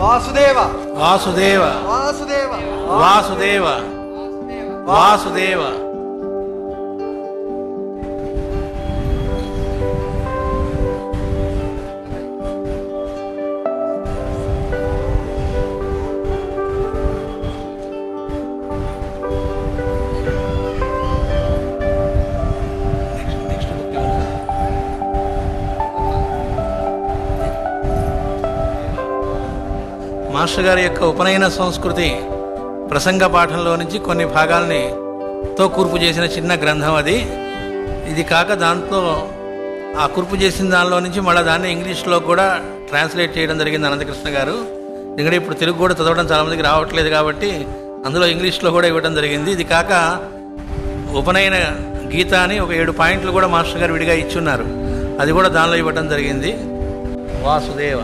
Vasudeva Vasudeva Vasudeva Vasudeva Vasudeva. Master గారి యొక్క ఉపనయన సంస్కృతి ప్రసంగ పాఠంలో నుంచి కొన్ని భాగాల్ని తో కూర్పు చేసిన చిన్న గ్రంథం అది. ఇది కాక దాంట్లో ఆ కూర్పు చేసిన దానిలో నుంచి మళ్ళీ దాన్ని ఇంగ్లీష్లో కూడా ట్రాన్స్లేట్ చేయడం జరిగింది అనంతకృష్ణ గారు. ఎందుకంటే ఇప్పుడు తెలుగు కూడా చదవడం చాలామందికి రావట్లేదు కాబట్టి అందులో ఇంగ్లీష్లో కూడా ఇవ్వడం జరిగింది. ఇది కాక ఉపనయన గీత అని ఒక 7 పాయింట్లు కూడా మాస్టర్ గారు విడిగా ఇచ్చున్నారు, అది కూడా దానిలో ఇవ్వడం జరిగింది. వాసుదేవ.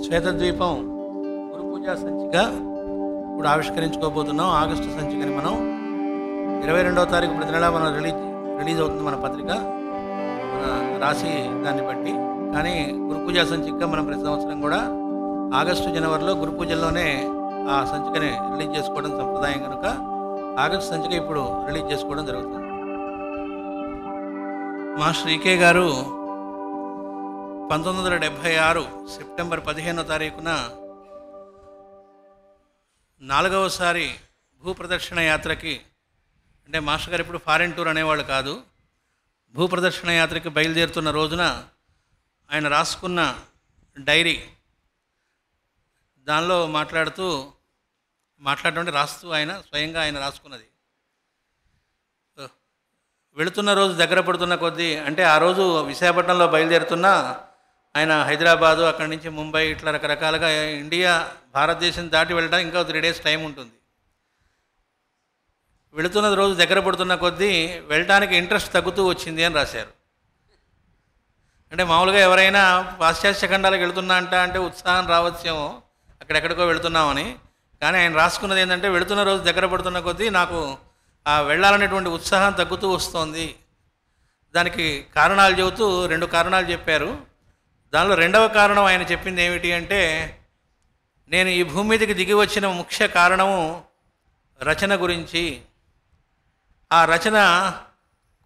శ్వేతద్వీపం గురు పూజా సంచిక ఇప్పుడు ఆవిష్కరించుకోబోతున్నాం. ఆగస్టు సంచికని మనం 22వ తారీఖు ప్రతి నెల మనం రిలీజ్ అవుతుంది మన పత్రిక, మన రాసి దాన్ని బట్టి. కానీ గురు పూజా సంచిక మనం ప్రతి సంవత్సరం కూడా ఆగస్టు జనవరిలో గురు పూజల్లోనే ఆ సంచికని రిలీజ్ చేసుకోవడం సంప్రదాయం కనుక ఆగస్టు సంచిక ఇప్పుడు రిలీజ్ చేసుకోవడం జరుగుతుంది. మాస్టర్ ఈకే గారు 1976 సెప్టెంబర్ 15వ తారీఖున 4వసారి భూప్రదక్షిణ యాత్రకి, అంటే మాస్టర్ గారు ఇప్పుడు ఫారెన్ టూర్ అనేవాళ్ళు కాదు, భూప్రదక్షిణ యాత్రకి బయలుదేరుతున్న రోజున ఆయన రాసుకున్న డైరీ, దానిలో మాట్లాడటం రాస్తూ ఆయన స్వయంగా ఆయన రాసుకున్నది. వెళుతున్న రోజు దగ్గర పడుతున్న కొద్దీ, అంటే ఆ రోజు విశాఖపట్నంలో బయలుదేరుతున్న ఆయన హైదరాబాదు, అక్కడి నుంచి ముంబై, ఇట్లా రకరకాలుగా ఇండియా భారతదేశం దాటి వెళ్ళడానికి ఇంకా 3 days టైం ఉంటుంది. వెళుతున్న రోజు దగ్గర పడుతున్న కొద్దీ వెళ్ళటానికి ఇంట్రెస్ట్ తగ్గుతూ వచ్చింది అని రాశారు. అంటే మామూలుగా ఎవరైనా పాశ్చాత్య ఖండాలకు వెళుతున్నా అంటే ఉత్సాహం రావచ్చేమో, అక్కడెక్కడికో వెళుతున్నామని. కానీ ఆయన రాసుకున్నది ఏంటంటే, వెళుతున్న రోజు దగ్గర పడుతున్న కొద్దీ నాకు ఆ వెళ్ళాలనేటువంటి ఉత్సాహం తగ్గుతూ వస్తోంది. దానికి కారణాలు చెబుతూ 2 కారణాలు చెప్పారు. దానిలో 2వ కారణం ఆయన చెప్పింది ఏమిటి అంటే, నేను ఈ భూమి మీదకి దిగి వచ్చిన ముఖ్య కారణము రచన గురించి. ఆ రచన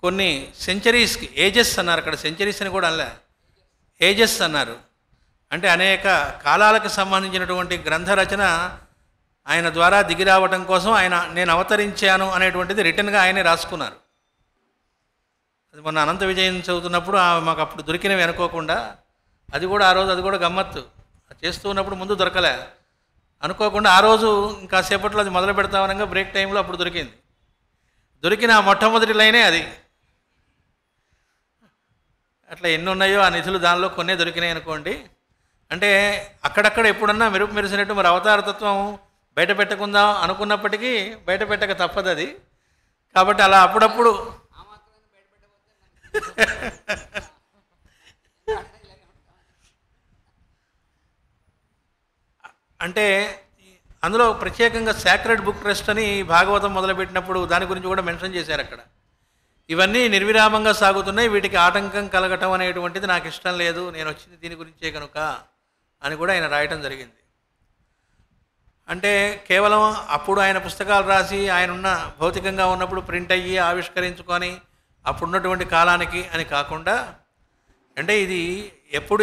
కొన్ని సెంచరీస్కి, ఏజెస్ అన్నారు, అక్కడ సెంచరీస్ అని కూడా అనలే, ఏజెస్ అన్నారు. అంటే అనేక కాలాలకు సంబంధించినటువంటి గ్రంథ రచన ఆయన ద్వారా దిగి రావటం కోసం నేను అవతరించాను అనేటువంటిది రిటర్న్గా ఆయనే రాసుకున్నారు. అది మొన్న అనంత విజయం చదువుతున్నప్పుడు మాకు అప్పుడు దొరికినవి అనుకోకుండా, అది కూడా ఆ రోజు, అది కూడా గమ్మత్తు, చేస్తూ ఉన్నప్పుడు ముందు దొరకలే, అనుకోకుండా ఆ రోజు ఇంకాసేపట్లో అది మొదలు పెడతామనగా బ్రేక్ టైంలో అప్పుడు దొరికింది. దొరికిన మొట్టమొదటి లైనే అది. అట్లా ఎన్ని ఉన్నాయో ఆ నిధులు దానిలో కొన్నే దొరికినాయి అనుకోండి. అంటే అక్కడక్కడ ఎప్పుడన్నా మెరుపు మెరిసినట్టు మరి అవతారతత్వం బయట పెట్టకుందాం అనుకున్నప్పటికీ బయట పెట్టక తప్పదు అది. కాబట్టి అలా అప్పుడప్పుడు అంటే అందులో ప్రత్యేకంగా సాక్రెడ్ బుక్ ట్రస్ట్ అని భాగవతం మొదలుపెట్టినప్పుడు దాని గురించి కూడా మెన్షన్ చేశారు అక్కడ. ఇవన్నీ నిర్విరామంగా సాగుతున్నాయి, వీటికి ఆటంకం కలగటం అనేటువంటిది నాకు ఇష్టం లేదు, నేను వచ్చింది దీని గురించే కనుక అని కూడా ఆయన రాయటం జరిగింది. అంటే కేవలం అప్పుడు ఆయన పుస్తకాలు రాసి ఆయన ఉన్న భౌతికంగా ఉన్నప్పుడు ప్రింట్ అయ్యి ఆవిష్కరించుకొని అప్పుడున్నటువంటి కాలానికి అని కాకుండా, అంటే ఇది ఎప్పుడు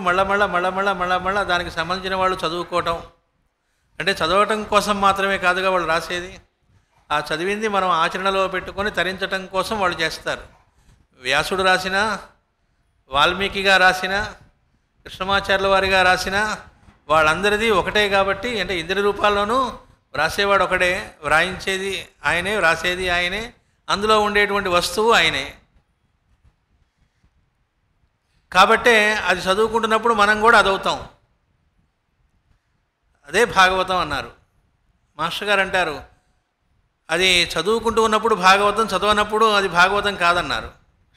మళ్ళా దానికి సంబంధించిన వాళ్ళు చదువుకోవటం, అంటే చదవటం కోసం మాత్రమే కాదుగా వాళ్ళు రాసేది, ఆ చదివింది మనం ఆచరణలో పెట్టుకొని తరించటం కోసం వాళ్ళు చేస్తారు. వ్యాసుడు రాసిన, వాల్మీకిగా రాసిన, కృష్ణమాచార్యుల వారిగా రాసిన వాళ్ళందరిది ఒకటే కాబట్టి, అంటే ఇద్దరి రూపాల్లోనూ వ్రాసేవాడు ఒకడే, వ్రాయించేది ఆయనే, వ్రాసేది ఆయనే, అందులో ఉండేటువంటి వస్తువు ఆయనే. కాబట్టే అది చదువుకుంటున్నప్పుడు మనం కూడా అదవుతాం. అదే భాగవతం అన్నారు. మాస్టర్ గారు అంటారు, అది చదువుకుంటూ ఉన్నప్పుడు భాగవతం, చదవనప్పుడు అది భాగవతం కాదన్నారు.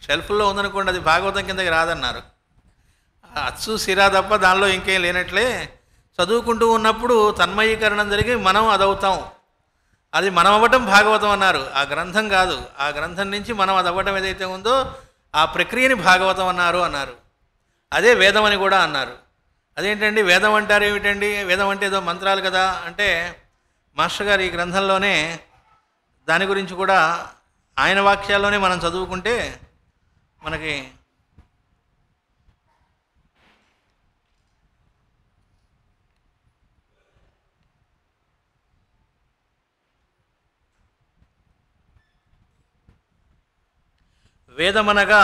షెల్ఫ్లో ఉందనుకోండి, అది భాగవతం కిందకి రాదన్నారు. అచ్చు సిరా తప్ప దానిలో ఇంకేం లేనట్లే చదువుకుంటూ ఉన్నప్పుడు తన్మయీకరణం జరిగి మనం అదవుతాం. అది మనం అవ్వటం భాగవతం అన్నారు. ఆ గ్రంథం కాదు, ఆ గ్రంథం నుంచి మనం అది అవ్వటం ఏదైతే ఉందో ఆ ప్రక్రియని భాగవతం అన్నారు. అదే వేదం అని కూడా అన్నారు. అదేంటండి వేదం అంటారు ఏమిటండి, వేదం అంటే ఏదో మంత్రాలు కదా అంటే, మాస్టర్ గారు ఈ గ్రంథంలోనే దాని గురించి కూడా ఆయన వాక్యాల్లోనే మనం చదువుకుంటే మనకి వేదమనగా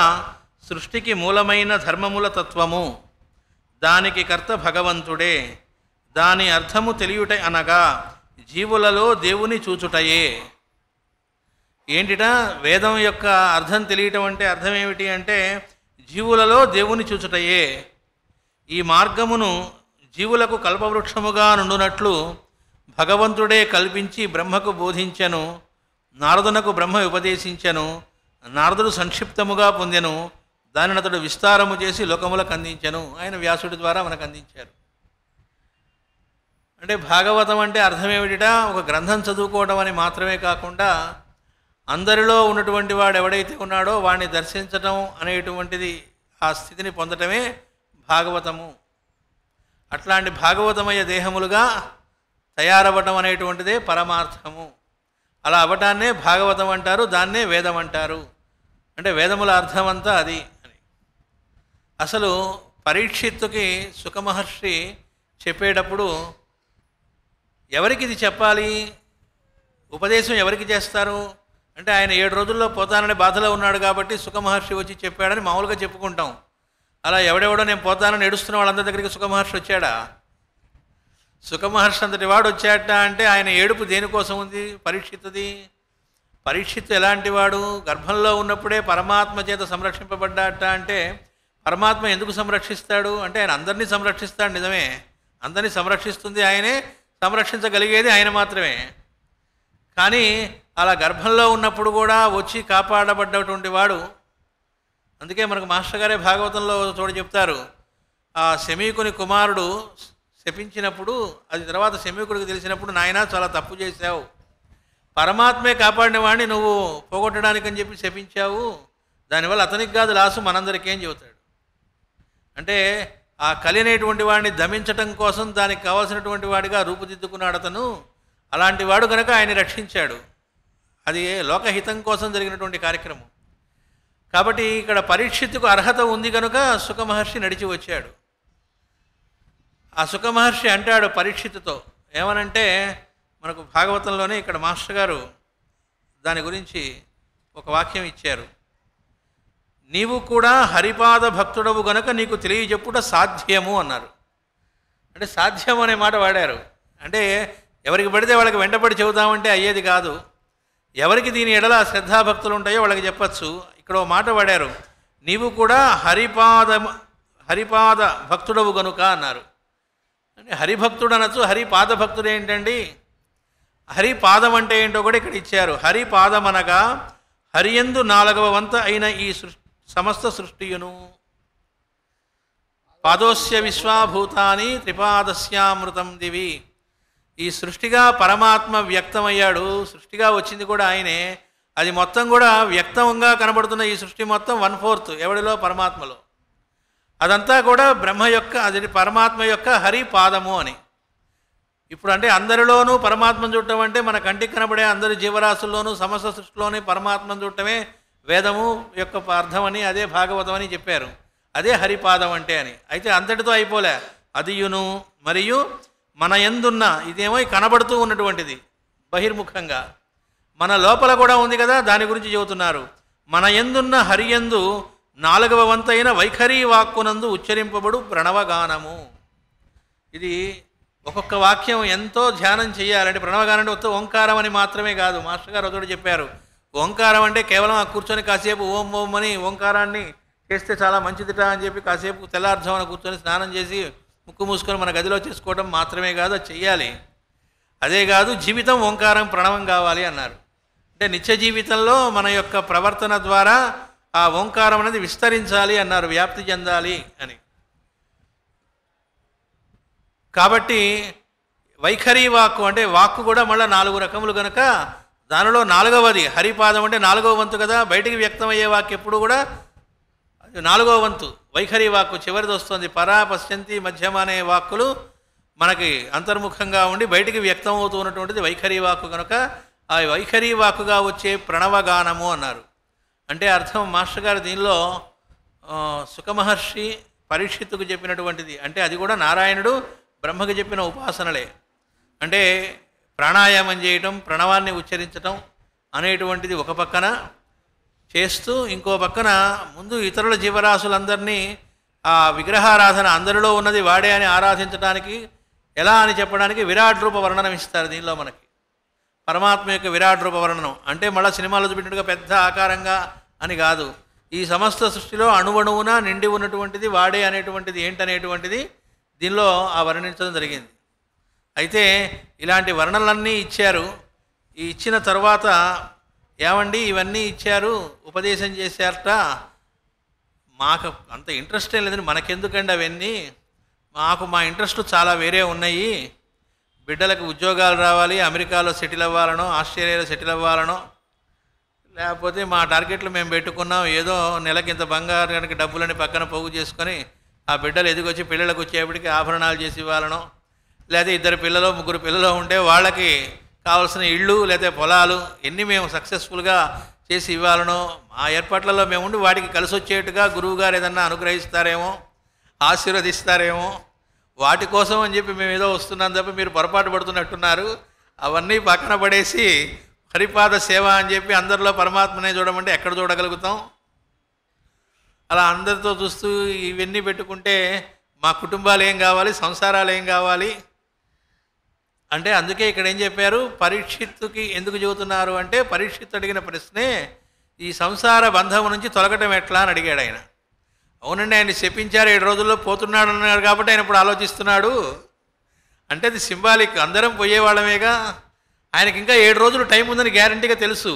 సృష్టికి మూలమైన ధర్మముల తత్వము, దానికి కర్త భగవంతుడే, దాని అర్థము తెలియుట అనగా జీవులలో దేవుని చూచుటయే. ఏంటిట వేదం యొక్క అర్థం తెలియటం అంటే అర్థం ఏమిటి అంటే జీవులలో దేవుని చూచుటయే. ఈ మార్గమును జీవులకు కల్పవృక్షముగా నుండునట్లు భగవంతుడే కల్పించి బ్రహ్మకు బోధించెను, నారదునకు బ్రహ్మ ఉపదేశించెను, నారదుడు సంక్షిప్తముగా పొందెను, దానిని అతడు విస్తారము చేసి లోకములకు అందించెను. ఆయన వ్యాసుడి ద్వారా మనకు అందించారు. అంటే భాగవతం అంటే అర్థం ఏమిటిట, ఒక గ్రంథం చదువుకోవడం అని మాత్రమే కాకుండా అందరిలో ఉన్నటువంటి వాడు ఎవడైతే ఉన్నాడో వాడిని దర్శించటం అనేటువంటిది, ఆ స్థితిని పొందటమే భాగవతము. అట్లాంటి భాగవతమయ్య దేహములుగా తయారవ్వటం అనేటువంటిదే పరమార్థము. అలా అవ్వటాన్నే భాగవతం అంటారు, దాన్నే వేదం అంటారు. అంటే వేదముల అర్థం అంతా అది అని. అసలు పరీక్షిత్తుకి సుఖమహర్షి చెప్పేటప్పుడు ఎవరికి ఇది చెప్పాలి, ఉపదేశం ఎవరికి చేస్తారు అంటే ఆయన 7 రోజుల్లో పోతానని బాధలో ఉన్నాడు కాబట్టి సుఖమహర్షి వచ్చి చెప్పాడని మామూలుగా చెప్పుకుంటాం. అలా ఎవడెవడో నేను పోతానని ఏడుస్తున్న వాళ్ళందరి దగ్గరికి సుఖమహర్షి వచ్చాడా? సుఖమహర్షి అంతటి వాడు వచ్చాట అంటే ఆయన ఏడుపు దేనికోసం ఉంది? పరీక్షిత్తుది. పరీక్షిత్తు ఎలాంటి వాడు? గర్భంలో ఉన్నప్పుడే పరమాత్మ చేత సంరక్షింపబడ్డాట అంటే పరమాత్మ ఎందుకు సంరక్షిస్తాడు అంటే ఆయన అందరినీ సంరక్షిస్తాడు, నిజమే. అందరినీ సంరక్షిస్తుంది ఆయనే, సంరక్షించగలిగేది ఆయన మాత్రమే. కానీ అలా గర్భంలో ఉన్నప్పుడు కూడా వచ్చి కాపాడబడ్డటువంటి వాడు. అందుకే మనకు మాస్టర్ గారే భాగవతంలో చోటు చెప్తారు, ఆ శమీకుని కుమారుడు శపించినప్పుడు అది తర్వాత శమీకుడికి తెలిసినప్పుడు, నాయనా చాలా తప్పు చేశావు, పరమాత్మే కాపాడిన వాడిని నువ్వు పోగొట్టడానికని చెప్పి శపించావు, దానివల్ల అతనికి కాదు లాసు మనందరికీ ఏం చెబుతాడు అంటే ఆ కలినేటువంటి వాడిని దమించటం కోసం దానికి కావాల్సినటువంటి వాడిగా రూపుదిద్దుకున్నాడు అతను. అలాంటి వాడు కనుక ఆయన రక్షించాడు. అది లోకహితం కోసం జరిగినటువంటి కార్యక్రమం. కాబట్టి ఇక్కడ పరీక్షిత్తుకు అర్హత ఉంది కనుక సుఖమహర్షి నడిచి వచ్చాడు. ఆ సుఖమహర్షి అంటాడు పరీక్షిత్తుతో ఏమనంటే, మనకు భాగవతంలోనే ఇక్కడ మాస్టర్ గారు దాని గురించి ఒక వాక్యం ఇచ్చారు. నీవు కూడా హరిపాద భక్తుడవు గనక నీకు తెలియజెప్పుట సాధ్యము అన్నారు. అంటే సాధ్యం అనే మాట వాడారు. అంటే ఎవరికి పడితే వాళ్ళకి వెంటపడి చెబుతామంటే అయ్యేది కాదు. ఎవరికి దీని ఎడల శ్రద్ధాభక్తులు ఉంటాయో వాళ్ళకి చెప్పచ్చు. ఇక్కడ ఓ మాట వాడారు, నీవు కూడా హరిపాద భక్తుడవు గనుక అన్నారు. అంటే హరిభక్తుడు అనొచ్చు, హరిపాద భక్తుడు ఏంటండి? హరిపాదం అంటే ఏంటో కూడా ఇక్కడ ఇచ్చారు. హరిపాదం అనగా హరియందు 4వ వంతు అయిన ఈ సమస్త సృష్టియును. పాదోస్య విశ్వాభూతాని త్రిపాదస్యామృతం దివి. ఈ సృష్టిగా పరమాత్మ వ్యక్తమయ్యాడు. సృష్టిగా వచ్చింది కూడా ఆయనే. అది మొత్తం కూడా వ్యక్తంగా కనబడుతున్న ఈ సృష్టి మొత్తం 1/4 ఎవడిలో? పరమాత్మలో. అదంతా కూడా బ్రహ్మ యొక్క, అది పరమాత్మ యొక్క హరిపాదము అని. ఇప్పుడు అంటే అందరిలోనూ పరమాత్మను చూడటం అంటే మన కంటికి కనబడే అందరి జీవరాశుల్లోనూ సమస్త సృష్టిలోనే పరమాత్మను చూడటమే వేదము యొక్క అర్థం అని, అదే భాగవతం అని చెప్పారు. అదే హరిపాదం అంటే అని. అయితే అంతటితో అయిపోలే, అదియును మరియు మన యందున్న, ఇదేమో కనబడుతూ ఉన్నటువంటిది బహిర్ముఖంగా, మన లోపల కూడా ఉంది కదా, దాని గురించి చెబుతున్నారు. మన యందున్న హరియందు 4వ వంతైన వైఖరి వాక్కునందు ఉచ్చరింపబడు ప్రణవగానము. ఇది ఒక్కొక్క వాక్యం ఎంతో ధ్యానం చేయాలంటే, ప్రణవగానం అంటే ఓంకారం అని మాత్రమే కాదు. మాస్టర్ గారు ఒకటి చెప్పారు, ఓంకారం అంటే కేవలం ఆ కూర్చొని కాసేపు ఓం ఓం అని ఓంకారాన్ని చేస్తే చాలా మంచిదిట అని చెప్పి కాసేపు తెల్లార్జామున కూర్చొని స్నానం చేసి ముక్కు మూసుకొని మన గదిలో చేసుకోవడం మాత్రమే కాదు, అది చెయ్యాలి. అదే కాదు, జీవితం ఓంకారం ప్రణవం కావాలి అన్నారు. అంటే నిత్య జీవితంలో మన యొక్క ప్రవర్తన ద్వారా ఆ ఓంకారం అనేది విస్తరించాలి అన్నారు, వ్యాప్తి చెందాలి అని. కాబట్టి వైఖరి వాక్కు అంటే వాక్కు కూడా మళ్ళీ 4 రకములు కనుక దానిలో 4వది హరిపాదం అంటే 4వ వంతు కదా. బయటికి వ్యక్తమయ్యే వాక్కు ఎప్పుడు కూడా 4వ వంతు వైఖరి వాక్కు చివరిది వస్తుంది. పరా పశ్చంతి మధ్యమ అనే వాక్కులు మనకి అంతర్ముఖంగా ఉండి బయటికి వ్యక్తం అవుతూ ఉన్నటువంటిది వైఖరి వాక్కు కనుక ఆ వైఖరి వాక్కుగా వచ్చే ప్రణవగానము అన్నారు. అంటే అర్థం మాస్టర్ గారు దీనిలో సుఖమహర్షి పరీక్షిత్తుకు చెప్పినటువంటిది. అంటే అది కూడా నారాయణుడు బ్రహ్మకు చెప్పిన ఉపాసనలే. అంటే ప్రాణాయామం చేయటం, ప్రణవాన్ని ఉచ్చరించటం అనేటువంటిది ఒక పక్కన చేస్తూ, ఇంకో పక్కన ముందు ఇతరుల జీవరాశులందరినీ ఆ విగ్రహారాధన అందరిలో ఉన్నది వాడే అని ఆరాధించడానికి ఎలా అని చెప్పడానికి విరాట్ రూప వర్ణనం ఇస్తారు దీనిలో మనకి. పరమాత్మ యొక్క విరాట్ రూప వర్ణనం అంటే మళ్ళీ సినిమాలో చూపించినట్టుగా పెద్ద ఆకారంగా అని కాదు. ఈ సమస్త సృష్టిలో అణువణువున నిండి ఉన్నటువంటిది వాడే అనేటువంటిది ఏంటనేటువంటిది దీనిలో ఆ వర్ణించడం జరిగింది. అయితే ఇలాంటి వర్ణనలన్నీ ఇచ్చారు. ఈ ఇచ్చిన తర్వాత ఏమండి ఇవన్నీ ఇచ్చారు, ఉపదేశం చేశారట, మాకు అంత ఇంట్రెస్ట్ ఏం లేదండి, మనకెందుకండి అవన్నీ, మా ఇంట్రెస్ట్లు చాలా వేరే ఉన్నాయి. బిడ్డలకు ఉద్యోగాలు రావాలి, అమెరికాలో సెటిల్ అవ్వాలనో ఆస్ట్రేలియాలో సెటిల్ అవ్వాలనో, లేకపోతే మా టార్గెట్లు మేము పెట్టుకున్నాం, ఏదో నెలకి ఇంత బంగారానికి డబ్బులని పక్కన పోగు చేసుకొని ఆ బిడ్డలు ఎదిగొచ్చి పిల్లలకు వచ్చేప్పటికి ఆభరణాలు చేసి ఇవ్వాలనో, లేదా 2 పిల్లలు 3 పిల్లలు ఉంటే వాళ్ళకి కావాల్సిన ఇళ్ళు లేదా పొలాలు ఎన్ని మేము సక్సెస్ఫుల్గా చేసి ఇవ్వాలనో ఆ ఏర్పాట్లలో మేము ఉండి వాటికి కలిసి వచ్చేట్టుగా గురువుగారు ఏదన్నా అనుగ్రహిస్తారేమో, ఆశీర్వదిస్తారేమో, వాటి కోసం అని చెప్పి మేము ఏదో వస్తున్నాం తప్ప మీరు పొరపాటు పడుతున్నట్టున్నారు. అవన్నీ పక్కన పడేసి హరిపాద సేవ అని చెప్పి అందరిలో పరమాత్మనే చూడమంటే ఎక్కడ చూడగలుగుతాం? అలా అందరితో చూస్తూ ఇవన్నీ పెట్టుకుంటే మా కుటుంబాలు ఏం కావాలి, సంసారాలు ఏం కావాలి అంటే అందుకే ఇక్కడ ఏం చెప్పారు, పరీక్షిత్తుకి ఎందుకు చెబుతున్నారు అంటే పరీక్షిత్తు అడిగిన ప్రశ్నే ఈ సంసార బంధం నుంచి తొలగటం ఎట్లా అని అడిగాడు ఆయన. అవునండి, ఆయన చెప్పించారు 7 రోజుల్లో పోతున్నాడు అన్నాడు కాబట్టి ఆయన ఇప్పుడు ఆలోచిస్తున్నాడు అంటే అది సింబాలిక్. అందరం పోయేవాళ్ళమేగా, ఆయనకి ఇంకా 7 రోజులు టైం ఉందని గ్యారంటీగా తెలుసు.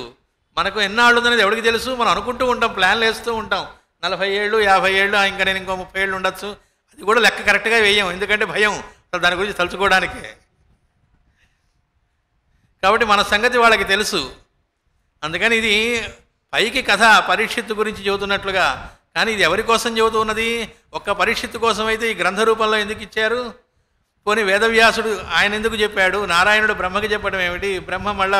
మనకు ఎన్నాళ్ళు ఉందనేది ఎవరికి తెలుసు? మనం అనుకుంటూ ఉంటాం, ప్లాన్లు వేస్తూ ఉంటాం, 40 ఏళ్ళు 50 ఏళ్ళు, ఇంకా నేను ఇంకో 30 ఏళ్ళు ఉండొచ్చు. అది కూడా లెక్క కరెక్ట్గా వేయం, ఎందుకంటే భయం అసలు దాని గురించి తలుచుకోవడానికి. కాబట్టి మన సంగతి వాళ్ళకి తెలుసు. అందుకని ఇది పైకి కథ పరీక్షిత్తు గురించి చెబుతున్నట్లుగా, కానీ ఇది ఎవరి కోసం చెబుతూ ఉన్నది? ఒక్క పరీక్షిత్తు కోసం అయితే ఈ గ్రంథ రూపంలో ఎందుకు ఇచ్చారు? పోనీ వేదవ్యాసుడు ఆయన ఎందుకు చెప్పాడు? నారాయణుడు బ్రహ్మకి చెప్పడం ఏమిటి? బ్రహ్మ మళ్ళా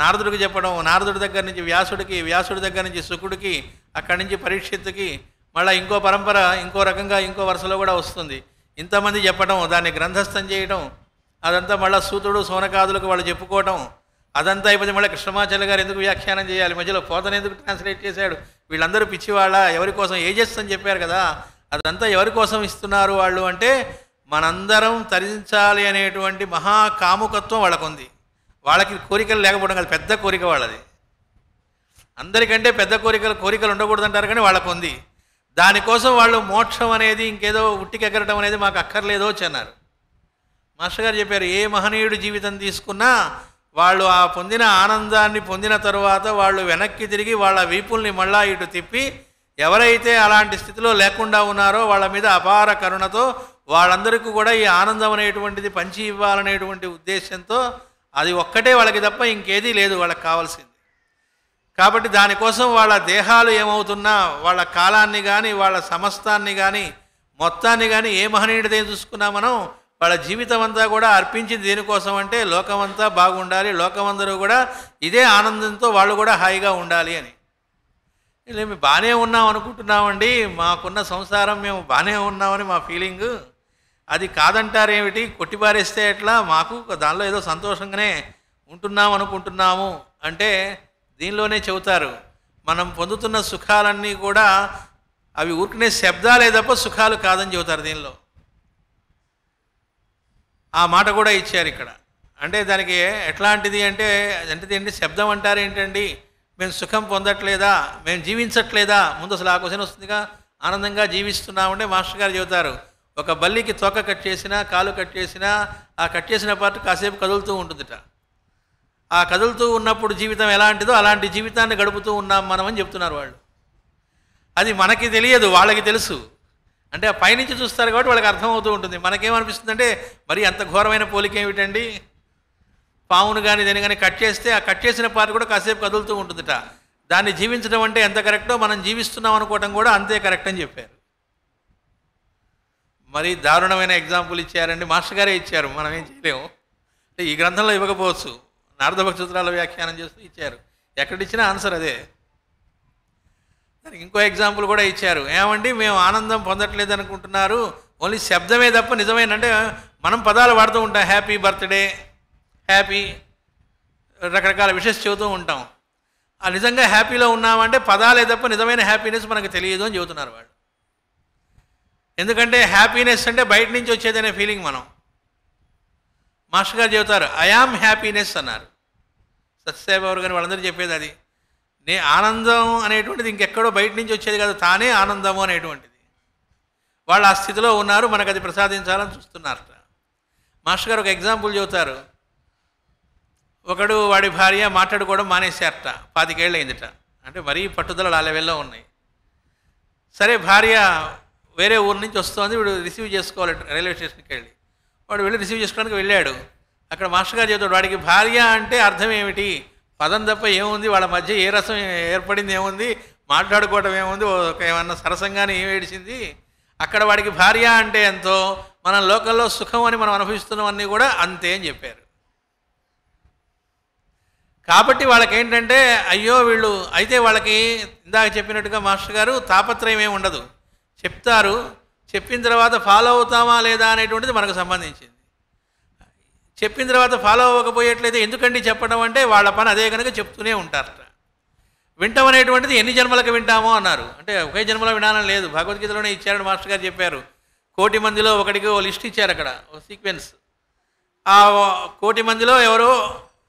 నారదుడికి చెప్పడం, నారదుడి దగ్గర నుంచి వ్యాసుడికి, వ్యాసుడి దగ్గర నుంచి శుకుడికి, అక్కడి నుంచి పరీక్షిత్తుకి, మళ్ళీ ఇంకో పరంపర ఇంకో రకంగా ఇంకో వరుసలో కూడా వస్తుంది. ఇంతమంది చెప్పడం, దాన్ని గ్రంథస్థం చేయడం, అదంతా మళ్ళీ సూతుడు సోనకాదులకు వాళ్ళు చెప్పుకోవటం, అదంతా అయిపోతే మళ్ళీ కృష్ణమాచార్య గారు ఎందుకు వ్యాఖ్యానం చేయాలి, మధ్యలో పోతన ఎందుకు ట్రాన్స్లేట్ చేశాడు, వీళ్ళందరూ పిచ్చివాళ్ళ, ఎవరి కోసం ఏజెస్ అని చెప్పారు కదా, అదంతా ఎవరి కోసం ఇస్తున్నారు వాళ్ళు అంటే మనందరం తరించాలి అనేటువంటి మహాకాముకత్వం వాళ్ళకు ఉంది. వాళ్ళకి కోరికలు లేకపోవడం కాదు, పెద్ద కోరిక వాళ్ళది. అందరికంటే పెద్ద కోరికలు ఉండకూడదంటారు కానీ వాళ్ళకు ఉంది. దానికోసం వాళ్ళు మోక్షం అనేది ఇంకేదో ఉట్టికెగరటం అనేది మాకు అక్కర్లేదో అన్నారు. మాస్టర్ గారు చెప్పారు, ఏ మహనీయుడి జీవితం తీసుకున్నా వాళ్ళు ఆ పొందిన ఆనందాన్ని పొందిన తరువాత వాళ్ళు వెనక్కి తిరిగి వాళ్ళ వీపుల్ని మళ్ళా ఇటు తిప్పి ఎవరైతే అలాంటి స్థితిలో లేకుండా ఉన్నారో వాళ్ళ మీద అపార కరుణతో వాళ్ళందరికీ కూడా ఈ ఆనందం అనేటువంటిది పంచి ఇవ్వాలనేటువంటి ఉద్దేశంతో అది ఒక్కటే వాళ్ళకి తప్ప ఇంకేదీ లేదు వాళ్ళకి కావాల్సింది. కాబట్టి దానికోసం వాళ్ళ దేహాలు ఏమవుతున్నా వాళ్ళ కాలాన్ని కానీ వాళ్ళ సమస్తాన్ని కానీ మొత్తాన్ని కానీ ఏ మహనీయుడితే చూసుకున్నా మనం వాళ్ళ జీవితం అంతా కూడా అర్పించింది దేనికోసం అంటే లోకమంతా బాగుండాలి, లోకమందరూ కూడా ఇదే ఆనందంతో వాళ్ళు కూడా హాయిగా ఉండాలి అని. మేము బాగానే ఉన్నాం అనుకుంటున్నామండి, మాకున్న సంసారం మేము బాగానే ఉన్నామని మా ఫీలింగు. అది కాదంటారేమిటి, కొట్టిపారేస్తే ఎట్లా, మాకు దానిలో ఏదో సంతోషంగానే ఉంటున్నాం అనుకుంటున్నాము అంటే దీనిలోనే చెబుతారు మనం పొందుతున్న సుఖాలన్నీ కూడా అవి ఊరికనే శబ్దాలే తప్ప సుఖాలు కాదని చెబుతారు దీనిలో. ఆ మాట కూడా ఇచ్చారు ఇక్కడ. అంటే దానికి ఎట్లాంటిది అంటే ఏంటి శబ్దం అంటారు ఏంటండి, మేము సుఖం పొందట్లేదా, మేము జీవించట్లేదా, ముందు అసలు ఆ క్వశ్చన్ వస్తుందిగా. ఆనందంగా జీవిస్తున్నామంటే మాస్టర్ గారు చెబుతారు, ఒక బల్లికి తోక కట్ చేసినా కాలు కట్ చేసినా ఆ కట్ చేసిన పార్ట్ కాసేపు కదులుతూ ఉంటుందిట. ఆ కదులుతూ ఉన్నప్పుడు జీవితం ఎలాంటిదో అలాంటి జీవితాన్ని గడుపుతూ ఉన్నాం మనం అని చెప్తున్నారు వాళ్ళు. అది మనకి తెలియదు, వాళ్ళకి తెలుసు. అంటే ఆ పైనుంచి చూస్తారు కాబట్టి వాళ్ళకి అర్థమవుతూ ఉంటుంది. మనకేమనిపిస్తుంది అంటే మరి అంత ఘోరమైన పోలిక ఏమిటండి, పావును కానీ దేని కానీ కట్ చేస్తే ఆ కట్ చేసిన పార్ట్ కూడా కాసేపు కదులుతూ ఉంటుందిట. దాన్ని జీవించడం అంటే ఎంత కరెక్టో మనం జీవిస్తున్నాం అనుకోవటం కూడా అంతే కరెక్ట్ అని చెప్పారు. మరి దారుణమైన ఎగ్జాంపుల్ ఇచ్చారండి, మాస్టర్ గారే ఇచ్చారు, మనం ఏం చేయలేము. అంటే ఈ గ్రంథంలో ఇవ్వకపోవచ్చు, నారదభక్తి సూత్రాల వ్యాఖ్యానం చేస్తూ ఇచ్చారు, ఎక్కడిచ్చినా ఆన్సర్ అదే. దానికి ఇంకో ఎగ్జాంపుల్ కూడా ఇచ్చారు, ఏమండి మేము ఆనందం పొందట్లేదు అనుకుంటున్నారు, ఓన్లీ శబ్దమే తప్ప నిజమైన, అంటే మనం పదాలు వాడుతూ ఉంటాం, హ్యాపీ బర్త్డే, హ్యాపీ, రకరకాల విషెస్ చెబుతూ ఉంటాం. ఆ నిజంగా హ్యాపీలో ఉన్నామంటే పదాలే తప్ప నిజమైన హ్యాపీనెస్ మనకు తెలియదు అని చెబుతున్నారు వాళ్ళు. ఎందుకంటే హ్యాపీనెస్ అంటే బయట నుంచి వచ్చేదనే ఫీలింగ్. మనం మాస్టర్ గారు చెబుతారు ఐ యామ్ హ్యాపీనెస్ అన్నారు, సత్యసాయిబాబు గారు వాళ్ళందరూ చెప్పేది అది. ఆనందం అనేటువంటిది ఇంకెక్కడో బయట నుంచి వచ్చేది కాదు, తానే ఆనందము అనేటువంటిది. వాళ్ళు ఆ స్థితిలో ఉన్నారు, మనకు అది ప్రసాదించాలని చూస్తున్నారట. మాస్టర్ గారు ఒక ఎగ్జాంపుల్ చెబుతారు, ఒకడు వాడి భార్య మాట్లాడుకోవడం మానేశారట, 25 ఏళ్ళు అయిందిట, అంటే మరీ పట్టుదలలు ఆ లెవెల్లో ఉన్నాయి. సరే భార్య వేరే ఊరు నుంచి వస్తుంది, వీడు రిసీవ్ చేసుకోవాలి రైల్వే స్టేషన్కి వెళ్ళి. వాడు వెళ్ళి రిసీవ్ చేసుకోవడానికి వెళ్ళాడు. అక్కడ మాస్టర్ గారు చెబుతాడు, వాడికి భార్య అంటే అర్థం ఏమిటి, పదం తప్ప ఏముంది, వాళ్ళ మధ్య ఏ రసం ఏర్పడింది ఏముంది, మాట్లాడుకోవడం ఏముంది, ఒక ఏమన్నా సరసంగానే ఏం ఏడిచింది. అక్కడ వాడికి భార్య అంటే ఎంతో, మన లోకల్లో సుఖం అని మనం అనుభవిస్తున్నామన్నీ కూడా అంతే అని చెప్పారు. కాబట్టి వాళ్ళకి ఏంటంటే అయ్యో వీళ్ళు, అయితే వాళ్ళకి ఇందాక చెప్పినట్టుగా మాస్టర్ గారు తాపత్రయం ఏమి ఉండదు, చెప్తారు, చెప్పిన తర్వాత ఫాలో అవుతామా లేదా అనేటువంటిది మనకు సంబంధించింది. చెప్పిన తర్వాత ఫాలో అవ్వకపోయేట్లయితే ఎందుకండి చెప్పడం అంటే వాళ్ళ పని అదే కనుక చెప్తూనే ఉంటారట. వింటాం అనేటువంటిది ఎన్ని జన్మలకు వింటామో అన్నారు, అంటే ఒకే జన్మలో వినాలని లేదు, భగవద్గీతలోనే ఇచ్చారని మాస్టర్ గారు చెప్పారు. 1,000,000 మందిలో ఒకటికి ఓ లిస్ట్ ఇచ్చారు, అక్కడ ఓ సీక్వెన్స్. ఆ 1,000,000 మందిలో ఎవరో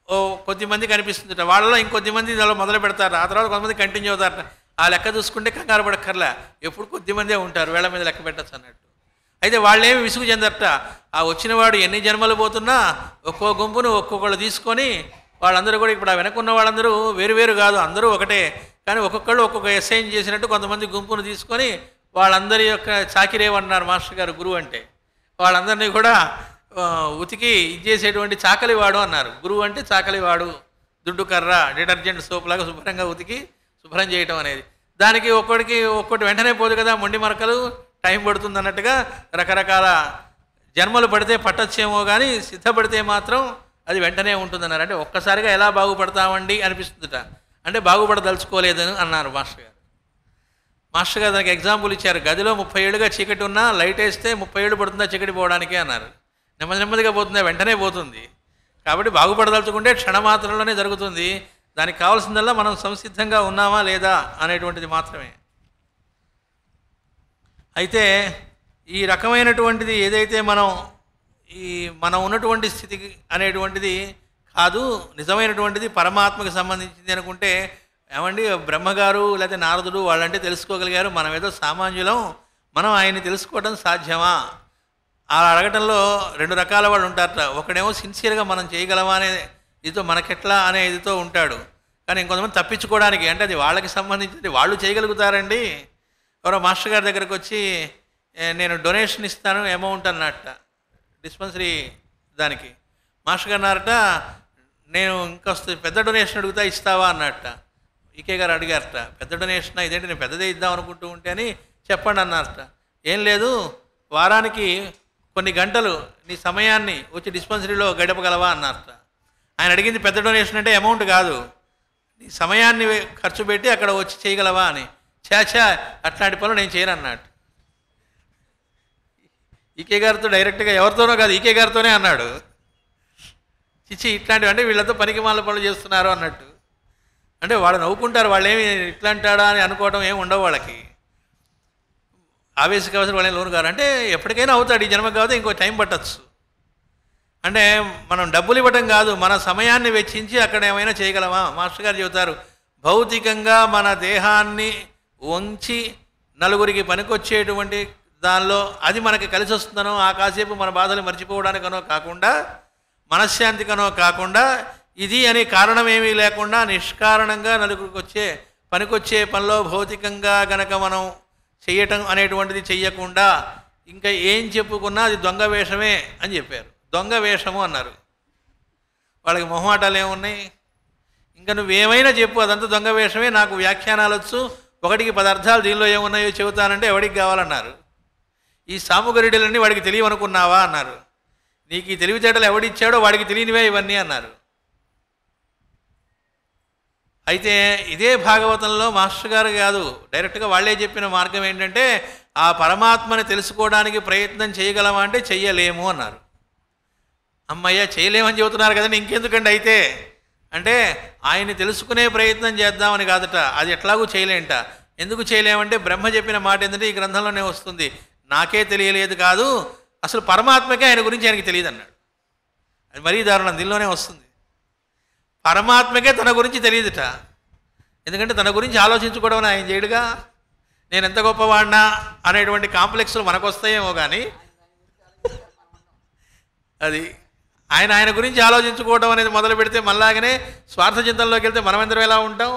ఓ కొద్దిమంది కనిపిస్తుందట, వాళ్ళలో ఇంకొద్దిమంది ఇందులో మొదలు పెడతారు, ఆ తర్వాత కొంతమంది కంటిన్యూ అవుతారట. ఆ లెక్క చూసుకుంటే కంగారు పడక్కర్లే, ఎప్పుడు కొద్దిమందే ఉంటారు, వేళ మీద లెక్క పెట్టచ్చు అన్నట్టు. అయితే వాళ్ళేమి విసుగు చెందరట, ఆ వచ్చినవాడు ఎన్ని జన్మలు పోతున్నా ఒక్కో గుంపును ఒక్కొక్కళ్ళు తీసుకొని, వాళ్ళందరూ కూడా ఇప్పుడు ఆ వెనకున్న వాళ్ళందరూ వేరు కాదు, అందరూ ఒకటే, కానీ ఒక్కొక్కళ్ళు ఒక్కొక్క అసైన్ చేసినట్టు కొంతమంది గుంపును తీసుకొని వాళ్ళందరి యొక్క చాకిరేవన్నారు మాస్టర్ గారు, గురువు అంటే వాళ్ళందరినీ కూడా ఉతికి ఇచ్చేసేటువంటి చాకలివాడు అన్నారు. గురువు అంటే చాకలివాడు, దుడ్డు కర్ర, డిటర్జెంట్ సోప్ లాగా శుభ్రంగా ఉతికి శుభ్రం చేయటం అనేది. దానికి ఒక్కొక్కటి వెంటనే పోదు కదా, మొండి మరకలు టైం పడుతుంది అన్నట్టుగా రకరకాల జన్మలు పడితే పట్టచ్చేమో కానీ సిద్ధపడితే మాత్రం అది వెంటనే ఉంటుందన్నారు. అంటే ఒక్కసారిగా ఎలా బాగుపడతామండి అనిపిస్తుందిట, అంటే బాగుపడదలుచుకోలేదని అన్నారు మాస్టర్ గారు. మాస్టర్ గారు దానికి ఎగ్జాంపుల్ ఇచ్చారు, గదిలో 30 ఏళ్ళుగా చీకటి ఉన్నా లైట్ వేస్తే 30 ఏళ్ళు పడుతుందా చీకటి పోవడానికే అన్నారు. నెమ్మదిగా పోతుందా, వెంటనే పోతుంది. కాబట్టి బాగుపడదలుచుకుంటే క్షణమాత్రంలోనే జరుగుతుంది. దానికి కావాల్సిందల్లా మనం సంసిద్ధంగా ఉన్నామా లేదా అనేటువంటిది మాత్రమే. అయితే ఈ రకమైనటువంటిది ఏదైతే మనం ఉన్నటువంటి స్థితి అనేటువంటిది కాదు, నిజమైనటువంటిది పరమాత్మకు సంబంధించింది అనుకుంటే, ఏమండి బ్రహ్మగారు లేకపోతే నారదుడు వాళ్ళంటే తెలుసుకోగలిగారు, మనం ఏదో సామాన్యులం, మనం ఆయన్ని తెలుసుకోవడం సాధ్యమా? ఆ అడగటంలో 2 రకాల వాళ్ళు ఉంటారట. ఒకడేమో సిన్సియర్గా మనం చేయగలమా అనే ఇదితో, మనకెట్లా అనే ఇదితో ఉంటాడు. కానీ ఇంకొంతమంది తప్పించుకోవడానికి, అంటే అది వాళ్ళకి సంబంధించింది, వాళ్ళు చేయగలుగుతారండి. ఎవరో మాస్టర్ గారి దగ్గరకు వచ్చి నేను డొనేషన్ ఇస్తాను అమౌంట్ అన్నట్ట, డిస్పెన్సరీ దానికి. మాస్టర్ గారు అన్నారట, నేను ఇంకొస్తే పెద్ద డొనేషన్ అడుగుతా, ఇస్తావా అన్నట్ట. ఈకే గారు అడిగారట, పెద్ద డొనేషన్ ఇదేంటి, నేను పెద్దదే ఇద్దాం అనుకుంటూ ఉంటే అని చెప్పండి అన్నారట. ఏం లేదు, వారానికి కొన్ని గంటలు నీ సమయాన్ని వచ్చి డిస్పెన్సరీలో గడపగలవా అన్నారట. ఆయన అడిగింది పెద్ద డొనేషన్ అంటే అమౌంట్ కాదు, నీ సమయాన్ని ఖర్చు పెట్టి అక్కడ వచ్చి చేయగలవా అని. చాచా అట్లాంటి పనులు నేను చేయను అన్నట్టు. ఈకే గారితో డైరెక్ట్గా, ఎవరితోనో కాదు ఈకే గారితోనే అన్నాడు. చిచ్చి ఇట్లాంటివి అంటే వీళ్ళతో పనికి మాల పనులు చేస్తున్నారు అన్నట్టు. అంటే వాళ్ళు నవ్వుకుంటారు, వాళ్ళు ఏమి ఇట్లా అంటాడా అని అనుకోవడం ఏమి ఉండవు వాళ్ళకి. ఆవేశక అవసరం వాళ్ళని లోను గారు అంటే ఎప్పటికైనా అవుతాడు, ఈ జన్మకు కాదు, ఇంకో టైం పట్టచ్చు. అంటే మనం డబ్బులు ఇవ్వటం కాదు, మన సమయాన్ని వెచ్చించి అక్కడ ఏమైనా చేయగలమా? మాస్టర్ గారు చెబుతారు, భౌతికంగా మన దేహాన్ని వంచి నలుగురికి పనికొచ్చేటువంటి దానిలో అది మనకి కలిసి వస్తుందనో, ఆ కాసేపు మన బాధలు మర్చిపోవడానికనో కాకుండా, మనశ్శాంతికనో కాకుండా, ఇది అనే కారణం ఏమీ లేకుండా నిష్కారణంగా నలుగురికి పనికొచ్చే పనిలో భౌతికంగా గనక మనం చెయ్యటం అనేటువంటిది చెయ్యకుండా ఇంకా ఏం చెప్పుకున్నా అది దొంగ వేషమే అని చెప్పారు. దొంగ వేషము అన్నారు. వాళ్ళకి మొహమాటాలు ఏమున్నాయి? ఇంకా నువ్వేమైనా చెప్పు, అదంతా దొంగ వేషమే, నాకు వ్యాఖ్యానాలు వచ్చు, 1కి 10 అర్థాలు దీనిలో ఏమున్నాయో చెబుతానంటే ఎవడికి కావాలన్నారు. ఈ సాముగరిడలన్నీ వాడికి తెలియవనుకున్నావా అన్నారు. నీకు ఈ తెలివితేటలు ఎవడిచ్చాడో వాడికి తెలియనివే ఇవన్నీ అన్నారు. అయితే ఇదే భాగవతంలో మాస్టర్ గారు కాదు, డైరెక్ట్గా వాళ్ళే చెప్పిన మార్గం ఏంటంటే ఆ పరమాత్మని తెలుసుకోవడానికి ప్రయత్నం చేయగలమా అంటే చెయ్యలేము అన్నారు. అమ్మయ్య చేయలేమని చెబుతున్నారు కదండి, ఇంకెందుకండి అయితే అంటే ఆయన్ని తెలుసుకునే ప్రయత్నం చేద్దామని కాదట, అది ఎట్లాగూ చేయలేంట. ఎందుకు చేయలేమంటే బ్రహ్మ చెప్పిన మాట ఏంటంటే ఈ గ్రంథంలోనే వస్తుంది, నాకే తెలియలేదు కాదు అసలు పరమాత్మకే ఆయన గురించి ఆయనకి తెలియదు అన్నాడు. అది మరీ దారుణం, దీనిలోనే వస్తుంది. పరమాత్మకే తన గురించి తెలియదుట. ఎందుకంటే తన గురించి ఆలోచించుకోవడం ఆయన చేయడుగా. నేను ఎంత గొప్పవాడినా అనేటువంటి కాంప్లెక్స్లు మనకు వస్తాయేమో కానీ అది ఆయన గురించి ఆలోచించుకోవడం అనేది మొదలు పెడితే మళ్ళాగనే స్వార్థ చింతనలోకి వెళ్తే మనమెందరం ఎలా ఉంటాం?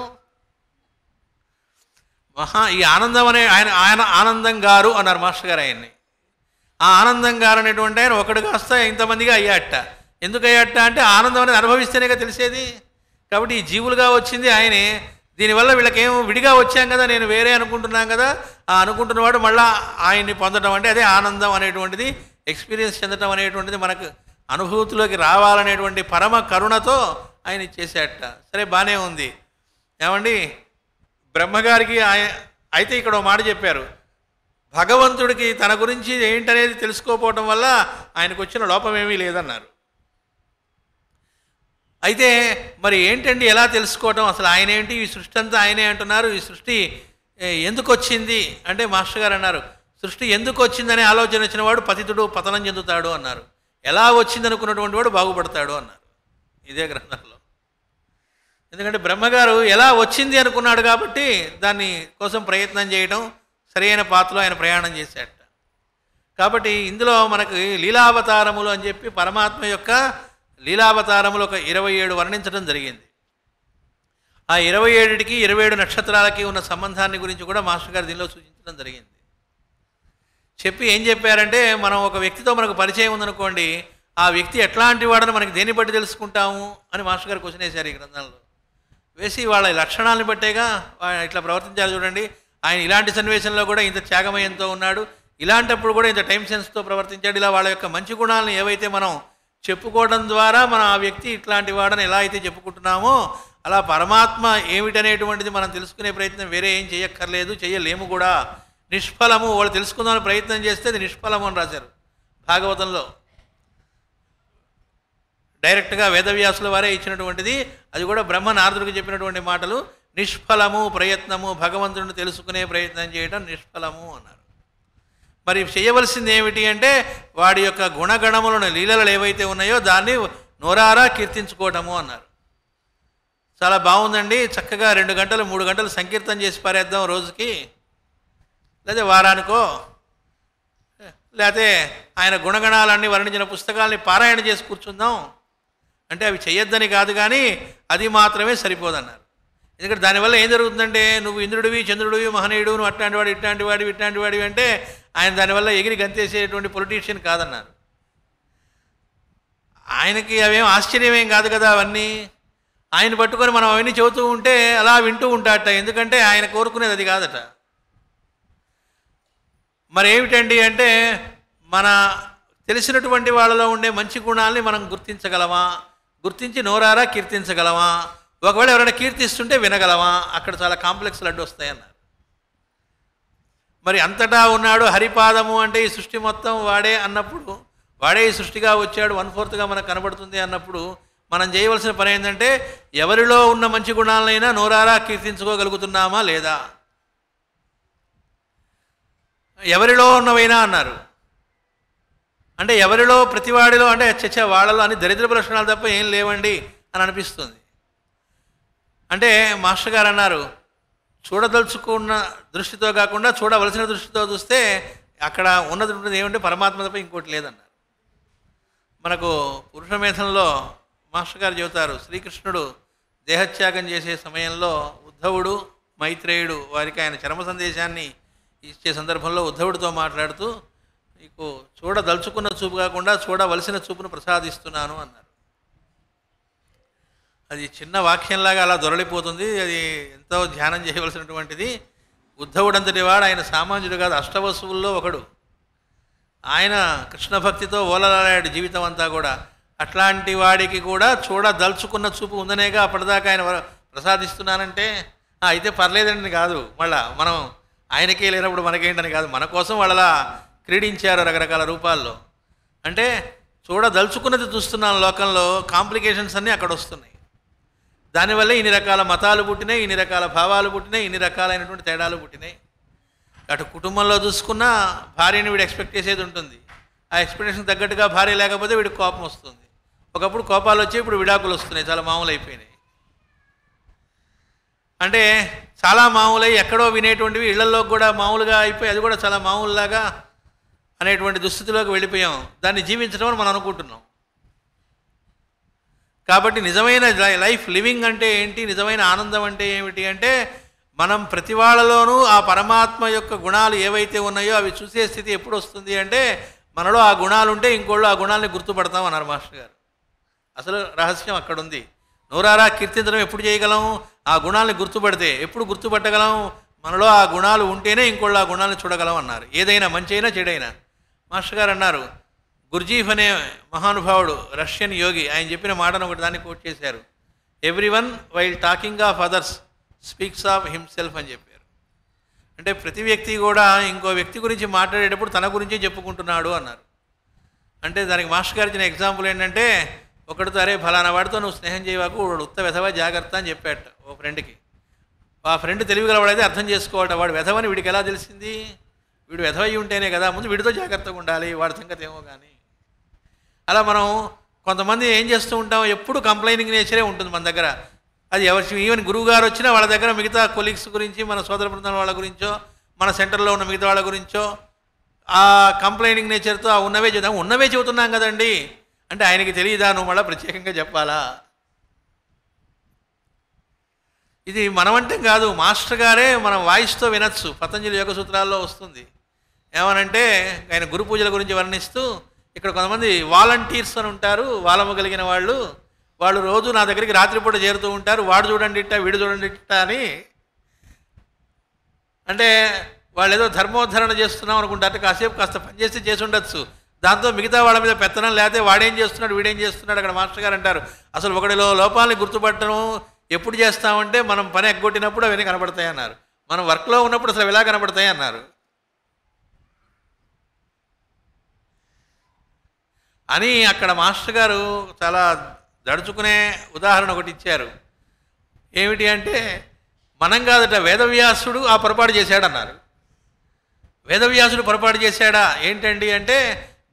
ఈ ఆనందం అనే ఆయన ఆనందం గారు అన్నారు మాస్టర్ గారు ఆయన్ని. ఆ ఆనందం గారు అనేటువంటి ఆయన ఒకడు కాస్త ఇంతమందిగా అయ్యాట. ఎందుకు అయ్యాట అంటే ఆనందం అనేది అనుభవిస్తేనేగా తెలిసేది. కాబట్టి ఈ జీవులుగా వచ్చింది ఆయనే. దీనివల్ల వీళ్ళకేం విడిగా వచ్చాం కదా, నేను వేరే అనుకుంటున్నాం కదా, ఆ అనుకుంటున్నవాడు మళ్ళీ ఆయన్ని పొందడం అంటే అదే ఆనందం అనేటువంటిది, ఎక్స్పీరియన్స్ చెందడం అనేటువంటిది మనకు అనుభూతిలోకి రావాలనేటువంటి పరమ కరుణతో ఆయన చేసేట. సరే బాగానే ఉంది. ఏమండి బ్రహ్మగారికి అయితే ఇక్కడ ఒక మాట చెప్పారు, భగవంతుడికి తన గురించి ఏంటనేది తెలుసుకోకపోవటం వల్ల ఆయనకు వచ్చిన లోపం ఏమీ లేదన్నారు. అయితే మరి ఏంటండి ఎలా తెలుసుకోవటం, అసలు ఆయన ఏంటి, ఈ సృష్టి అంతా ఆయనే అంటున్నారు, ఈ సృష్టి ఎందుకు వచ్చింది అంటే మాస్టర్ గారు అన్నారు, సృష్టి ఎందుకు వచ్చిందనే ఆలోచన వచ్చిన వాడు పతితుడు పతనం చెందుతాడు అన్నారు. ఎలా వచ్చింది అనుకున్నటువంటి వాడు బాగుపడతాడు అన్నారు ఇదే గ్రంథంలో. ఎందుకంటే బ్రహ్మగారు ఎలా వచ్చింది అనుకున్నాడు కాబట్టి దాన్ని కోసం ప్రయత్నం చేయడం, సరైన పాత్రలో ఆయన ప్రయాణం చేశాట. కాబట్టి ఇందులో మనకి లీలావతారములు అని చెప్పి పరమాత్మ యొక్క లీలావతారములు ఒక 27 వర్ణించడం జరిగింది. ఆ 27కి 27 నక్షత్రాలకి ఉన్న సంబంధాన్ని గురించి కూడా మాస్టర్ గారు దీనిలో సూచించడం జరిగింది. చెప్పి ఏం చెప్పారంటే, మనం ఒక వ్యక్తితో మనకు పరిచయం ఉందనుకోండి, ఆ వ్యక్తి ఎట్లాంటి వాడని మనకి దేన్ని బట్టి తెలుసుకుంటాము అని మాస్టర్ గారు క్వశ్చన్ వేశారు ఈ గ్రంథంలో. వేసి వాళ్ళ లక్షణాలను బట్టేగా ఇట్లా ప్రవర్తించాలి చూడండి, ఆయన ఇలాంటి సన్నివేశంలో కూడా ఇంత త్యాగమయంతో ఉన్నాడు, ఇలాంటప్పుడు కూడా ఇంత టైం సెన్స్తో ప్రవర్తించాడు, ఇలా వాళ్ళ యొక్క మంచి గుణాలను ఏవైతే మనం చెప్పుకోవడం ద్వారా మనం ఆ వ్యక్తి ఇట్లాంటి వాడని ఎలా అయితే చెప్పుకుంటున్నామో అలా పరమాత్మ ఏమిటనేటువంటిది మనం తెలుసుకునే ప్రయత్నం వేరే ఏం చేయక్కర్లేదు, చేయలేము కూడా. నిష్ఫలము, వాళ్ళు తెలుసుకుందామని ప్రయత్నం చేస్తే అది నిష్ఫలము అని రాశారు భాగవతంలో. డైరెక్ట్గా వేదవ్యాసుల వారే ఇచ్చినటువంటిది, అది కూడా బ్రహ్మ నారదుడికి చెప్పినటువంటి మాటలు. నిష్ఫలము ప్రయత్నము, భగవంతుడిని తెలుసుకునే ప్రయత్నం చేయడం నిష్ఫలము అన్నారు. మరి చేయవలసింది ఏమిటి అంటే వాడి యొక్క గుణగణములను, లీలలు ఏవైతే ఉన్నాయో దాన్ని నోరారా కీర్తించుకోవటము అన్నారు. చాలా బాగుందండి, చక్కగా 2 గంటలు 3 గంటలు సంకీర్తన చేసి పారేద్దాం రోజుకి, లేదా వారానికో, లేకపోతే ఆయన గుణగణాలన్నీ వర్ణించిన పుస్తకాలని పారాయణ చేసి కూర్చుందాం అంటే అవి చేయొద్దని కాదు, కానీ అది మాత్రమే సరిపోదన్నారు. ఎందుకంటే దానివల్ల ఏం జరుగుతుందంటే, నువ్వు ఇంద్రుడివి, చంద్రుడివి, మహనీయుడు, నువ్వు అట్లాంటి వాడు, ఇట్లాంటి వాడివి, ఇట్లాంటి వాడివి అంటే ఆయన దానివల్ల ఎగిరి గంతేసేటువంటి పొలిటీషియన్ కాదన్నారు. ఆయనకి అవేం ఆశ్చర్యమేం కాదు కదా అవన్నీ. ఆయన పట్టుకొని మనం అవన్నీ చెబుతూ ఉంటే అలా వింటూ ఉంటాడట. ఎందుకంటే ఆయన కోరుకునేది అది కాదట. మరి ఏమిటండి అంటే, మన తెలిసినటువంటి వాళ్ళలో ఉండే మంచి గుణాలని మనం గుర్తించగలమా, గుర్తించి నోరారా కీర్తించగలమా, ఒకవేళ ఎవరైనా కీర్తిస్తుంటే వినగలమా, అక్కడ చాలా కాంప్లెక్స్లు అడ్డు వస్తాయన్నారు. మరి అంతటా ఉన్నాడు హరిపాదము అంటే ఈ సృష్టి మొత్తం వాడే అన్నప్పుడు, వాడే ఈ సృష్టిగా వచ్చాడు 1/4గా మనకు కనబడుతుంది అన్నప్పుడు మనం చేయవలసిన పని ఏంటంటే, ఎవరిలో ఉన్న మంచి గుణాలనైనా నోరారా కీర్తించుకోగలుగుతున్నామా లేదా, ఎవరిలో ఉన్నవైనా అన్నారు. అంటే ఎవరిలో, ప్రతివాడిలో అంటే చచ్చ వాళ్ళలో అని దరిద్రపు లక్షణాలు తప్ప ఏం లేవండి అని అనిపిస్తుంది. అంటే మాస్టర్ గారు అన్నారు, చూడదలుచుకున్న దృష్టితో కాకుండా చూడవలసిన దృష్టితో చూస్తే అక్కడ ఉన్నది ఏమంటే పరమాత్మ తప్ప ఇంకోటి లేదన్నారు. మనకు పురుషమేధంలో మాస్టర్ గారు చెబుతారు, శ్రీకృష్ణుడు దేహత్యాగం చేసే సమయంలో ఉద్ధవుడు, మైత్రేయుడు వారికి ఆయన చరమ సందేశాన్ని ఇచ్చే సందర్భంలో ఉద్ధవుడితో మాట్లాడుతూ నీకు చూడదలుచుకున్న చూపు కాకుండా చూడవలసిన చూపును ప్రసాదిస్తున్నాను అన్నారు. అది చిన్న వాక్యంలాగా అలా దొరలిపోతుంది. అది ఎంతో ధ్యానం చేయవలసినటువంటిది. ఉద్ధవుడంతటి వాడు, ఆయన సామాన్యుడు కాదు, అష్టవసువుల్లో ఒకడు. ఆయన కృష్ణ భక్తితో ఓలలాడాడు జీవితం అంతా కూడా. అట్లాంటి వాడికి కూడా చూడదలుచుకున్న చూపు ఉందనేగా అప్పటిదాకా ఆయన ప్రసాదిస్తున్నానంటే అయితే పర్లేదండి కాదు, మళ్ళా మనం ఆయనకే లేనప్పుడు మనకేంటని కాదు, మన కోసం వాళ్ళలా క్రీడించారు రకరకాల రూపాల్లో. అంటే చూడదలుచుకున్నది చూస్తున్నాను, లోకంలో కాంప్లికేషన్స్ అన్నీ అక్కడ వస్తున్నాయి. దానివల్ల ఇన్ని రకాల మతాలు పుట్టినాయి, ఇన్ని రకాల భావాలు పుట్టినాయి, ఇన్ని రకాలైనటువంటి తేడాలు పుట్టినాయి. అటు కుటుంబంలో చూసుకున్నా భార్యని వీడు ఎక్స్పెక్ట్ చేసేది ఉంటుంది. ఆ ఎక్స్పెక్టేషన్ తగ్గట్టుగా భార్య లేకపోతే వీడికి కోపం వస్తుంది. ఒకప్పుడు కోపాలు వచ్చి ఇప్పుడు విడాకులు వస్తున్నాయి, చాలా మామూలు అయిపోయినాయి. అంటే చాలా మామూలై ఎక్కడో వినేటువంటివి ఇళ్లలో కూడా మామూలుగా అయిపోయి అది కూడా చాలా మామూలులాగా అనేటువంటి దుస్థితిలోకి వెళ్ళిపోయాం. దాన్ని జీవించడం అని మనం అనుకుంటున్నాం. కాబట్టి నిజమైన లైఫ్ లివింగ్ అంటే ఏంటి, నిజమైన ఆనందం అంటే ఏమిటి అంటే మనం ప్రతి వాళ్ళలోనూ ఆ పరమాత్మ యొక్క గుణాలు ఏవైతే ఉన్నాయో అవి చూసే స్థితి ఎప్పుడు వస్తుంది అంటే మనలో ఆ గుణాలు ఉంటే ఇంకోళ్ళు ఆ గుణాలని గుర్తుపడతాం అన్నారు మాస్టర్ గారు. అసలు రహస్యం అక్కడ ఉంది. నోరారా కీర్తించడం ఎప్పుడు చేయగలం? ఆ గుణాలని గుర్తుపడితే. ఎప్పుడు గుర్తుపట్టగలం? మనలో ఆ గుణాలు ఉంటేనే ఇంకోళ్ళు ఆ గుణాలను చూడగలం అన్నారు. ఏదైనా మంచి అయినా చెడైనా. మాస్టర్ గారు అన్నారు, గుర్జీఫ్ అనే మహానుభావుడు రష్యన్ యోగి, ఆయన చెప్పిన మాటను ఒకటి దాన్ని కోట్ చేశారు. Everyone while talking of others speaks of himself అని చెప్పారు. అంటే ప్రతి వ్యక్తి కూడా ఇంకో వ్యక్తి గురించి మాట్లాడేటప్పుడు తన గురించి చెప్పుకుంటున్నాడు అన్నారు. అంటే దానికి మాస్టర్ గారు ఇచ్చిన ఎగ్జాంపుల్ ఏంటంటే ఒకటితో అరే ఫలానా వాడితో నువ్వు స్నేహం చేయవాకు, వాడు ఉత్త వెధవ జాగ్రత్త అని చెప్పాట ఓ ఫ్రెండ్కి. ఆ ఫ్రెండ్ తెలివిగలవాడైతే అర్థం చేసుకోవాట, వాడు వెధవని వీడికి ఎలా తెలిసింది? వీడు వెధవయ్యి ఉంటేనే కదా, ముందు వీడితో జాగ్రత్తగా ఉండాలి, వాడి సంగతి ఏమో కానీ. అలా మనం కొంతమంది ఏం చేస్తూ ఉంటాం, ఎప్పుడు కంప్లైనింగ్ నేచరే ఉంటుంది మన దగ్గర. అది ఎవరి ఈవెన్ గురువు గారు వచ్చినా వాళ్ళ దగ్గర మిగతా కొలీగ్స్ గురించి, మన సోదర బృందం వాళ్ళ గురించో, మన సెంటర్లో ఉన్న మిగతా వాళ్ళ గురించో ఆ కంప్లైనింగ్ నేచర్తో ఆ ఉన్నవే చెబుతాం. ఉన్నవే చెబుతున్నాం కదండి అంటే ఆయనకి తెలియదా నువ్వు మళ్ళీ ప్రత్యేకంగా చెప్పాలా? ఇది మనమంటే కాదు, మాస్టర్ గారే మనం వాయిస్తో వినొచ్చు. పతంజలి యోగ సూత్రాల్లో వస్తుంది. ఏమనంటే ఆయన గురు పూజల గురించి వర్ణిస్తూ ఇక్కడ కొంతమంది వాలంటీర్స్ అని ఉంటారు, వాళ్ళము కలిగిన వాళ్ళు రోజు నా దగ్గరికి రాత్రిపూట చేరుతూ ఉంటారు. వాడు చూడండి ఇట్టా, వీడు చూడండి ఇట్టా అని. అంటే వాళ్ళు ఏదో ధర్మోద్ధరణ చేస్తున్నాం అనుకుంటారు. కాసేపు కాస్త పనిచేసి చేసి ఉండొచ్చు. దాంతో మిగతా వాళ్ళ మీద పెత్తనం లేకపోతే వాడేం చేస్తున్నాడు వీడేం చేస్తున్నాడు. అక్కడ మాస్టర్ గారు అంటారు అసలు ఒకటిలో లోపాలని గుర్తుపట్టడం ఎప్పుడు చేస్తామంటే మనం పని ఎగ్గొట్టినప్పుడు అవన్నీ కనబడతాయి అన్నారు. మనం వర్క్లో ఉన్నప్పుడు అసలు ఎలా కనబడతాయి అన్నారు. అని అక్కడ మాస్టర్ గారు చాలా దడుచుకునే ఉదాహరణ ఒకటి ఇచ్చారు. ఏమిటి అంటే మనం కాదట, వేదవ్యాసుడు ఆ పొరపాటు చేశాడన్నారు. వేదవ్యాసుడు పొరపాటు చేశాడా ఏంటండి అంటే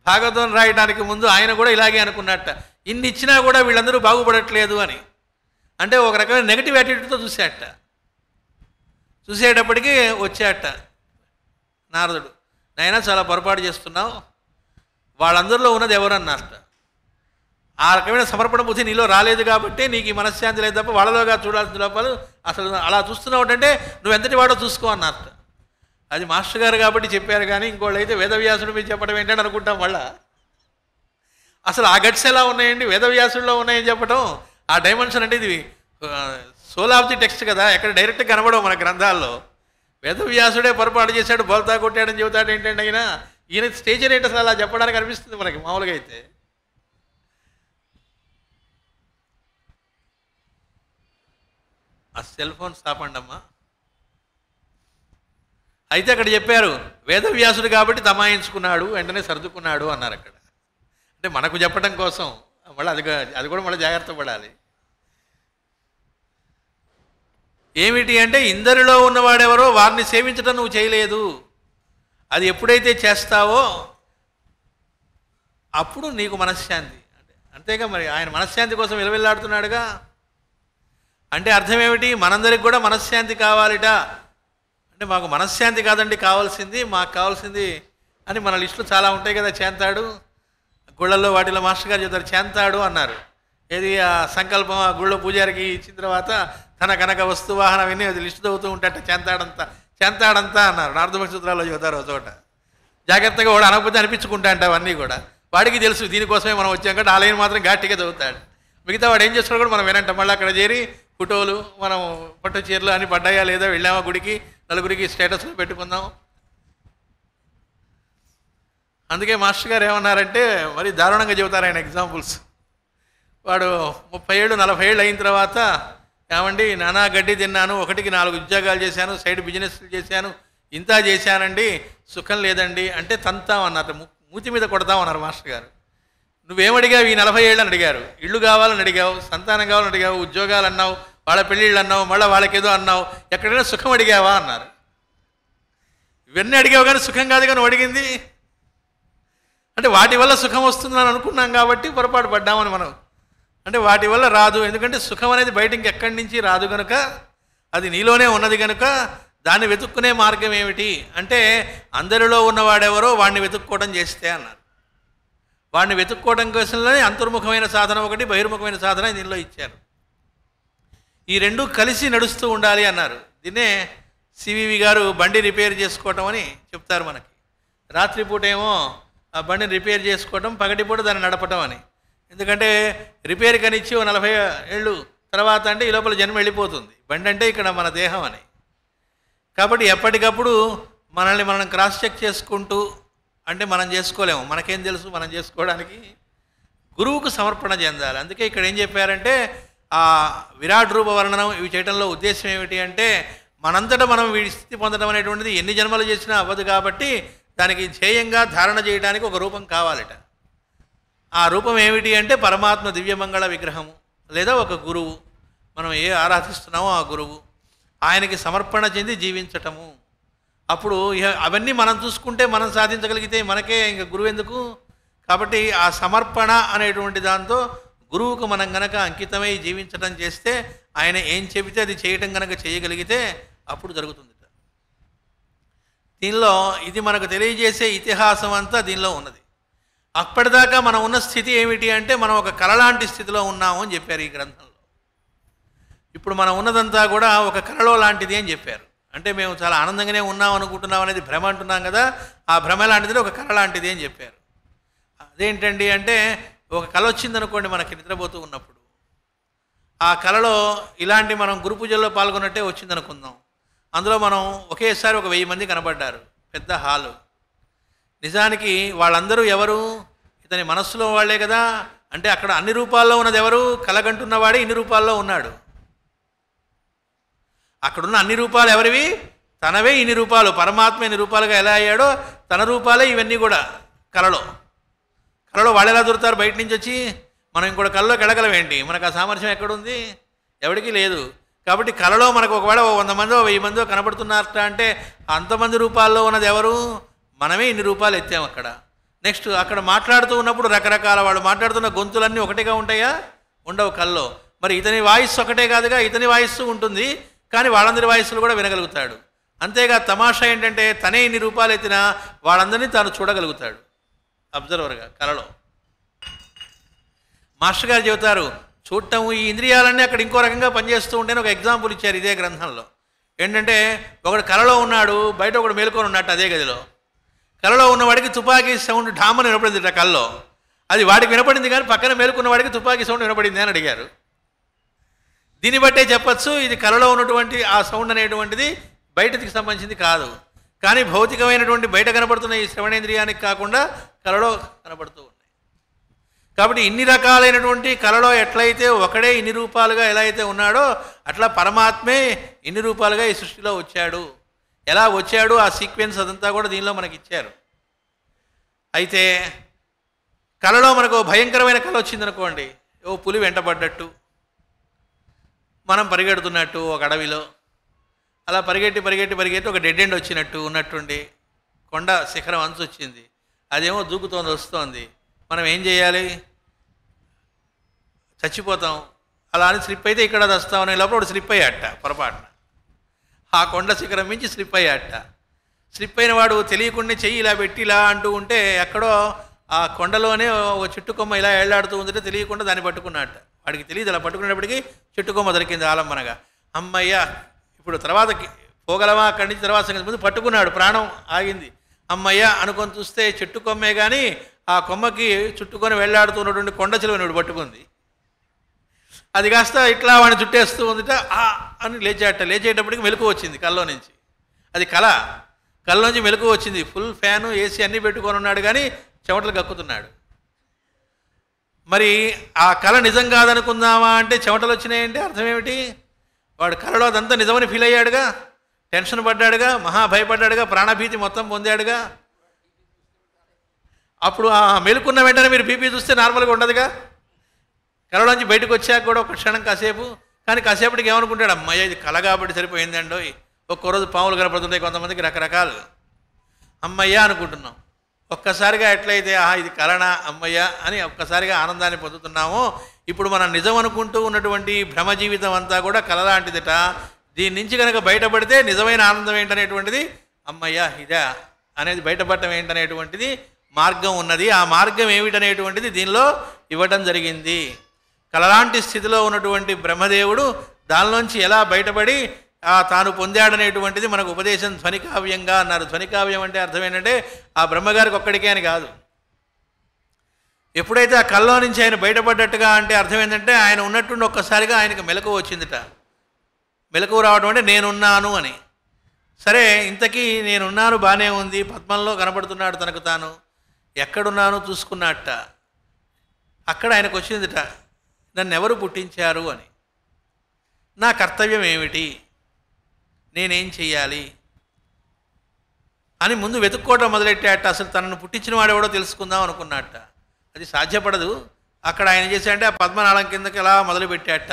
భాగవతం రాయడానికి ముందు ఆయన కూడా ఇలాగే అనుకున్నట్ట. ఇన్ని ఇచ్చినా కూడా వీళ్ళందరూ బాగుపడట్లేదు అని. అంటే ఒక రకమైన నెగిటివ్ యాటిట్యూడ్తో చూసేటప్పటికీ వచ్చాట నారదుడు, నాయనా చాలా పొరపాటు చేస్తున్నావు, వాళ్ళందరిలో ఉన్నది ఎవరన్నారట. ఆ రకమైన సమర్పణ బుద్ధి నీలో రాలేదు కాబట్టి నీకు ఈ మనశ్శాంతి లేదు తప్ప వాళ్ళలోగా చూడాల్సిన లోపాలు అసలు అలా చూస్తున్నావు అంటే నువ్వు ఎంతటి వాడో చూసుకో అన్నారట. అది మాస్టర్ గారు కాబట్టి చెప్పారు కానీ ఇంకోళ్ళు అయితే వేదవ్యాసుడు మీద చెప్పడం ఏంటని అనుకుంటాం. మళ్ళా అసలు ఆ గట్స్ ఎలా ఉన్నాయండి, వేదవ్యాసుడిలో ఉన్నాయని చెప్పడం. ఆ డైమెన్షన్ అంటే ఇది సోల్ ఆఫ్ ది టెక్స్ట్ కదా, ఎక్కడ డైరెక్ట్గా కనబడవు మన గ్రంథాల్లో. వేదవ్యాసుడే పొరపాటు చేశాడు, బోల్తా కొట్టాడని చెబుతాడు ఏంటంటే ఈయన స్టేజర్ ఏంటి అసలు అలా చెప్పడానికి అనిపిస్తుంది మనకి మామూలుగా అయితే. ఆ సెల్ ఫోన్ ఆపండి అమ్మా. అయితే అక్కడ చెప్పారు వేదవ్యాసుడు కాబట్టి తమాయించుకున్నాడు, వెంటనే సర్దుకున్నాడు అన్నారు అక్కడ. అంటే మనకు చెప్పడం కోసం మళ్ళీ అది కూడా మళ్ళీ జాగ్రత్త పడాలి. ఏమిటి అంటే ఇందరిలో ఉన్నవాడెవరో వారిని సేవించడం నువ్వు చేయలేదు. అది ఎప్పుడైతే చేస్తావో అప్పుడు నీకు మనశ్శాంతి. అంతేగా మరి ఆయన మనశ్శాంతి కోసం విలవిల్లాడుతున్నాడుగా. అంటే అర్థం ఏమిటి, మనందరికి కూడా మనశ్శాంతి కావాలిట. అంటే మాకు మనశ్శాంతి కాదండి కావాల్సింది, మాకు కావాల్సింది అని మన లిస్టులు చాలా ఉంటాయి కదా. చేంతాడు గుళ్ళల్లో వాటిలో మాస్టర్ గారు చెప్తారు చేంతాడు అన్నారు. ఏది ఆ సంకల్పం ఆ గుళ్ళో పూజారికి ఇచ్చిన తర్వాత తన కనుక వస్తు వాహనం విని అది లిస్టు చదువుతూ ఉంటాట. చేంతాడంతా చెంతాడంతా అన్నారు. నారదభక్తి సూత్రాల్లో చెబుతారు ఒక చోట. జాగ్రత్తగా వాడు అనకపోతే అనిపించుకుంటా అంట అవన్నీ కూడా. వాడికి తెలుసు దీనికోసమే మనం వచ్చాం కాబట్టి ఆ లైన్ మాత్రం గట్టిగా చదువుతాడు. మిగతా వాడు ఏం చేస్తున్నాడు కూడా మనం వినంటాం. మళ్ళీ అక్కడ చేరి ఫోటోలు, మనం పట్టు చీరలు అని పడ్డాయా లేదా, వెళ్ళామా గుడికి, నలుగురికి స్టేటస్లో పెట్టుకుందాం. అందుకే మాస్టర్ గారు ఏమన్నారంటే మరి దారుణంగా చెబుతారు ఆయన ఎగ్జాంపుల్స్. వాడు 30 ఏళ్ళు 40 ఏళ్ళు అయిన తర్వాత, ఏమండి నానా గడ్డి తిన్నాను, 1కి 4 ఉద్యోగాలు చేశాను, సైడ్ బిజినెస్లు చేశాను, ఇంత చేశానండి, సుఖం లేదండి అంటే తంతాం అన్నారు. మూతి మీద కొడతాం అన్నారు మాస్టర్ గారు. నువ్వేమడిగావు ఈ 40 ఏళ్ళని అడిగారు. ఇళ్ళు కావాలని అడిగావు, సంతానం కావాలని అడిగావు, ఉద్యోగాలు అన్నావు, వాళ్ళ పెళ్ళిళ్ళు అన్నావు, మళ్ళీ వాళ్ళకేదో అన్నావు, ఎక్కడైనా సుఖం అడిగావా అన్నారు. ఇవన్నీ అడిగావు కానీ సుఖం కాదు కానీ అడిగింది. అంటే వాటి వల్ల సుఖం వస్తుందని అనుకున్నాం కాబట్టి పొరపాటు పడ్డామని మనం. అంటే వాటి వల్ల రాదు, ఎందుకంటే సుఖం అనేది బయట ఇంకెక్కడి నుంచి రాదు కనుక, అది నీలోనే ఉన్నది కనుక దాన్ని వెతుక్కునే మార్గం ఏమిటి అంటే అందరిలో ఉన్నవాడెవరో వాడిని వెతుక్కోవడం చేస్తే అన్నారు. వాడిని వెతుక్కోవడం కోసంలోనే అంతర్ముఖమైన సాధన ఒకటి, బహిర్ముఖమైన సాధన దీనిలో ఇచ్చారు. ఈ రెండు కలిసి నడుస్తూ ఉండాలి అన్నారు. దీన్నే సివివి గారు బండి రిపేర్ చేసుకోవటం అని చెప్తారు మనకి. రాత్రిపూట ఏమో ఆ బండిని రిపేర్ చేసుకోవటం, పగటిపూట దాన్ని నడపటం అని. ఎందుకంటే రిపేర్ కనిచ్చి 40 ఏళ్ళు తర్వాత అంటే ఈ లోపల జన్మ వెళ్ళిపోతుంది. బండి అంటే ఇక్కడ మన దేహం అని. కాబట్టి ఎప్పటికప్పుడు మనల్ని మనం క్రాస్ చెక్ చేసుకుంటూ, అంటే మనం చేసుకోలేము, మనకేం తెలుసు, మనం చేసుకోవడానికి గురువుకు సమర్పణ చెందాలి. అందుకే ఇక్కడ ఏం చెప్పారంటే ఆ విరాట్ రూప వర్ణనం ఇవి చేయడంలో ఉద్దేశం ఏమిటి అంటే మనంతటా మనం వీడి స్థితి పొందడం అనేటువంటిది ఎన్ని జన్మలు చేసినా అవ్వదు కాబట్టి దానికి ధ్యేయంగా ధారణ చేయడానికి ఒక రూపం కావాలట. ఆ రూపం ఏమిటి అంటే పరమాత్మ దివ్యమంగళ విగ్రహము లేదా ఒక గురువు, మనం ఏ ఆరాధిస్తున్నామో ఆ గురువు, ఆయనకి సమర్పణ చెంది జీవించటము. అప్పుడు అవన్నీ మనం చూసుకుంటే మనం సాధించగలిగితే మనకే ఇంకా గురువు ఎందుకు. కాబట్టి ఆ సమర్పణ అనేటువంటి దాంతో గురువుకు మనం గనక అంకితమై జీవించడం చేస్తే, ఆయన ఏం చెబితే అది చేయటం కనుక చేయగలిగితే అప్పుడు జరుగుతుంది. దీనిలో ఇది మనకు తెలియజేసే ఇతిహాసం అంతా దీనిలో ఉన్నది. అప్పటిదాకా మనం ఉన్న స్థితి ఏమిటి అంటే మనం ఒక కళ లాంటి స్థితిలో ఉన్నాము అని చెప్పారు ఈ గ్రంథంలో. ఇప్పుడు మనం ఉన్నదంతా కూడా ఒక కళలో లాంటిది అని చెప్పారు. అంటే మేము చాలా ఆనందంగానే ఉన్నాం అనుకుంటున్నాం అనేది భ్రమ అంటున్నాం కదా, ఆ భ్రమ లాంటిది ఒక కళ లాంటిది అని చెప్పారు. అదేంటండి అంటే ఒక కళ వచ్చిందనుకోండి మనకి నిద్రపోతూ ఉన్నప్పుడు, ఆ కళలో ఇలాంటి మనం గురు పూజల్లో పాల్గొన్నట్టే వచ్చిందనుకుందాం. అందులో మనం ఒకేసారి ఒక 1000 మంది కనబడ్డారు, పెద్ద హాలు. నిజానికి వాళ్ళందరూ ఎవరు? ఇతని మనస్సులో వాళ్ళే కదా. అంటే అక్కడ అన్ని రూపాల్లో ఉన్నది ఎవరు? కలగంటున్నవాడే ఇన్ని రూపాల్లో ఉన్నాడు. అక్కడున్న అన్ని రూపాలు ఎవరివి? తనవే ఇన్ని రూపాలు. పరమాత్మ ఇన్ని రూపాలుగా ఎలా అయ్యాడో తన రూపాలే ఇవన్నీ కూడా కళలో. కళలో వాళ్ళు ఎలా దొరుకుతారు బయట నుంచి వచ్చి? మనం ఇంకోటి కళలోకి వెళ్ళగలమేంటి? మనకు ఆ సామర్థ్యం ఎక్కడుంది? ఎవరికీ లేదు. కాబట్టి కళలో మనకు ఒకవేళ 100 మందో 1000 మందో కనబడుతున్నారట అంటే అంతమంది రూపాల్లో ఉన్నది ఎవరు? మనమే ఇన్ని రూపాలు ఎత్తాం అక్కడ. నెక్స్ట్ అక్కడ మాట్లాడుతూ ఉన్నప్పుడు రకరకాల వాళ్ళు మాట్లాడుతున్న గొంతులన్నీ ఒకటిగా ఉంటాయా? ఉండవు కల్లో. మరి ఇతని వాయిస్ ఒకటే కాదుగా, ఇతని వాయిస్ ఉంటుంది, కానీ వాళ్ళందరి వాయిస్లు కూడా వినగలుగుతాడు. అంతేగా తమాషా ఏంటంటే తనే ఇన్ని రూపాలు ఎత్తినా వాళ్ళందరినీ తాను చూడగలుగుతాడు అబ్జర్వర్గా కళలో. మాస్టర్ గారు చెబుతారు, చూడటం ఈ ఇంద్రియాలన్నీ అక్కడ ఇంకో రకంగా పనిచేస్తూ ఉంటేనే ఒక ఎగ్జాంపుల్ ఇచ్చారు ఇదే గ్రంథంలో. ఏంటంటే ఒకడు కళలో ఉన్నాడు, బయట ఒకడు మేలుకొని ఉన్నట్టు అదే గదిలో. కళలో ఉన్నవాడికి తుపాకీ సౌండ్ ఢామని వినపడింది కళ్ళలో. అది వాడికి వినపడింది కానీ పక్కన మేలుకున్న వాడికి తుపాకీ సౌండ్ వినపడింది అని అడిగారు. దీన్ని బట్టే చెప్పచ్చు ఇది కళలో ఉన్నటువంటి ఆ సౌండ్ అనేటువంటిది బయటకి సంబంధించింది కాదు, కానీ భౌతికమైనటువంటి బయట కనపడుతున్న ఈ శ్రవణేంద్రియానికి కాకుండా కళలో కనపడుతూ ఉన్నాయి. కాబట్టి ఇన్ని రకాలైనటువంటి కళలో ఎట్లయితే ఒకడే ఇన్ని రూపాలుగా ఎలా అయితే ఉన్నాడో అట్లా పరమాత్మే ఇన్ని రూపాలుగా ఈ సృష్టిలో వచ్చాడు. ఎలా వచ్చాడు ఆ సీక్వెన్స్ అదంతా కూడా దీనిలో మనకి ఇచ్చారు. అయితే కళలో మనకు భయంకరమైన కళ వచ్చిందనుకోండి, ఓ పులి వెంటబడ్డట్టు, మనం పరిగెడుతున్నట్టు ఒక అడవిలో, అలా పరిగెట్టి పరిగెట్టి పరిగెట్టి ఒక డెడ్ ఎండ్ వచ్చినట్టు ఉన్నట్టుండి కొండ శిఖరం అంచు వచ్చింది, అదేమో దూకుతోంది వస్తోంది. మనం ఏం చేయాలి? చచ్చిపోతాం. అలా అని స్లిప్ అయితే ఇక్కడ వస్తామనే లోపల ఒకటి స్లిప్ అయ్యాట పొరపాటున, ఆ కొండ శిఖరం మించి స్లిప్ అయ్యాట. స్లిప్ అయిన వాడు తెలియకుండా చెయ్యి ఇలా పెట్టి ఇలా అంటూ ఉంటే ఎక్కడో ఆ కొండలోనే ఒక చెట్టుకొమ్మ ఇలా ఏళ్లాడుతూ ఉందంటే తెలియకుండా దాన్ని పట్టుకున్నట్ట. వాడికి తెలియదు, అలా పట్టుకునేటప్పటికీ చెట్టుకొమ్మ దొరికింది ఆలంబనగా. అమ్మయ్య ఇప్పుడు తర్వాత పోగలమా అక్కడి నుంచి తర్వాత సంగతి ముందు పట్టుకున్నాడు, ప్రాణం ఆగింది. అమ్మయ్య అనుకొని చూస్తే చెట్టు కొమ్మే కానీ ఆ కొమ్మకి చుట్టుకొని వెళ్లాడుతున్నటువంటి కొండ చిలువని పట్టుకుంది. అది కాస్త ఇట్లా వాడిని చుట్టేస్తూ ఉందిట. అని లేచేటప్పటికి మెలకు వచ్చింది కల్లో నుంచి. అది కళ్ళలోంచి మెలకు వచ్చింది. ఫుల్ ఫ్యాను ఏసీ అన్నీ పెట్టుకొని ఉన్నాడు కానీ చెమటలు కక్కుతున్నాడు. మరి ఆ కళ నిజం కాదనుకుందామా అంటే చెమటలు వచ్చినాయంటే అర్థం ఏమిటి? వాడు కళలో అదంతా నిజమని ఫీల్ అయ్యాడుగా, టెన్షన్ పడ్డాడుగా, మహా భయపడ్డాడుగా, ప్రాణభీతి మొత్తం పొందాడుగా. అప్పుడు ఆ మెలుకున్న వెంటనే మీరు బీపీ చూస్తే నార్మల్గా ఉండదుగా. కళలోంచి బయటకు వచ్చాక కూడా ఒక క్షణం కాసేపు, కానీ కాసేపటికి ఏమనుకుంటాడు, అమ్మయ్య ఇది కళ కాబట్టి సరిపోయిందండో. ఒక్కోరోజు పాములు కనపడుతుంటాయి కొంతమందికి రకరకాలు, అమ్మయ్య అనుకుంటున్నాం. ఒక్కసారిగా ఎట్లయితే ఇది కలనా అమ్మయ్య అని ఒక్కసారిగా ఆనందాన్ని పొందుతున్నామో, ఇప్పుడు మనం నిజం అనుకుంటూ ఉన్నటువంటి భ్రమ జీవితం అంతా కూడా కళ లాంటిదిట. దీని నుంచి కనుక బయటపడితే నిజమైన ఆనందం ఏంటనేటువంటిది, అమ్మయ్య ఇదా అనేది బయటపడటం ఏంటనేటువంటిది మార్గం ఉన్నది. ఆ మార్గం ఏమిటనేటువంటిది దీనిలో ఇవ్వటం జరిగింది. కలలాంటి స్థితిలో ఉన్నటువంటి బ్రహ్మదేవుడు దానిలోంచి ఎలా బయటపడి తాను పొందాడనేటువంటిది మనకు ఉపదేశం ధ్వనికావ్యంగా అన్నారు. ధ్వనికావ్యం అంటే అర్థం ఏంటంటే ఆ బ్రహ్మగారికి ఒక్కడికే అని కాదు. ఎప్పుడైతే ఆ కల్లో నుంచి ఆయన బయటపడ్డట్టుగా అంటే అర్థం ఏంటంటే ఆయన ఉన్నట్టుండి ఒక్కసారిగా ఆయనకు మెలకువ వచ్చిందిట. మెలకువ రావడం అంటే నేనున్నాను అని. సరే ఇంతకీ నేనున్నాను బాగానే ఉంది, పద్మంలో కనబడుతున్నాడు తనకు తాను, ఎక్కడున్నాను చూసుకున్నట్ట. అక్కడ ఆయనకు వచ్చిందిట, నన్ను ఎవరు పుట్టించారు అని, నా కర్తవ్యం ఏమిటి, నేనేం చెయ్యాలి అని ముందు వెతుక్కోవడం మొదలెట్టాట. అసలు తనను పుట్టించిన వాడెవడో తెలుసుకుందాం అనుకున్నట్ట. అది సాధ్యపడదు. అక్కడ ఆయన చేశాడంటే ఆ పద్మనాళం కిందకి అలా మొదలుపెట్టాట.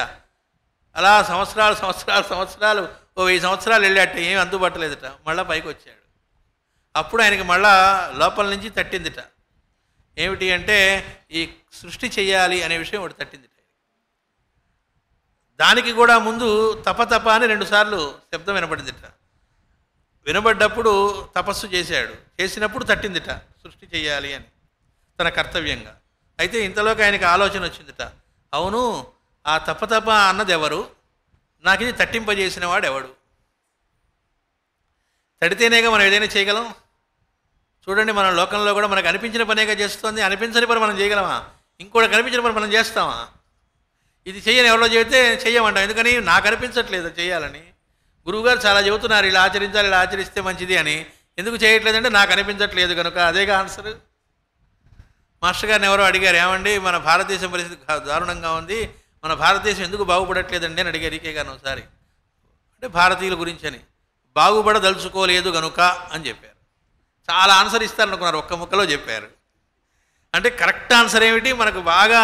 అలా సంవత్సరాలు 1000 సంవత్సరాలు వెళ్ళాట, ఏం అందుబట్టలేదట. మళ్ళీ పైకి వచ్చాడు. అప్పుడు ఆయనకి మళ్ళా లోపల నుంచి తట్టిందిట. ఏమిటి అంటే ఈ సృష్టి చెయ్యాలి అనే విషయం ఒకటి తట్టిందిట. దానికి కూడా ముందు తప అని 2 సార్లు శబ్దం వినపడిందిట. వినబడ్డప్పుడు తపస్సు చేశాడు. చేసినప్పుడు తట్టిందిట సృష్టి చెయ్యాలి అని తన కర్తవ్యంగా. అయితే ఇంతలోకి ఆయనకి ఆలోచన వచ్చిందిట, అవును ఆ తప అన్నది ఎవరు, నాకు ఇది తట్టింపజేసిన వాడు ఎవడు? తడితేనేగా మనం ఏదైనా చేయగలం. చూడండి మన లోకంలో కూడా మనకు అనిపించిన పనేగా చేస్తుంది. అనిపించని పని మనం చేయగలమా? ఇంకోటి కనిపించిన పని మనం చేస్తామా? ఇది చెయ్యని ఎవరో చెబితే చెయ్యమంటాం. ఎందుకని? నాకు అనిపించట్లేదు చేయాలని. గురువుగారు చాలా చెబుతున్నారు ఇలా ఆచరించాలి, ఇలా ఆచరిస్తే మంచిది అని. ఎందుకు చేయట్లేదంటే నాకు అనిపించట్లేదు కనుక. అదేగా ఆన్సర్. మాస్టర్ గారిని ఎవరో అడిగారు, ఏమండి మన భారతదేశం పరిస్థితి దారుణంగా ఉంది, మన భారతదేశం ఎందుకు బాగుపడట్లేదండి అని అడిగారు ఈకే గారిని ఒకసారి. అంటే భారతీయుల గురించి అని. బాగుపడదలుచుకోలేదు గనుక అని చెప్పారు. చాలా ఆన్సర్ ఇస్తారనుకున్నారు, ఒక్క ముక్కలో చెప్పారు. అంటే కరెక్ట్ ఆన్సర్ ఏమిటి? మనకు బాగా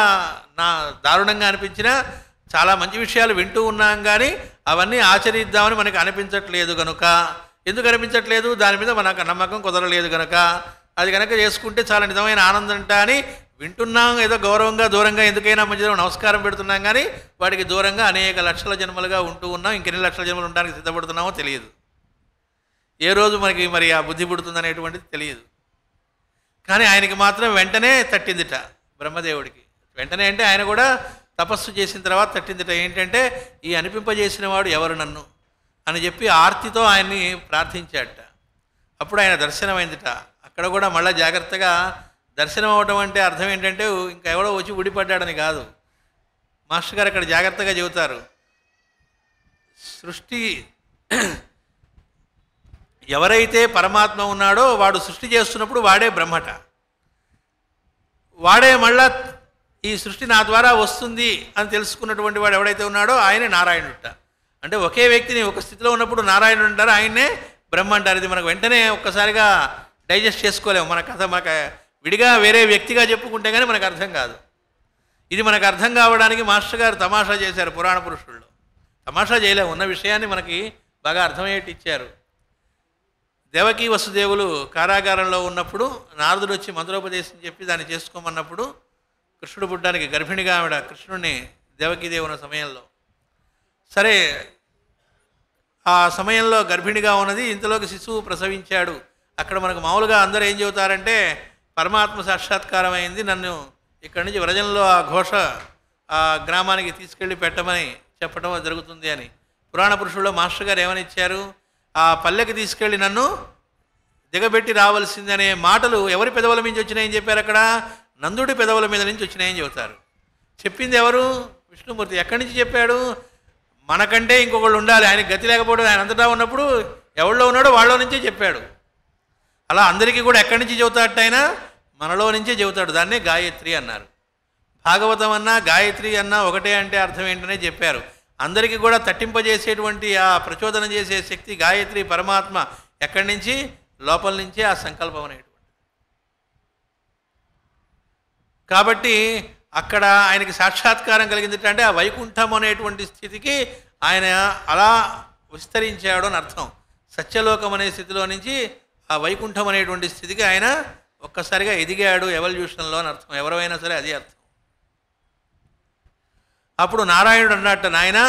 దారుణంగా అనిపించినా చాలా మంచి విషయాలు వింటూ ఉన్నాం కానీ అవన్నీ ఆచరిద్దామని మనకు అనిపించట్లేదు కనుక. ఎందుకు అనిపించట్లేదు? దాని మీద మనకు నమ్మకం కుదరలేదు కనుక. అది కనుక చేసుకుంటే చాలా నిజమైన ఆనందం అంట అని వింటున్నాం. ఏదో గౌరవంగా దూరంగా ఎందుకైనా మంచిదో నమస్కారం పెడుతున్నాం కానీ వాటికి దూరంగా అనేక లక్షల జన్మలుగా ఉంటూ ఉన్నాం. ఇంకెన్ని లక్షల జన్మలు ఉండడానికి సిద్ధపడుతున్నామో తెలియదు. ఏ రోజు మనకి మరి ఆ బుద్ధి పుడుతుందనేటువంటిది తెలియదు. కానీ ఆయనకి మాత్రం వెంటనే తట్టిందిట బ్రహ్మదేవుడికి. వెంటనే అంటే ఆయన కూడా తపస్సు చేసిన తర్వాత తట్టిందిట. ఏంటంటే ఈ అనిపింపజేసిన వాడు ఎవరు నన్ను అని చెప్పి ఆర్తితో ఆయన్ని ప్రార్థించాడట. అప్పుడు ఆయన దర్శనమైందిట. అక్కడ కూడా మళ్ళీ జాగ్రత్తగా దర్శనం అవ్వటం అంటే అర్థం ఏంటంటే ఇంకా ఎవడో వచ్చి ఊడిపడ్డాడని కాదు. మాస్టర్ గారు అక్కడ జాగ్రత్తగా చెబుతారు, సృష్టి ఎవరైతే పరమాత్మ ఉన్నాడో వాడు సృష్టి చేస్తున్నప్పుడు వాడే బ్రహ్మట. వాడే మళ్ళా ఈ సృష్టి నా ద్వారా వస్తుంది అని తెలుసుకున్నటువంటి వాడు ఎవడైతే ఉన్నాడో ఆయనే నారాయణుట. అంటే ఒకే వ్యక్తిని ఒక స్థితిలో ఉన్నప్పుడు నారాయణుడు అంటారు, ఆయన్నే బ్రహ్మ అంటారు. ఇది మనకు వెంటనే ఒక్కసారిగా డైజెస్ట్ చేసుకోలేము. మన కథ మనకు విడిగా వేరే వ్యక్తిగా చెప్పుకుంటే కానీ మనకు అర్థం కాదు. ఇది మనకు అర్థం కావడానికి మాస్టర్ గారు తమాషా చేశారు. పురాణ పురుషుల్లో తమాషా చేయలేము, ఉన్న విషయాన్ని మనకి బాగా అర్థమయ్యేట్టు ఇచ్చారు. దేవకీ వసుదేవులు కారాగారంలో ఉన్నప్పుడు నారదుడు వచ్చి మంత్రోపదేశం చెప్పి దాన్ని చేసుకోమన్నప్పుడు కృష్ణుడు పుట్టడానికి గర్భిణిగా ఆవిడ కృష్ణుడిని దేవకీదేవి ఉన్న సమయంలో, సరే ఆ సమయంలో గర్భిణిగా ఉన్నది, ఇంతలోకి శిశువు ప్రసవించాడు. అక్కడ మనకు మామూలుగా అందరూ ఏం చెబుతారంటే పరమాత్మ సాక్షాత్కారం అయింది, నన్ను ఇక్కడి నుంచి వ్రజంలో ఆ ఘోష ఆ గ్రామానికి తీసుకెళ్ళి పెట్టమని చెప్పడం జరుగుతుంది అని. పురాణ పురుషుల్లో మాస్టర్ గారు ఏమని ఇచ్చారు? ఆ పల్లెకి తీసుకెళ్ళి నన్ను దిగబెట్టి రావాల్సిందనే మాటలు ఎవరి పెదవుల నుంచి వచ్చినాయని చెప్పారు అక్కడ? నందుడి పెదవుల మీద నుంచి వచ్చినాయని చెబుతారు. చెప్పింది ఎవరు? విష్ణుమూర్తి. ఎక్కడి నుంచి చెప్పాడు? మనకంటే ఇంకొకళ్ళు ఉండాలి, ఆయనకి గతి లేకపోవడం, ఆయన అంతటా ఉన్నప్పుడు ఎవరిలో ఉన్నాడో వాళ్ళలో నుంచే చెప్పాడు. అలా అందరికీ కూడా ఎక్కడి నుంచి చెబుతాడట ఆయన? మనలో నుంచే చెబుతాడు. దాన్నే గాయత్రి అన్నారు. భాగవతం అన్నా గాయత్రి అన్నా ఒకటే అంటే అర్థం ఏంటనే చెప్పారు. అందరికీ కూడా తట్టింపజేసేటువంటి ఆ ప్రచోదనం చేసే శక్తి గాయత్రి పరమాత్మ ఎక్కడి నుంచి? లోపల నుంచే ఆ సంకల్పం అనేటువంటి. కాబట్టి అక్కడ ఆయనకి సాక్షాత్కారం కలిగింది అంటే ఆ వైకుంఠం అనేటువంటి స్థితికి ఆయన అలా విస్తరించాడు అని అర్థం. సత్యలోకం అనే స్థితిలో నుంచి ఆ వైకుంఠం అనేటువంటి స్థితికి ఆయన ఒక్కసారిగా ఎదిగాడు ఎవల్యూషన్లో అని అర్థం. ఎవరైనా సరే అది అర్థం. అప్పుడు నారాయణుడు అన్నట్టు, నాయన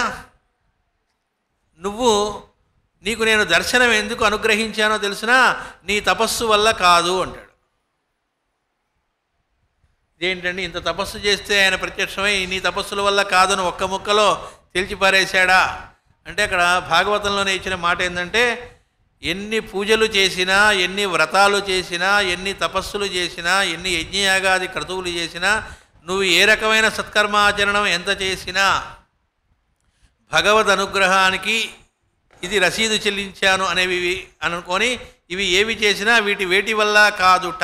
నీకు నేను దర్శనం ఎందుకు అనుగ్రహించానో తెలిసినా నీ తపస్సు వల్ల కాదు అంటాడు. ఇదేంటండి, ఇంత తపస్సు చేస్తే ఆయన ప్రత్యక్షమై నీ తపస్సుల వల్ల కాదని ఒక్క ముక్కలో తేల్చిపారేశాడా అంటే, అక్కడ భాగవతంలోనే ఇచ్చిన మాట ఏంటంటే, ఎన్ని పూజలు చేసినా, ఎన్ని వ్రతాలు చేసినా, ఎన్ని తపస్సులు చేసినా, ఎన్ని యజ్ఞయాగాది క్రతువులు చేసినా, నువ్వు ఏ రకమైన సత్కర్మాచరణం ఎంత చేసినా భగవద్ అనుగ్రహానికి ఇది రసీదు చెల్లించాను అనేవి అనుకొని ఇవి ఏవి చేసినా వేటి వల్ల కాదుట.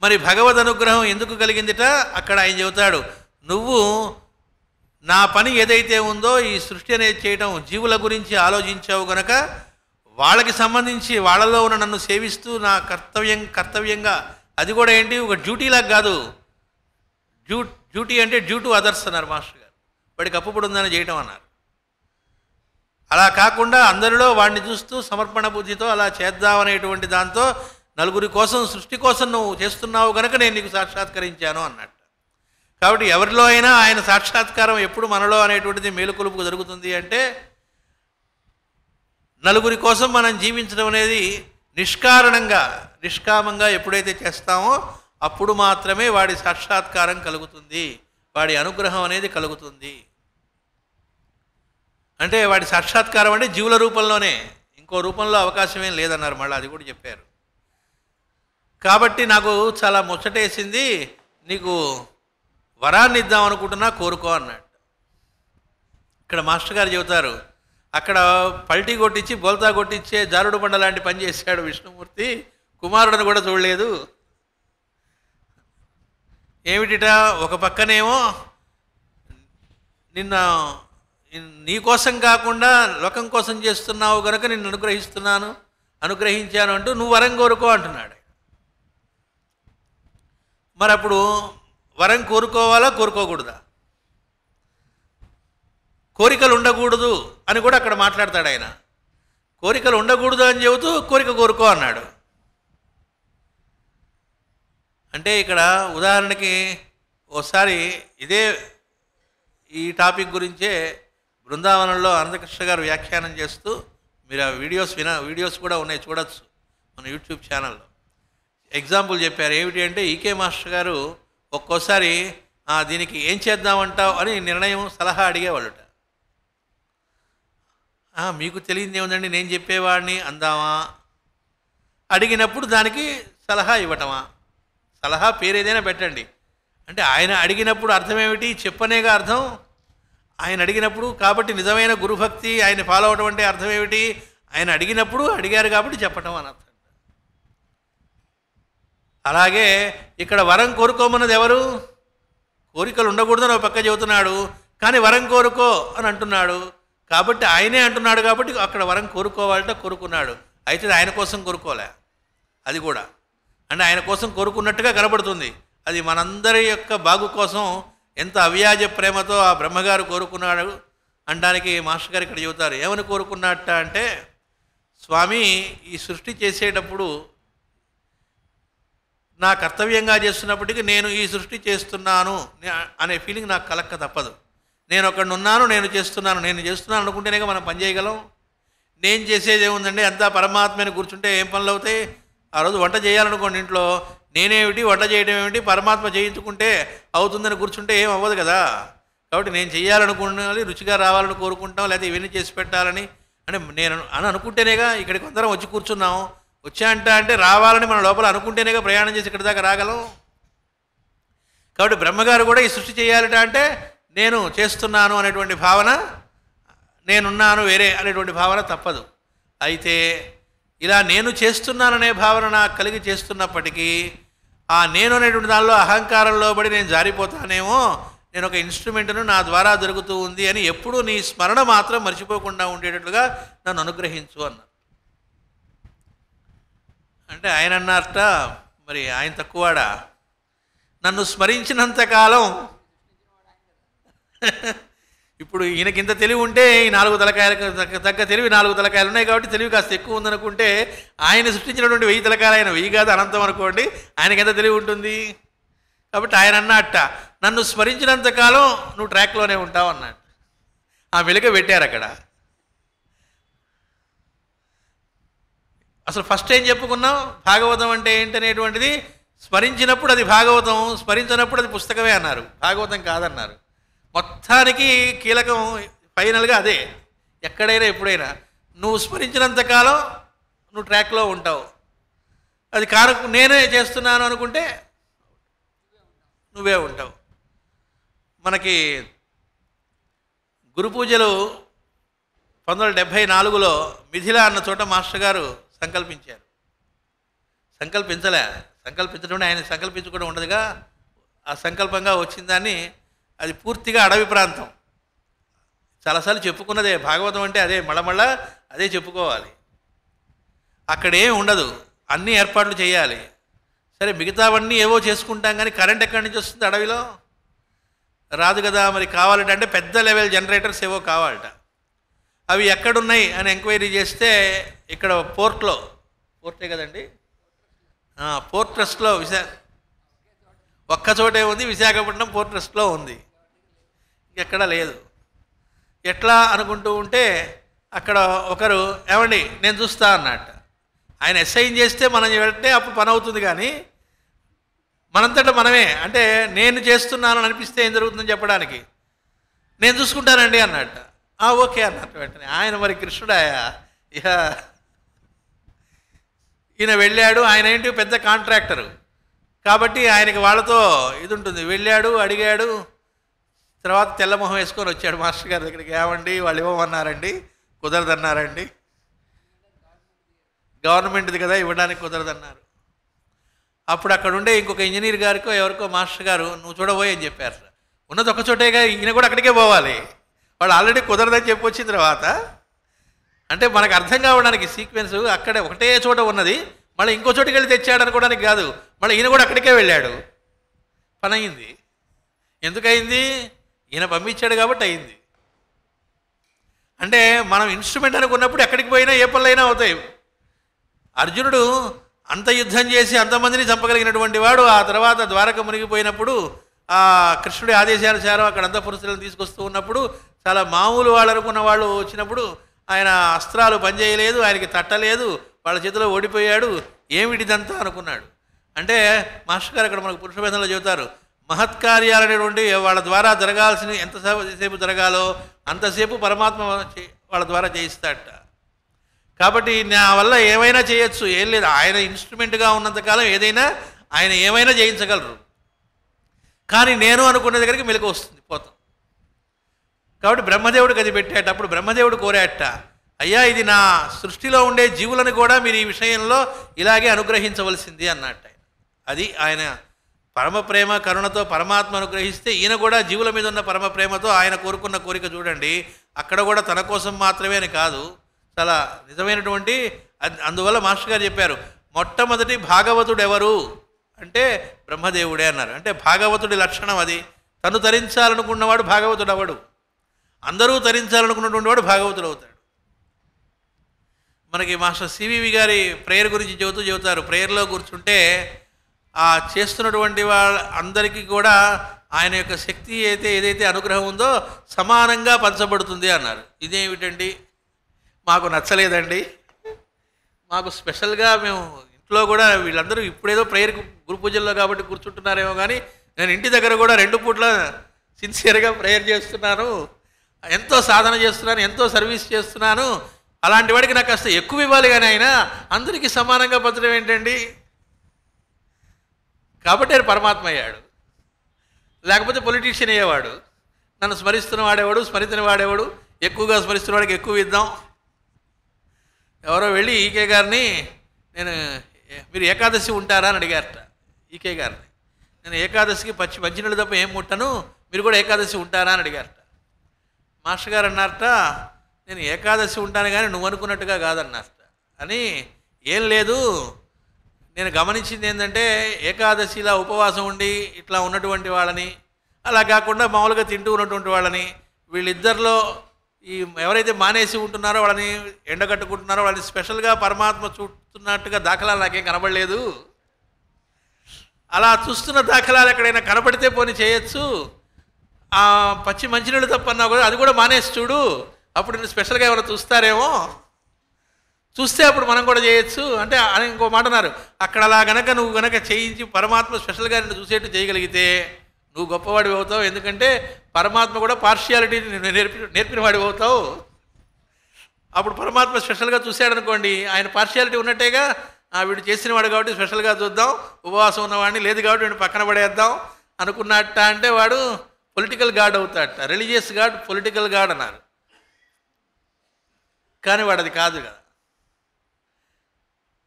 మరి భగవద్ అనుగ్రహం ఎందుకు కలిగిందిట? అక్కడ ఆయన చెబుతాడు, నువ్వు నా పని ఏదైతే ఉందో ఈ సృష్టి అనేది చేయటం, జీవుల గురించి ఆలోచించావు గనక వాళ్ళకి సంబంధించి వాళ్ళలో ఉన్న నన్ను సేవిస్తూ నా కర్తవ్యంగా, అది కూడా ఏంటి, ఒక డ్యూటీలాగా కాదు. డ్యూటీ అంటే డ్యూ టు అదర్స్ అన్నారు మాస్టర్ గారు. వాడికి అప్పుప్పుడు ఉందని చేయటం అన్నారు. అలా కాకుండా అందరిలో వాడిని చూస్తూ సమర్పణ బుద్ధితో అలా చేద్దామనేటువంటి దాంతో నలుగురి కోసం, సృష్టి కోసం నువ్వు చేస్తున్నావు కనుక నేను నీకు సాక్షాత్కరించాను అన్నట్టు. కాబట్టి ఎవరిలో అయినా ఆయన సాక్షాత్కారం ఎప్పుడు మనలో అనేటువంటిది మేలుకొలుపుకు జరుగుతుంది అంటే, నలుగురి కోసం మనం జీవించడం అనేది నిష్కామంగా ఎప్పుడైతే చేస్తామో అప్పుడు మాత్రమే వాడి సాక్షాత్కారం కలుగుతుంది, వాడి అనుగ్రహం అనేది కలుగుతుంది. అంటే వాడి సాక్షాత్కారం అంటే జీవుల రూపంలోనే, ఇంకో రూపంలో అవకాశం ఏం లేదన్నారు. మళ్ళీ అది కూడా చెప్పారు. కాబట్టి నాకు చాలా ముచ్చటేసింది, నీకు వరాన్ని ఇద్దాం అనుకుంటున్నా, కోరుకో అన్నట్టు. ఇక్కడ మాస్టర్ గారు చెబుతారు, అక్కడ పల్టీ కొట్టించి బోల్తా కొట్టించే జారుడు బండ లాంటి పని చేశాడు విష్ణుమూర్తి. కుమారుడిని కూడా చూడలేదు. ఏమిటిట, ఒక పక్కనేమో నీ కోసం కాకుండా లోకం కోసం చేస్తున్నావు కనుక నిన్ను అనుగ్రహించాను అంటూ నువ్వు వరం కోరుకో అంటున్నాడు. మరి అప్పుడు వరం కోరుకోవాలా కోరుకోకూడదా? కోరికలు ఉండకూడదు అని కూడా అక్కడ మాట్లాడతాడు ఆయన. కోరికలు ఉండకూడదు అని చెబుతూ కోరిక కోరుకో అన్నాడు. అంటే ఇక్కడ ఉదాహరణకి ఓసారి ఈ టాపిక్ గురించే బృందావనంలో అనంతకృష్ణ గారు వ్యాఖ్యానం చేస్తూ, మీరు ఆ వీడియోస్ కూడా ఉన్నాయి, చూడొచ్చు మన యూట్యూబ్ ఛానల్లో. ఎగ్జాంపుల్ చెప్పారు. ఏమిటి అంటే, ఈకే మాస్టర్ గారు ఒక్కోసారి దీనికి ఏం చేద్దామంటావు అని సలహా అడిగేవాళ్ళుట. మీకు తెలియదు ఏముందండి, నేను చెప్పేవాడిని అందామా, అడిగినప్పుడు దానికి సలహా ఇవ్వటమా, సలహా పేరు ఏదైనా పెట్టండి అంటే ఆయన అడిగినప్పుడు అర్థం ఏమిటి, చెప్పనేగా అర్థం. ఆయన అడిగినప్పుడు కాబట్టి నిజమైన గురుభక్తి ఆయన ఫాలో అవటం అంటే అర్థం ఏమిటి, ఆయన అడిగారు కాబట్టి చెప్పటం అని అర్థం. అలాగే ఇక్కడ వరం కోరుకోమన్నది ఎవరు? కోరికలు ఉండకూడదని ఒక పక్క చెబుతున్నాడు, కానీ వరం కోరుకో అని అంటున్నాడు. కాబట్టి ఆయనే అంటున్నాడు కాబట్టి అక్కడ వరం కోరుకోవాలంటే కోరుకున్నాడు. అయితే ఆయన కోసం కోరుకోలే, అది కూడా అంటే ఆయన కోసం కోరుకున్నట్టుగా కనబడుతుంది. అది మనందరి యొక్క బాగు కోసం ఎంత అవ్యాజ ప్రేమతో ఆ బ్రహ్మగారు కోరుకున్నాడు అనడానికి మాస్టర్ గారు ఇక్కడ చెబుతారు. ఏమని కోరుకున్నట్ట అంటే, స్వామి ఈ సృష్టి చేసేటప్పుడు నా కర్తవ్యంగా చేస్తున్నప్పటికీ నేను ఈ సృష్టి చేస్తున్నాను అనే ఫీలింగ్ నాకు కలక్క తప్పదు. నేను ఒకడిని ఉన్నాను, నేను చేస్తున్నాను అనుకుంటేనే మనం పని చేయగలం. నేను చేసేది ఏముందండి, అంతా పరమాత్మని కూర్చుంటే ఏం పనులు అవుతాయి? ఆ రోజు వంట చేయాలనుకోండి ఇంట్లో, నేనేమిటి వంట చేయడం ఏమిటి, పరమాత్మ చేయించుకుంటే అవుతుందని కూర్చుంటే ఏం అవ్వదు కదా. కాబట్టి నేను చేయాలనుకున్నది రుచిగా రావాలని కోరుకుంటాం, లేకపోతే ఇవన్నీ చేసి పెట్టాలని అంటే నేను అని అనుకుంటేనేగా ఇక్కడికి అందరం వచ్చి కూర్చున్నాం. వచ్చా అంటే రావాలని మన లోపల అనుకుంటేనేగా ప్రయాణం చేసి ఇక్కడి దాకా రాగలం. కాబట్టి బ్రహ్మగారు కూడా ఈ సృష్టి చేయాలట అంటే నేను చేస్తున్నాను అనేటువంటి భావన, నేనున్నాను వేరే అనేటువంటి భావన తప్పదు. అయితే ఇలా నేను చేస్తున్నాననే భావన నాకు కలిగి చేస్తున్నప్పటికీ ఆ నేను అనేటువంటి దానిలో అహంకారంలో పడి నేను జారిపోతానేమో, నేను ఒక ఇన్స్ట్రుమెంట్ను నా ద్వారా జరుగుతూ ఉంది అని ఎప్పుడూ నీ స్మరణ మాత్రం మర్చిపోకుండా ఉండేటట్లుగా నన్ను అనుగ్రహించు అన్నారు. అంటే ఆయన అన్నారట, మరి ఆయన తక్కువవాడా, నన్ను స్మరించినంతకాలం ఇప్పుడు ఈయనకింత తెలివి ఉంటే ఈ 4 తలకాయలకు తగ్గ తెలివి 4 తలకాయలు ఉన్నాయి కాబట్టి తెలివి కాస్త ఎక్కువ ఉందనుకుంటే, ఆయన సృష్టించినటువంటి 1000 తలకాయలు ఆయన 1000 కాదు అనంతం అనుకోండి, ఆయనకి ఎంత తెలివి ఉంటుంది. కాబట్టి ఆయన అన్నట్ట, నన్ను స్మరించినంతకాలం నువ్వు ట్రాక్లోనే ఉంటావు అన్నట్టు. ఆ వెలుక పెట్టారు అక్కడ. అసలు ఫస్ట్ ఏం చెప్పుకున్నాం, భాగవతం అంటే ఏంటనేటువంటిది స్మరించినప్పుడు అది భాగవతం, స్మరించినప్పుడు అది పుస్తకమే అన్నారు, భాగవతం కాదన్నారు. మొత్తానికి కీలకం ఫైనల్గా అదే. ఎక్కడైనా ఎప్పుడైనా నువ్వు స్మరించినంతకాలం నువ్వు ట్రాక్లో ఉంటావు. అది నేనే చేస్తున్నాను అనుకుంటే నువ్వే ఉంటావు. మనకి గురు పూజలు 1974లో మిథిలా అన్న చోట మాస్టర్ గారు సంకల్పించారు. సంకల్పించడం ఆయన సంకల్పించుకోవడం ఉండదుగా, ఆ సంకల్పంగా వచ్చిందాన్ని. అది పూర్తిగా అడవి ప్రాంతం. చాలాసార్లు చెప్పుకున్నదే, భాగవతం అంటే అదే, మళ్ళా అదే చెప్పుకోవాలి. అక్కడేం ఉండదు, అన్ని ఏర్పాట్లు చేయాలి. సరే మిగతావన్నీ ఏవో చేసుకుంటాం, కానీ కరెంట్ ఎక్కడి నుంచి వస్తుంది, అడవిలో రాదు కదా. మరి కావాలంటే అంటే పెద్ద లెవెల్ జనరేటర్స్ ఏవో కావాలట. అవి ఎక్కడున్నాయి అని ఎంక్వైరీ చేస్తే ఇక్కడ పోర్టే కదండి, పోర్ట్ ట్రస్ట్లో ఒక్కచోటే ఉంది, విశాఖపట్నం పోర్ట్ ట్రస్ట్లో ఉంది, ఇంకెక్కడా లేదు. ఎట్లా అనుకుంటూ ఉంటే అక్కడ ఒకరు, ఏమండి నేను చూస్తా అన్నట్టు. ఆయన అసైన్ చేస్తే మనం వెళ్తే అప్పుడు పని అవుతుంది, కానీ మనంతటా మనమే అంటే నేను చేస్తున్నాను అనిపిస్తే ఏం జరుగుతుందని చెప్పడానికి, నేను చూసుకుంటానండి అన్నట్టు. ఓకే అన్నట్టు. వెంటనే ఆయన మరి కృష్ణుడాయా, ఇక ఈయన వెళ్ళాడు. ఆయన ఏంటి పెద్ద కాంట్రాక్టరు కాబట్టి ఆయనకి వాళ్ళతో ఇది ఉంటుంది. వెళ్ళాడు, అడిగాడు, తర్వాత తెల్లమొహం వేసుకొని వచ్చాడు మాస్టర్ గారి దగ్గరికి. ఏమండి వాళ్ళు ఇవ్వమన్నారండి, కుదరదన్నారండి, గవర్నమెంట్ది కదా ఇవ్వడానికి కుదరదన్నారు. అప్పుడు అక్కడ ఉండే ఇంకొక ఇంజనీర్ గారికో ఎవరికో మాస్టర్ గారు నువ్వు చూడబోయి అని చెప్పారు. ఉన్నది ఒక చోటేగా, ఈయన కూడా అక్కడికే పోవాలి. వాళ్ళు ఆల్రెడీ కుదరదని చెప్పి వచ్చిన తర్వాత అంటే మనకు అర్థం కావడానికి సీక్వెన్స్ అక్కడే ఒకటే చోట ఉన్నది, మళ్ళీ ఇంకో చోటుకి వెళ్ళి తెచ్చాడు అనుకోవడానికి కాదు, మళ్ళీ ఈయన కూడా అక్కడికే వెళ్ళాడు. పని అయింది. ఎందుకయింది? ఈయన పంపించాడు కాబట్టి అయింది. అంటే మనం ఇన్స్ట్రుమెంట్ అనుకున్నప్పుడు ఎక్కడికి పోయినా ఏ పనులైనా అవుతాయి. అర్జునుడు అంత యుద్ధం చేసి అంతమందిని చంపగలిగినటువంటి వాడు ఆ తర్వాత ద్వారక మునిగిపోయినప్పుడు ఆ కృష్ణుడి ఆదేశానుసారం అక్కడ అంతఃపురుషులను తీసుకొస్తూ ఉన్నప్పుడు చాలా మామూలు వాళ్ళు అనుకున్న వాళ్ళు వచ్చినప్పుడు ఆయన అస్త్రాలు పనిచేయలేదు, ఆయనకి తట్టలేదు, వాళ్ళ చేతిలో ఓడిపోయాడు. ఏమిటిదంతా అనుకున్నాడు. అంటే మాస్టర్ గారు అక్కడ మనకు పురుషభేదంలో చెబుతారు, మహత్కార్యాలనేటువంటి వాళ్ళ ద్వారా జరగాల్సిన ఎంతసేపు జరగాలో అంతసేపు పరమాత్మ వాళ్ళ ద్వారా చేయిస్తాడట. కాబట్టి నా వల్ల ఏమైనా చేయొచ్చు, ఏం లేదు, ఆయన ఇన్స్ట్రుమెంట్గా ఉన్నంతకాలం ఏదైనా ఆయన ఏమైనా చేయించగలరు. కానీ నేను అనుకున్న దగ్గరికి మెలకు వస్తుంది, పోతాం. కాబట్టి బ్రహ్మదేవుడికి అది పెట్టాట. అప్పుడు బ్రహ్మదేవుడు కోరాట, అయ్యా ఇది నా సృష్టిలో ఉండే జీవులను కూడా మీరు ఈ విషయంలో ఇలాగే అనుగ్రహించవలసింది అన్నట్టు. అది ఆయన పరమ ప్రేమ కరుణతో పరమాత్మ అనుగ్రహిస్తే ఈయన కూడా జీవుల మీద ఉన్న పరమ ప్రేమతో ఆయన కోరుకున్న కోరిక చూడండి, అక్కడ కూడా తన కోసం మాత్రమే అని కాదు, చాలా నిజమైనటువంటి. అందువల్ల మాస్టర్ గారు చెప్పారు, మొట్టమొదటి భాగవతుడు ఎవరు అంటే బ్రహ్మదేవుడే అన్నారు. అంటే భాగవతుడి లక్షణం అది. తను తరించాలనుకున్నవాడు భాగవతుడు అవడు, అందరూ తరించాలనుకున్నటువంటి వాడు భాగవతుడు అవుతాడు. మనకి మాస్టర్ సివివి గారి ప్రేయర్ గురించి చెబుతారు. ప్రేయర్లో కూర్చుంటే ఆ చేస్తున్నటువంటి వాళ్ళ అందరికీ కూడా ఆయన యొక్క శక్తి ఏదైతే అనుగ్రహం ఉందో సమానంగా పంచబడుతుంది అన్నారు. ఇదేమిటండి, మాకు నచ్చలేదండి, మాకు స్పెషల్గా మేము ఇంట్లో కూడా వీళ్ళందరూ ఇప్పుడేదో ప్రేయర్ గురు పూజల్లో కాబట్టి కూర్చుంటున్నారేమో, కానీ నేను ఇంటి దగ్గర కూడా 2 పూట్ల సిన్సియర్గా ప్రేయర్ చేస్తున్నాను, ఎంతో సాధన చేస్తున్నాను, ఎంతో సర్వీస్ చేస్తున్నాను, అలాంటి వాడికి నాకు కాస్త ఎక్కువ ఇవ్వాలి కానీ ఆయన అందరికీ సమానంగా పంచడం ఏంటండి? కాబట్టి ఆయన పరమాత్మ అయ్యాడు. లేకపోతే పొలిటీషియన్ అయ్యేవాడు. నన్ను స్మరిస్తున్న వాడేవాడు, స్మరించిన వాడేవాడు, ఎక్కువగా స్మరిస్తున్న వాడికి ఎక్కువ ఇద్దాం. ఎవరో వెళ్ళి ఈకే గారిని మీరు ఏకాదశి ఉంటారా అని అడిగారట ఈకే గారిని. నేను ఏకాదశికి మంచినీళ్ళు తప్ప ఏం ముట్టను, మీరు కూడా ఏకాదశి ఉంటారా అని అడిగారట. మాస్టర్ గారు అన్నారట, నేను ఏకాదశి ఉంటాను కానీ నువ్వు అనుకున్నట్టుగా కాదన్నారట. అని ఏం లేదు, నేను గమనించింది ఏంటంటే ఏకాదశిలా ఉపవాసం ఉండి ఇట్లా ఉన్నటువంటి వాళ్ళని, అలా కాకుండా మామూలుగా తింటూ ఉన్నటువంటి వాళ్ళని, వీళ్ళిద్దరిలో ఈ ఎవరైతే మానేసి ఉంటున్నారో వాళ్ళని ఎండగట్టుకుంటున్నారో వాళ్ళని స్పెషల్గా పరమాత్మ చూస్తున్నట్టుగా దాఖలాలు నాకేం కనబడలేదు. అలా చూస్తున్న దాఖలాలు ఎక్కడైనా కనబడితే పోనీ చేయొచ్చు. ఆ మంచినీళ్ళు తప్పన్నా కూడా అది కూడా మానేసి చూడు, అప్పుడు నేను స్పెషల్గా ఎవరైనా చూస్తారేమో, చూస్తే అప్పుడు మనం కూడా చేయొచ్చు అంటే. అని ఇంకో మాట అన్నారు, అక్కడ అలా గనక నువ్వు గనక చేయించి పరమాత్మ స్పెషల్గా నిన్ను చూసేట్టు చేయగలిగితే నువ్వు గొప్పవాడివి అవుతావు. ఎందుకంటే పరమాత్మ కూడా పార్షియాలిటీని నేర్పిన వాడివి అవుతావు. అప్పుడు పరమాత్మ స్పెషల్గా చూశాడనుకోండి, ఆయన పార్షియాలిటీ ఉన్నట్టేగా. వీడు చేసిన వాడు కాబట్టి స్పెషల్గా చూద్దాం, ఉపవాసం ఉన్నవాడిని లేదు కాబట్టి వీడిని పక్కన పడేద్దాం అనుకున్నట్ట అంటే వాడు పొలిటికల్ గాడ్ అవుతాడట. రిలీజియస్ గాడ్, పొలిటికల్ గాడ్ అన్నారు. కానీ వాడు అది కాదు కదా.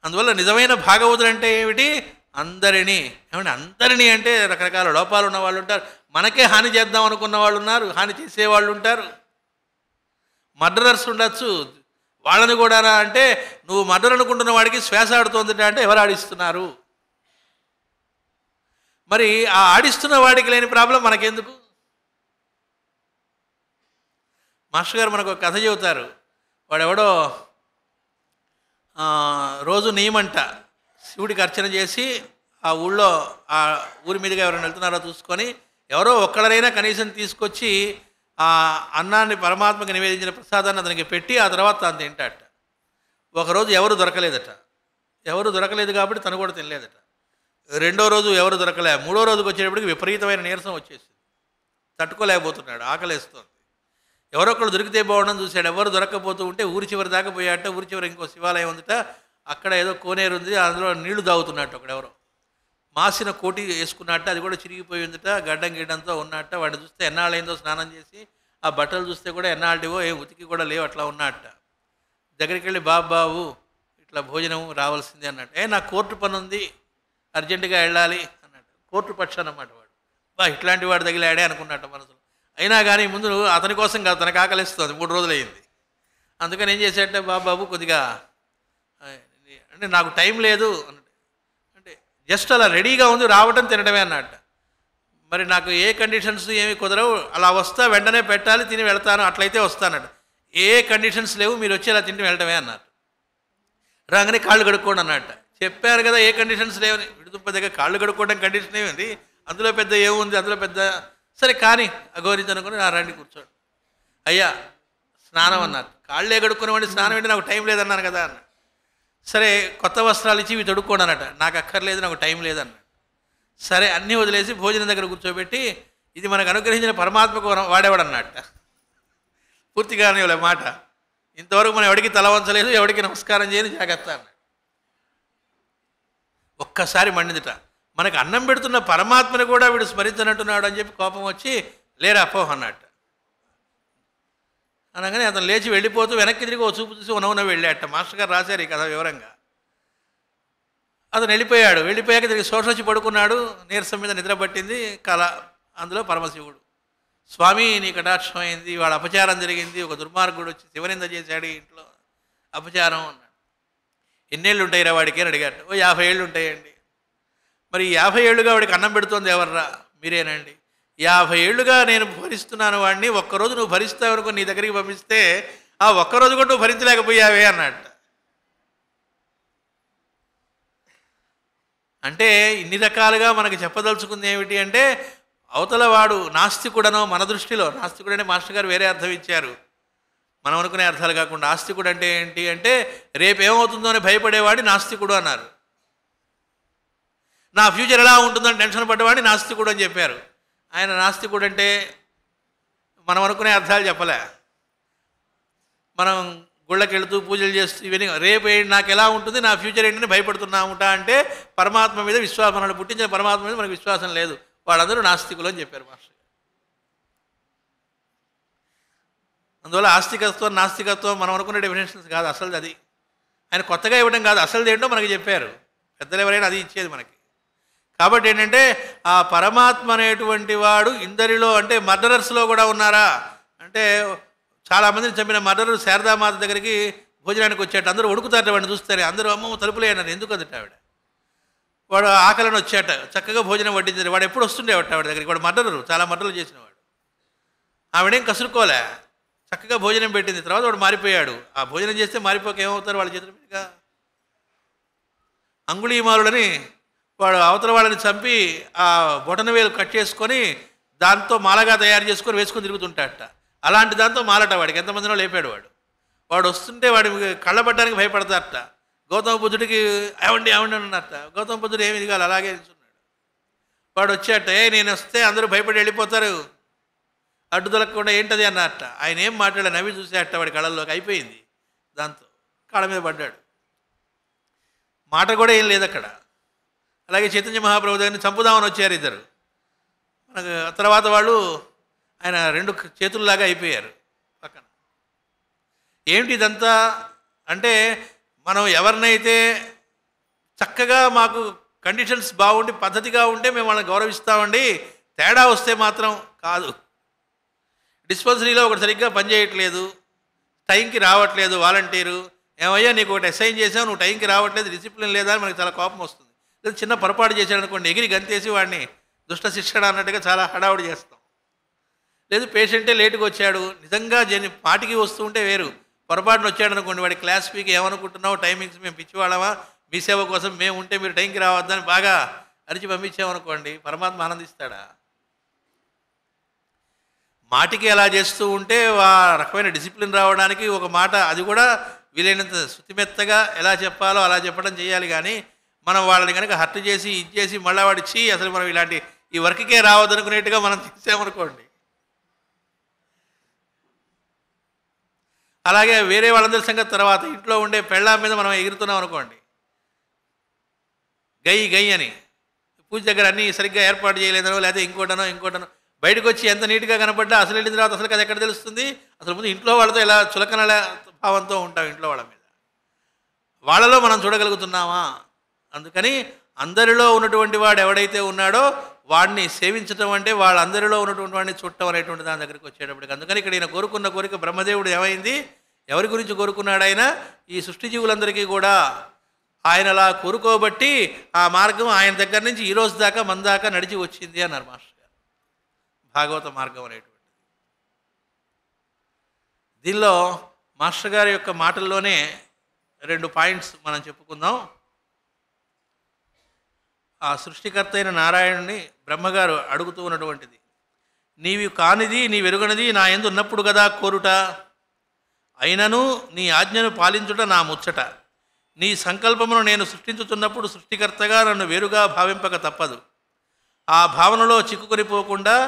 అందువల్ల నిజమైన భాగవతుడు అంటే ఏమిటి? అందరినీ. ఏమంటే అందరినీ అంటే రకరకాల లోపాలు ఉన్న వాళ్ళు ఉంటారు, మనకే హాని చేద్దాం అనుకున్న వాళ్ళు ఉన్నారు, హాని చేసేవాళ్ళు ఉంటారు, మర్డరర్స్ ఉండొచ్చు. వాళ్ళని కూడా అంటే నువ్వు మర్డర్ అనుకుంటున్న వాడికి శ్వాస ఆడుతోందట అంటే ఎవరు ఆడిస్తున్నారు? మరి ఆ ఆడిస్తున్న వాడికి లేని ప్రాబ్లం మనకెందుకు? మాస్టర్ గారు మనకు ఒక కథ చెబుతారు. వాడెవడో రోజు నియమంట శివుడికి అర్చన చేసి ఆ ఊళ్ళో ఆ ఊరి మీదుగా ఎవరైనా వెళ్తున్నారో చూసుకొని ఎవరో ఒక్కడరైనా కనీసం తీసుకొచ్చి ఆ అన్నాన్ని పరమాత్మకి నివేదించిన ప్రసాదాన్ని అతనికి పెట్టి ఆ తర్వాత తాను తింటాట. ఒకరోజు ఎవరు దొరకలేదట. ఎవరు దొరకలేదు కాబట్టి తను కూడా తినలేదట. రెండో రోజు ఎవరు దొరకలే. మూడో రోజుకి వచ్చేటప్పటికి విపరీతమైన నీరసం వచ్చేసింది, తట్టుకోలేకపోతున్నాడు, ఆకలేస్తుంది. ఎవరొక్కడు దొరికితే బాగుండని చూశాడు. ఎవరు దొరక్కపోతూ ఉంటే ఊరి చివరి దాకా పోయాట. ఊరి చివరి ఇంకో శివాలయం ఉందట, అక్కడ ఏదో కోనేరు ఉంది, అందులో నీళ్లు తాగుతున్నట్టు ఒకడెవరో మాసిన కోటి వేసుకున్నట్ట, అది కూడా చిరిగిపోయి ఉందట, గడ్డం గిడ్డంతో ఉన్నట్ట. వాడిని చూస్తే ఎన్నాళ్ళైందో స్నానం చేసి, ఆ బట్టలు చూస్తే కూడా ఎన్నాళ్ళివో ఏ ఉతికి కూడా లేవు, అట్లా ఉన్నట్ట. దగ్గరికి వెళ్ళి బాబు ఇట్లా భోజనం రావాల్సింది అన్నట్టు. నాకు కోర్టు పని ఉంది, అర్జెంటుగా వెళ్ళాలి అన్నట్టు. కోర్టు పక్షం అన్నమాట వాడు. ఇట్లాంటి వాడు తగిలాడే అనుకున్నట్ట మనసులో. అయినా కానీ ముందు అతని కోసం కాదు, తనకు ఆకలిస్తుంది, 3 రోజులు అయింది. అందుకని ఏం చేశాడంటే బాబు కొద్దిగా అంటే నాకు టైం లేదు అన్నట్టు. అంటే జస్ట్ అలా రెడీగా ఉంది, రావటం తినడమే అన్నట్ట. మరి నాకు ఏ కండిషన్స్ ఏమి కుదరవు, అలా వస్తా వెంటనే పెట్టాలి, తిని వెళ్తాను, అట్లయితే వస్తానట్టు. ఏ కండిషన్స్ లేవు, మీరు వచ్చి అలా తింటే వెళ్ళటమే అన్నారు. రాగానే కాళ్ళు కడుక్కోండి అన్నట్ట. చెప్పారు కదా ఏ కండిషన్స్ లేవని. విడుదల దగ్గర కాళ్ళు కడుక్కోవడం కండిషన్ ఏమింది, అందులో పెద్ద ఏముంది, అందులో పెద్ద సరే కానీ అఘోరించి అనుకుని నా రండి కూర్చోండి. అయ్యా స్నానం అన్నారు. కాళ్ళే కడుక్కునేవాడిని స్నానం ఏంటి, నాకు టైం లేదన్నాను కదా అన్న. సరే కొత్త వస్త్రాలు ఇచ్చి ఇవి తొడుక్కోండి అన్నట. నాకు అక్కర్లేదు, నాకు టైం లేదన్నాడు. సరే అన్నీ వదిలేసి భోజనం దగ్గర కూర్చోబెట్టి ఇది మనకు అనుగ్రహించిన పరమాత్మకు వాడేవాడు అన్నట్ట. పూర్తిగానే మాట. ఇంతవరకు మనం ఎవడికి తల వంచలేదు, ఎవడికి నమస్కారం చేయని జాగ్రత్త అన్నాడు. ఒక్కసారి మండిందిట. మనకు అన్నం పెడుతున్న పరమాత్మని కూడా వీడు స్మరించనంటున్నాడు అని చెప్పి కోపం వచ్చి లేరా అపోహ అన్నట్టు. అనగానే అతను లేచి వెళ్ళిపోతూ వెనక్కి తిరిగి ఓ చూపు చూసి ఉనవున వెళ్ళాట. మాస్టర్ గారు రాశారు ఈ కథ వివరంగా. అతను వెళ్ళిపోయాక తిరిగి వచ్చి పడుకున్నాడు. నీరసం మీద నిద్ర పట్టింది. కళ అందులో పరమశివుడు. స్వామి నీ కటాక్షం అయింది, వాడు అపచారం జరిగింది, ఒక దుర్మార్గుడు వచ్చి శివనింద చేశాడు, ఇంట్లో అపచారం అన్నాడు. ఎన్నేళ్ళు ఉంటాయిరా వాడికి అని అడిగాడు. ఓ 50 ఏళ్ళు ఉంటాయండి. మరి 50 ఏళ్ళుగా వాడికి అన్నం పెడుతోంది ఎవర్రా? మీరేనండి. 50 ఏళ్ళుగా నేను భరిస్తున్నాను వాడిని, ఒక్కరోజు నువ్వు భరిస్తావు అనుకో నీ దగ్గరికి పంపిస్తే ఆ ఒక్కరోజు కూడా నువ్వు భరించలేకపోయావే అన్నట్ట. అంటే ఇన్ని రకాలుగా మనకు చెప్పదలుచుకుంది ఏమిటి అంటే, అవతల వాడు నాస్తికుడనో, మన దృష్టిలో నాస్తికుడనే మాస్టర్ గారు వేరే అర్థం ఇచ్చారు, మనం అనుకునే అర్థాలు కాకుండా. ఆస్తికుడు అంటే ఏంటి అంటే రేపేమవుతుందో అని భయపడేవాడి నాస్తికుడు అన్నారు. నా ఫ్యూచర్ ఎలా ఉంటుందని టెన్షన్ పడ్డవాడిని నాస్తికుడు అని చెప్పారు. ఆయన నాస్తికుడు అంటే మనం అనుకునే అర్థాలు చెప్పలే. మనం గుళ్ళకి వెళుతూ పూజలు చేస్తూ ఇవన్నీ రేపు నాకు ఎలా ఉంటుంది, నా ఫ్యూచర్ ఏంటని భయపడుతున్నాముట అంటే పరమాత్మ మీద విశ్వాసం, మనల్ని పుట్టించిన పరమాత్మ మీద మనకు విశ్వాసం లేదు. వాళ్ళందరూ నాస్తికులు అని చెప్పారు మాస్టర్. అందువల్ల ఆస్తికత్వం నాస్తికత్వం మనం అనుకునే డెఫినేషన్స్ కాదు, అసలు అది ఆయన కొత్తగా ఇవ్వడం కాదు, అసలు ఏంటో మనకి చెప్పారు పెద్దలు. ఎవరైనా అది ఇచ్చేది మనకి. కాబట్టి ఏంటంటే ఆ పరమాత్మ అనేటువంటి వాడు ఇందరిలో, అంటే మర్డరర్స్లో కూడా ఉన్నారా అంటే చాలామందిని చంపిన మర్డరు శారదామాత దగ్గరికి భోజనానికి వచ్చాట. అందరూ వణుకుతారట వాడిని చూస్తారు. అందరూ అమ్మ తలుపులే అన్నారు. ఎందుకు అదట ఆవిడ, వాడు ఆకలిని వచ్చాట, చక్కగా భోజనం వడ్డించారు. వాడు ఎప్పుడు వస్తుండేవాట ఆవిడ దగ్గరికి. వాడు మర్డరు, చాలా మర్డర్లు చేసినవాడు. ఆవిడేం కసురుకోలే, చక్కగా భోజనం పెట్టింది. తర్వాత వాడు మారిపోయాడు. ఆ భోజనం చేస్తే మారిపోక ఏమవుతారు వాళ్ళ చేతుల మీదుగా. అంగుళీమాలుడని వాడు అవతల వాళ్ళని చంపి ఆ బొటన వేలు కట్ చేసుకొని దాంతో మాలగా తయారు చేసుకొని వేసుకొని తిరుగుతుంటాడట. అలాంటి దాంతో మాలట వాడికి. ఎంతమందినో లేపాడు వాడు. వాడు వస్తుంటే వాడి కళ్ళబడ్డానికి భయపడతారట. గౌతమ బుద్ధుడికి ఏమండి ఏమండి అన్నట్ట. గౌతమ బుద్ధుడు ఏమి కాదు, అలాగే నిల్చున్నాడు. వాడు వచ్చాట, నేను వస్తే అందరూ భయపడి వెళ్ళిపోతారు, అడ్డు దొరకకుండా ఏంటది అన్నట్ట. ఆయన ఏం మాట్లాడాడు, నవ్వి చూసేట వాడి కళ్ళల్లోకి. అయిపోయింది. దాంతో కాళ్ళ మీద పడ్డాడు. మాట కూడా ఏం లేదు అక్కడ. అలాగే చైతన్య మహాప్రభు దగ్గర చంపుదామని వచ్చారు ఇద్దరు. మనకు తర్వాత వాళ్ళు ఆయన రెండు చేతుల్లాగా అయిపోయారు పక్కన. ఏమిటి ఇదంతా అంటే మనం ఎవరినైతే చక్కగా మాకు కండిషన్స్ బాగుండి పద్ధతిగా ఉంటే మేము వాళ్ళని గౌరవిస్తామండి, తేడా వస్తే మాత్రం కాదు. డిస్పెన్సరీలో ఒకటి సరిగ్గా పనిచేయట్లేదు, టైంకి రావట్లేదు వాలంటీరు, ఏమయ్యా నీకు ఒకటి అసైన్ చేసావు, నువ్వు టైంకి రావట్లేదు, డిసిప్లిన్ లేదా అని మనకు చాలా కోపం వస్తుంది. లేదా చిన్న పొరపాటు చేశాడు అనుకోండి, ఎగిరి గంతేసి వాడిని దుష్ట శిక్షణ అన్నట్టుగా చాలా హడావుడి చేస్తాం. లేదు పేషెంటే లేటుగా వచ్చాడు, నిజంగా పాటికి వస్తూ ఉంటే వేరు. పొరపాటున వచ్చాడు అనుకోండి, వాడి క్లాస్ ఫీకి ఏమనుకుంటున్నావు, టైమింగ్స్ మేము పిచ్చివాళ్ళమా, మీ సేవ కోసం మేము ఉంటే మీరు టైంకి రావద్దని బాగా అరిచి పంపించామనుకోండి, పరమాత్మ ఆనందిస్తాడా? మాటికి అలా చేస్తూ ఉంటే ఆ రకమైన డిసిప్లిన్ రావడానికి ఒక మాట, అది కూడా వీలైనంత శుతిమెత్తగా ఎలా చెప్పాలో అలా చెప్పడం చేయాలి. కానీ మనం వాళ్ళని కనుక హర్ట్ చేసి ఇది చేసి మళ్ళీ వాడిచ్చి అసలు మనం ఇలాంటి ఈ వర్క్కే రావద్దనుకునేట్టుగా మనం తీసామనుకోండి. అలాగే వేరే వాళ్ళందరి సంగతి తర్వాత, ఇంట్లో ఉండే పెళ్ళాం మీద మనం ఎగురుతున్నాం అనుకోండి, గై గై అని పూజ దగ్గర అన్నీ సరిగ్గా ఏర్పాటు చేయలేదనో లేకపోతే ఇంకోటనో బయటకు వచ్చి ఎంత నీట్గా కనపడ్డా అసలు వెళ్ళిన తర్వాత అసలు అది ఎక్కడ తెలుస్తుంది? అసలు ముందు ఇంట్లో వాళ్ళతో ఎలా చులకన భావంతో ఉంటాం ఇంట్లో వాళ్ళ మీద. వాళ్ళలో మనం చూడగలుగుతున్నామా? అందుకని అందరిలో ఉన్నటువంటి వాడు ఎవడైతే ఉన్నాడో వాడిని సేవించడం అంటే వాళ్ళందరిలో ఉన్నటువంటి వాడిని చుట్టం అనేటువంటి దాని దగ్గరికి వచ్చేటప్పటికి. అందుకని ఇక్కడ ఈయన కోరుకున్న కోరిక బ్రహ్మదేవుడు ఏమైంది, ఎవరి గురించి కోరుకున్నాడు? ఆయన ఈ సృష్టి జీవులందరికీ కూడా ఆయన అలా కోరుకోబట్టి ఆ మార్గం ఆయన దగ్గర నుంచి ఈ రోజు దాకా మన దాకా నడిచి వచ్చింది అన్నారు మాస్టర్ గారు. భాగవత మార్గం అనేటువంటి దీనిలో మాస్టర్ గారి యొక్క మాటల్లోనే 2 పాయింట్స్ మనం చెప్పుకుందాం. ఆ సృష్టికర్త అయిన నారాయణుని బ్రహ్మగారు అడుగుతూ ఉన్నటువంటిది, నీవి కానిది నీ వెరుగనిది నా యందు ఉన్నప్పుడు కదా కోరుట, అయినను నీ ఆజ్ఞను పాలించుట నా ముచ్చట, నీ సంకల్పమును నేను సృష్టించుతున్నప్పుడు సృష్టికర్తగా నన్ను వేరుగా భావింపక తప్పదు, ఆ భావనలో చిక్కుకొనిపోకుండా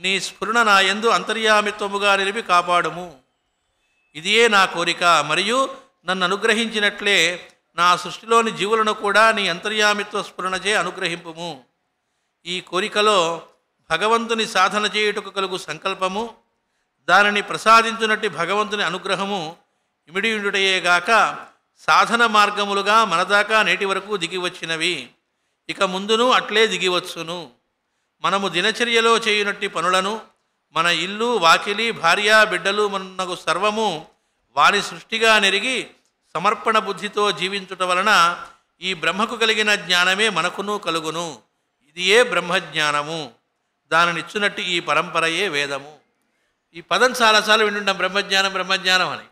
నీ స్ఫురణ నా యందు అంతర్యామిత్వముగా నిలిపి కాపాడుము. ఇదియే నా కోరిక. మరియు నన్ను అనుగ్రహించినట్లే నా సృష్టిలోని జీవులను కూడా నీ అంతర్యామిత్వ స్ఫురణచే అనుగ్రహింపుము. ఈ కోరికలో భగవంతుని సాధన చేయుటకు కలుగు సంకల్పము, దానిని ప్రసాదించునట్టి భగవంతుని అనుగ్రహము ఇమిడియుండుటయేగాక సాధన మార్గములుగా మనదాకా నేటి వరకు దిగివచ్చినవి, ఇక ముందును అట్లే దిగివచ్చును. మనము దినచర్యలో చేయునట్టి పనులను, మన ఇల్లు వాకిలి భార్య బిడ్డలు మనకు సర్వము వారి సృష్టిగా నెరిగి సమర్పణ బుద్ధితో జీవించుట వలన ఈ బ్రహ్మకు కలిగిన జ్ఞానమే మనకును కలుగును. ఇది ఏ బ్రహ్మజ్ఞానము, దానినిచ్చునట్టు ఈ పరంపరయే వేదము. ఈ పదం చాలాసార్లు వింటుంటాం, బ్రహ్మజ్ఞానం అని.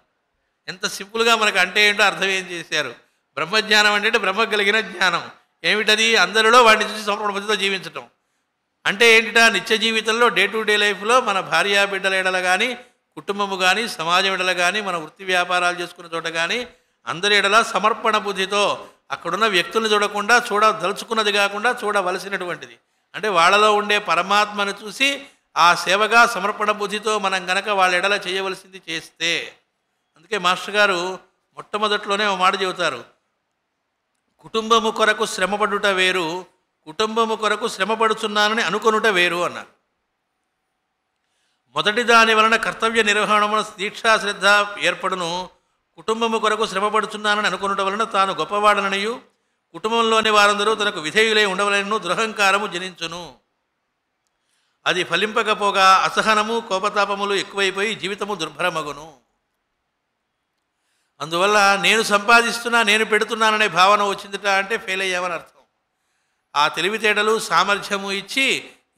ఎంత సింపుల్గా మనకు అంటే ఏంటో అర్థం ఏం చేశారు. బ్రహ్మజ్ఞానం అంటే బ్రహ్మ కలిగిన జ్ఞానం. ఏమిటది? అందరిలో వాడిని చూసి సమర్పణ బుద్ధితో జీవించటం అంటే ఏంటిటా? నిత్య జీవితంలో డే టు డే లైఫ్లో మన భార్యా బిడ్డల ఎడల కానీ, కుటుంబము కానీ, సమాజం ఎడల కానీ, మన వృత్తి వ్యాపారాలు చేసుకునే చోట కానీ అందరి ఎడల సమర్పణ బుద్ధితో అక్కడున్న వ్యక్తులను చూడకుండా చూడదలుచుకున్నది కాకుండా చూడవలసినటువంటిది. అంటే వాళ్ళలో ఉండే పరమాత్మను చూసి ఆ సేవగా సమర్పణ బుద్ధితో మనం గనక వాళ్ళ ఎడల చేయవలసింది చేస్తే, అందుకే మాస్టర్ గారు మొట్టమొదట్లోనే ఒక మాట చెబుతారు, కుటుంబము కొరకు శ్రమపడుట వేరు, కుటుంబము కొరకు శ్రమపడుచున్నానని అనుకొనుట వేరు అన్నారు. మొదటి దాని వలన కర్తవ్య నిర్వహణమున దీక్షా శ్రద్ధ ఏర్పడును. కుటుంబము కొరకు శ్రమపడుచున్నానని అనుకొనుట వలన తాను గొప్పవాడననియు కుటుంబంలోని వారందరూ తనకు విధేయులై ఉండవలెను దురహంకారము జనించును. అది ఫలింపకపోగా అసహనము కోపతాపములు ఎక్కువైపోయి జీవితము దుర్భరమగును. అందువల్ల నేను సంపాదిస్తున్నా నేను పెడుతున్నాననే భావన వచ్చిందిట అంటే ఫెయిల్ అయ్యామని అర్థం. ఆ తెలివితేటలు సామర్థ్యము ఇచ్చి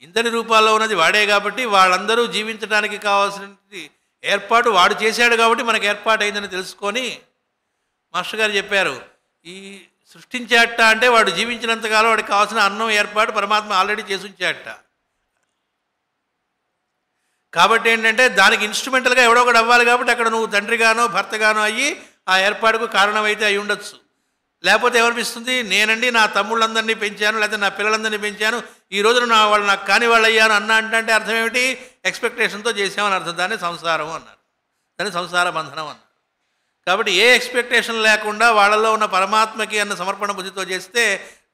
ఇంతని రూపాల్లో ఉన్నది వాడే కాబట్టి వాళ్ళందరూ జీవించడానికి కావాల్సిన ఏర్పాటు వాడు చేశాడు కాబట్టి మనకు ఏర్పాటు అయిందని తెలుసుకొని మాస్టర్ గారు చెప్పారు, ఈ సృష్టించాట అంటే వాడు జీవించినంతకాలం వాడికి కావాల్సిన అన్నం ఏర్పాటు పరమాత్మ ఆల్రెడీ చేసి ఉంచాట. కాబట్టి ఏంటంటే దానికి ఇన్స్ట్రుమెంటల్గా ఎవడో ఒకటి అవ్వాలి కాబట్టి అక్కడ నువ్వు తండ్రిగానో భర్తగానో అయ్యి ఆ ఏర్పాటుకు కారణమైతే అయి ఉండొచ్చు. లేకపోతే ఏమనిపిస్తుంది, నేనండి నా తమ్ముళ్ళందరినీ పెంచాను లేకపోతే నా పిల్లలందరినీ పెంచాను, ఈ రోజున వాళ్ళు నాకు కాని వాళ్ళు అయ్యాను అంటే అర్థం ఏమిటి, ఎక్స్పెక్టేషన్తో చేసామని అర్థం. దాన్ని సంసారం అన్నారు, దాన్ని సంసార బంధనం అన్నారు. కాబట్టి ఏ ఎక్స్పెక్టేషన్ లేకుండా వాళ్ళలో ఉన్న పరమాత్మకి అన్న సమర్పణ బుద్ధితో చేస్తే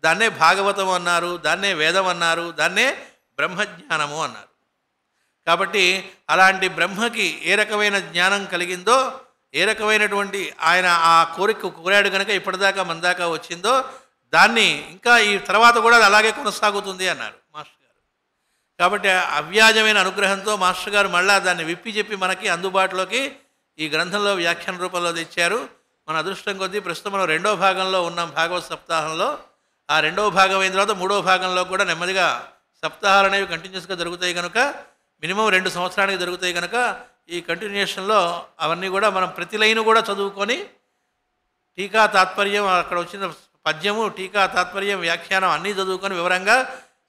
దాన్నే భాగవతం అన్నారు, దాన్నే వేదం అన్నారు, దాన్నే బ్రహ్మజ్ఞానము అన్నారు. కాబట్టి అలాంటి బ్రహ్మకి ఏ రకమైన జ్ఞానం కలిగిందో, ఏ రకమైనటువంటి ఆయన ఆ కోరిక కోరాడు కనుక ఇప్పటిదాకా మన దాకా వచ్చిందో దాన్ని ఇంకా ఈ తర్వాత కూడా అది అలాగే కొనసాగుతుంది అన్నారు మాస్టర్ గారు. కాబట్టి అవ్యాజమైన అనుగ్రహంతో మాస్టర్ గారు మళ్ళా దాన్ని విప్పి చెప్పి మనకి అందుబాటులోకి ఈ గ్రంథంలో వ్యాఖ్యాన రూపంలో తెచ్చారు. మన అదృష్టం కొద్దీ ప్రస్తుతం మనం 2వ భాగంలో ఉన్నాం భాగవత సప్తాహంలో. ఆ 2వ భాగం అయిన తర్వాత 3వ భాగంలో కూడా నెమ్మదిగా సప్తాహాలు అనేవి కంటిన్యూస్గా జరుగుతాయి కనుక, మినిమం 2 సంవత్సరానికి జరుగుతాయి కనుక ఈ కంటిన్యూషన్లో అవన్నీ కూడా మనం ప్రతి లైను కూడా చదువుకొని టీకా తాత్పర్యం, అక్కడ వచ్చిన పద్యము టీకా తాత్పర్యం వ్యాఖ్యానం అన్నీ చదువుకొని వివరంగా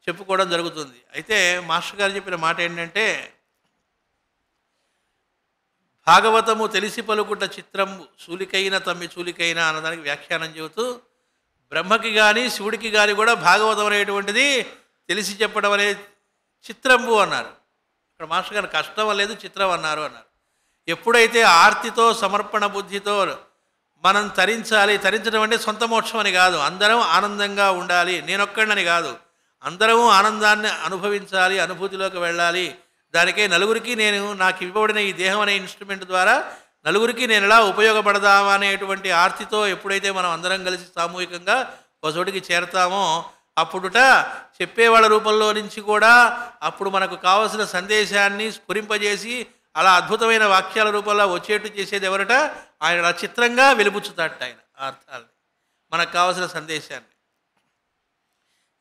చెప్పుకోవడం జరుగుతుంది. అయితే మాస్టర్ గారు చెప్పిన మాట ఏంటంటే, భాగవతము తెలిసి పలుకుట చిత్రంబు సూలికైన తమ్మి చూలికైన అన్నదానికి వ్యాఖ్యానం చెబుతూ, బ్రహ్మకి కానీ శివుడికి కానీ కూడా భాగవతం అనేటువంటిది తెలిసి చెప్పడం అనే చిత్రంబు అన్నారు. ఇక్కడ మాస్టర్ గారు కష్టం లేదు చిత్రం అన్నారు. ఎప్పుడైతే ఆర్తితో సమర్పణ బుద్ధితో మనం తరించాలి, తరించడం అంటే సొంత మోక్షం అని కాదు, అందరం ఆనందంగా ఉండాలి, నేనొక్కడని కాదు, అందరము ఆనందాన్ని అనుభవించాలి, అనుభూతిలోకి వెళ్ళాలి, దానికే నలుగురికి నేను నాకు ఇవ్వబడిన ఈ దేహం అనే ఇన్స్ట్రుమెంట్ ద్వారా నలుగురికి నేను ఎలా ఉపయోగపడదామా అనేటువంటి ఆర్తితో ఎప్పుడైతే మనం అందరం కలిసి సామూహికంగా ఒక చోటికి చేరతామో అప్పుడుట చెప్పేవాళ్ళ రూపంలో నుంచి కూడా అప్పుడు మనకు కావలసిన సందేశాన్ని స్ఫురింపజేసి అలా అద్భుతమైన వాక్యాల రూపంలో వచ్చేట్టు చేసేది ఎవరట, ఆయన చిత్రంగా వెలుబుచ్చుతాడట ఆయన అర్థాలని, మనకు కావలసిన సందేశాన్ని.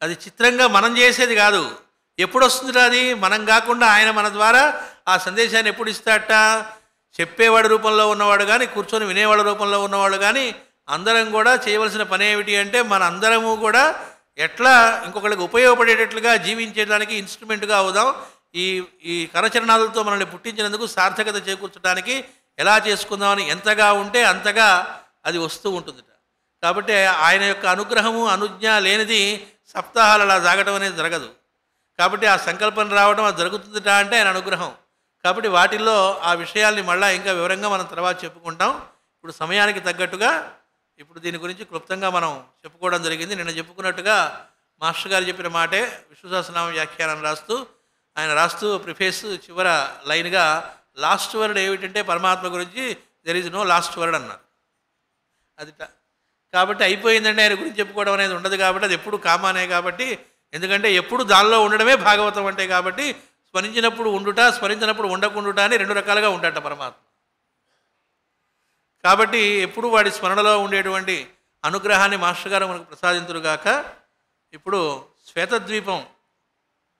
అది చిత్రంగా మనం చేసేది కాదు, ఎప్పుడు వస్తుందిరా అది, మనం కాకుండా ఆయన మన ద్వారా ఆ సందేశాన్ని ఎప్పుడు ఇస్తాడట, చెప్పేవాడి రూపంలో ఉన్నవాడు కానీ కూర్చొని వినేవాళ్ళ రూపంలో ఉన్నవాళ్ళు కానీ అందరం కూడా చేయవలసిన పని ఏమిటి అంటే మన అందరము కూడా ఎట్లా ఇంకొకరికి ఉపయోగపడేటట్లుగా జీవించడానికి ఇన్స్ట్రుమెంట్గా అవుదాం, ఈ కరచరణాలతో మనల్ని పుట్టించినందుకు సార్థకత చేకూర్చడానికి ఎలా చేసుకుందామని ఎంతగా ఉంటే అంతగా అది వస్తూ ఉంటుందిట. కాబట్టి ఆయన యొక్క అనుగ్రహము అనుజ్ఞ లేనిది సప్తాహాలు అలా సాగటం అనేది జరగదు. కాబట్టి ఆ సంకల్పన రావడం అది జరుగుతుందిట అంటే ఆయన అనుగ్రహం. కాబట్టి వాటిల్లో ఆ విషయాల్ని మళ్ళీ ఇంకా వివరంగా మనం తర్వాత చెప్పుకుంటాం. ఇప్పుడు సమయానికి తగ్గట్టుగా ఇప్పుడు దీని గురించి క్లుప్తంగా మనం చెప్పుకోవడం జరిగింది. నిన్న చెప్పుకున్నట్టుగా మాస్టర్ గారు చెప్పిన మాటే విష్ణు సహస్రనామ వ్యాఖ్యానం ఆయన రాస్తూ ప్రిఫేస్ చివర లైన్గా లాస్ట్ వర్డ్ ఏమిటంటే పరమాత్మ గురించి there is no last word అన్నారు. అది కాబట్టి అయిపోయిందంటే ఆయన గురించి చెప్పుకోవడం అనేది ఉండదు. కాబట్టి అది ఎప్పుడు కామానే కాబట్టి, ఎందుకంటే ఎప్పుడు దానిలో ఉండడమే భాగవతం అంటే కాబట్టి స్మరించినప్పుడు ఉండుట స్మరించినప్పుడు ఉండకుండుట అని 2 రకాలుగా ఉంటాట పరమాత్మ. కాబట్టి ఎప్పుడు వాడి స్మరణలో ఉండేటువంటి అనుగ్రహాన్ని మాస్టర్ గారు మనకు ప్రసాదింతురుగాక. ఇప్పుడు శ్వేతద్వీపం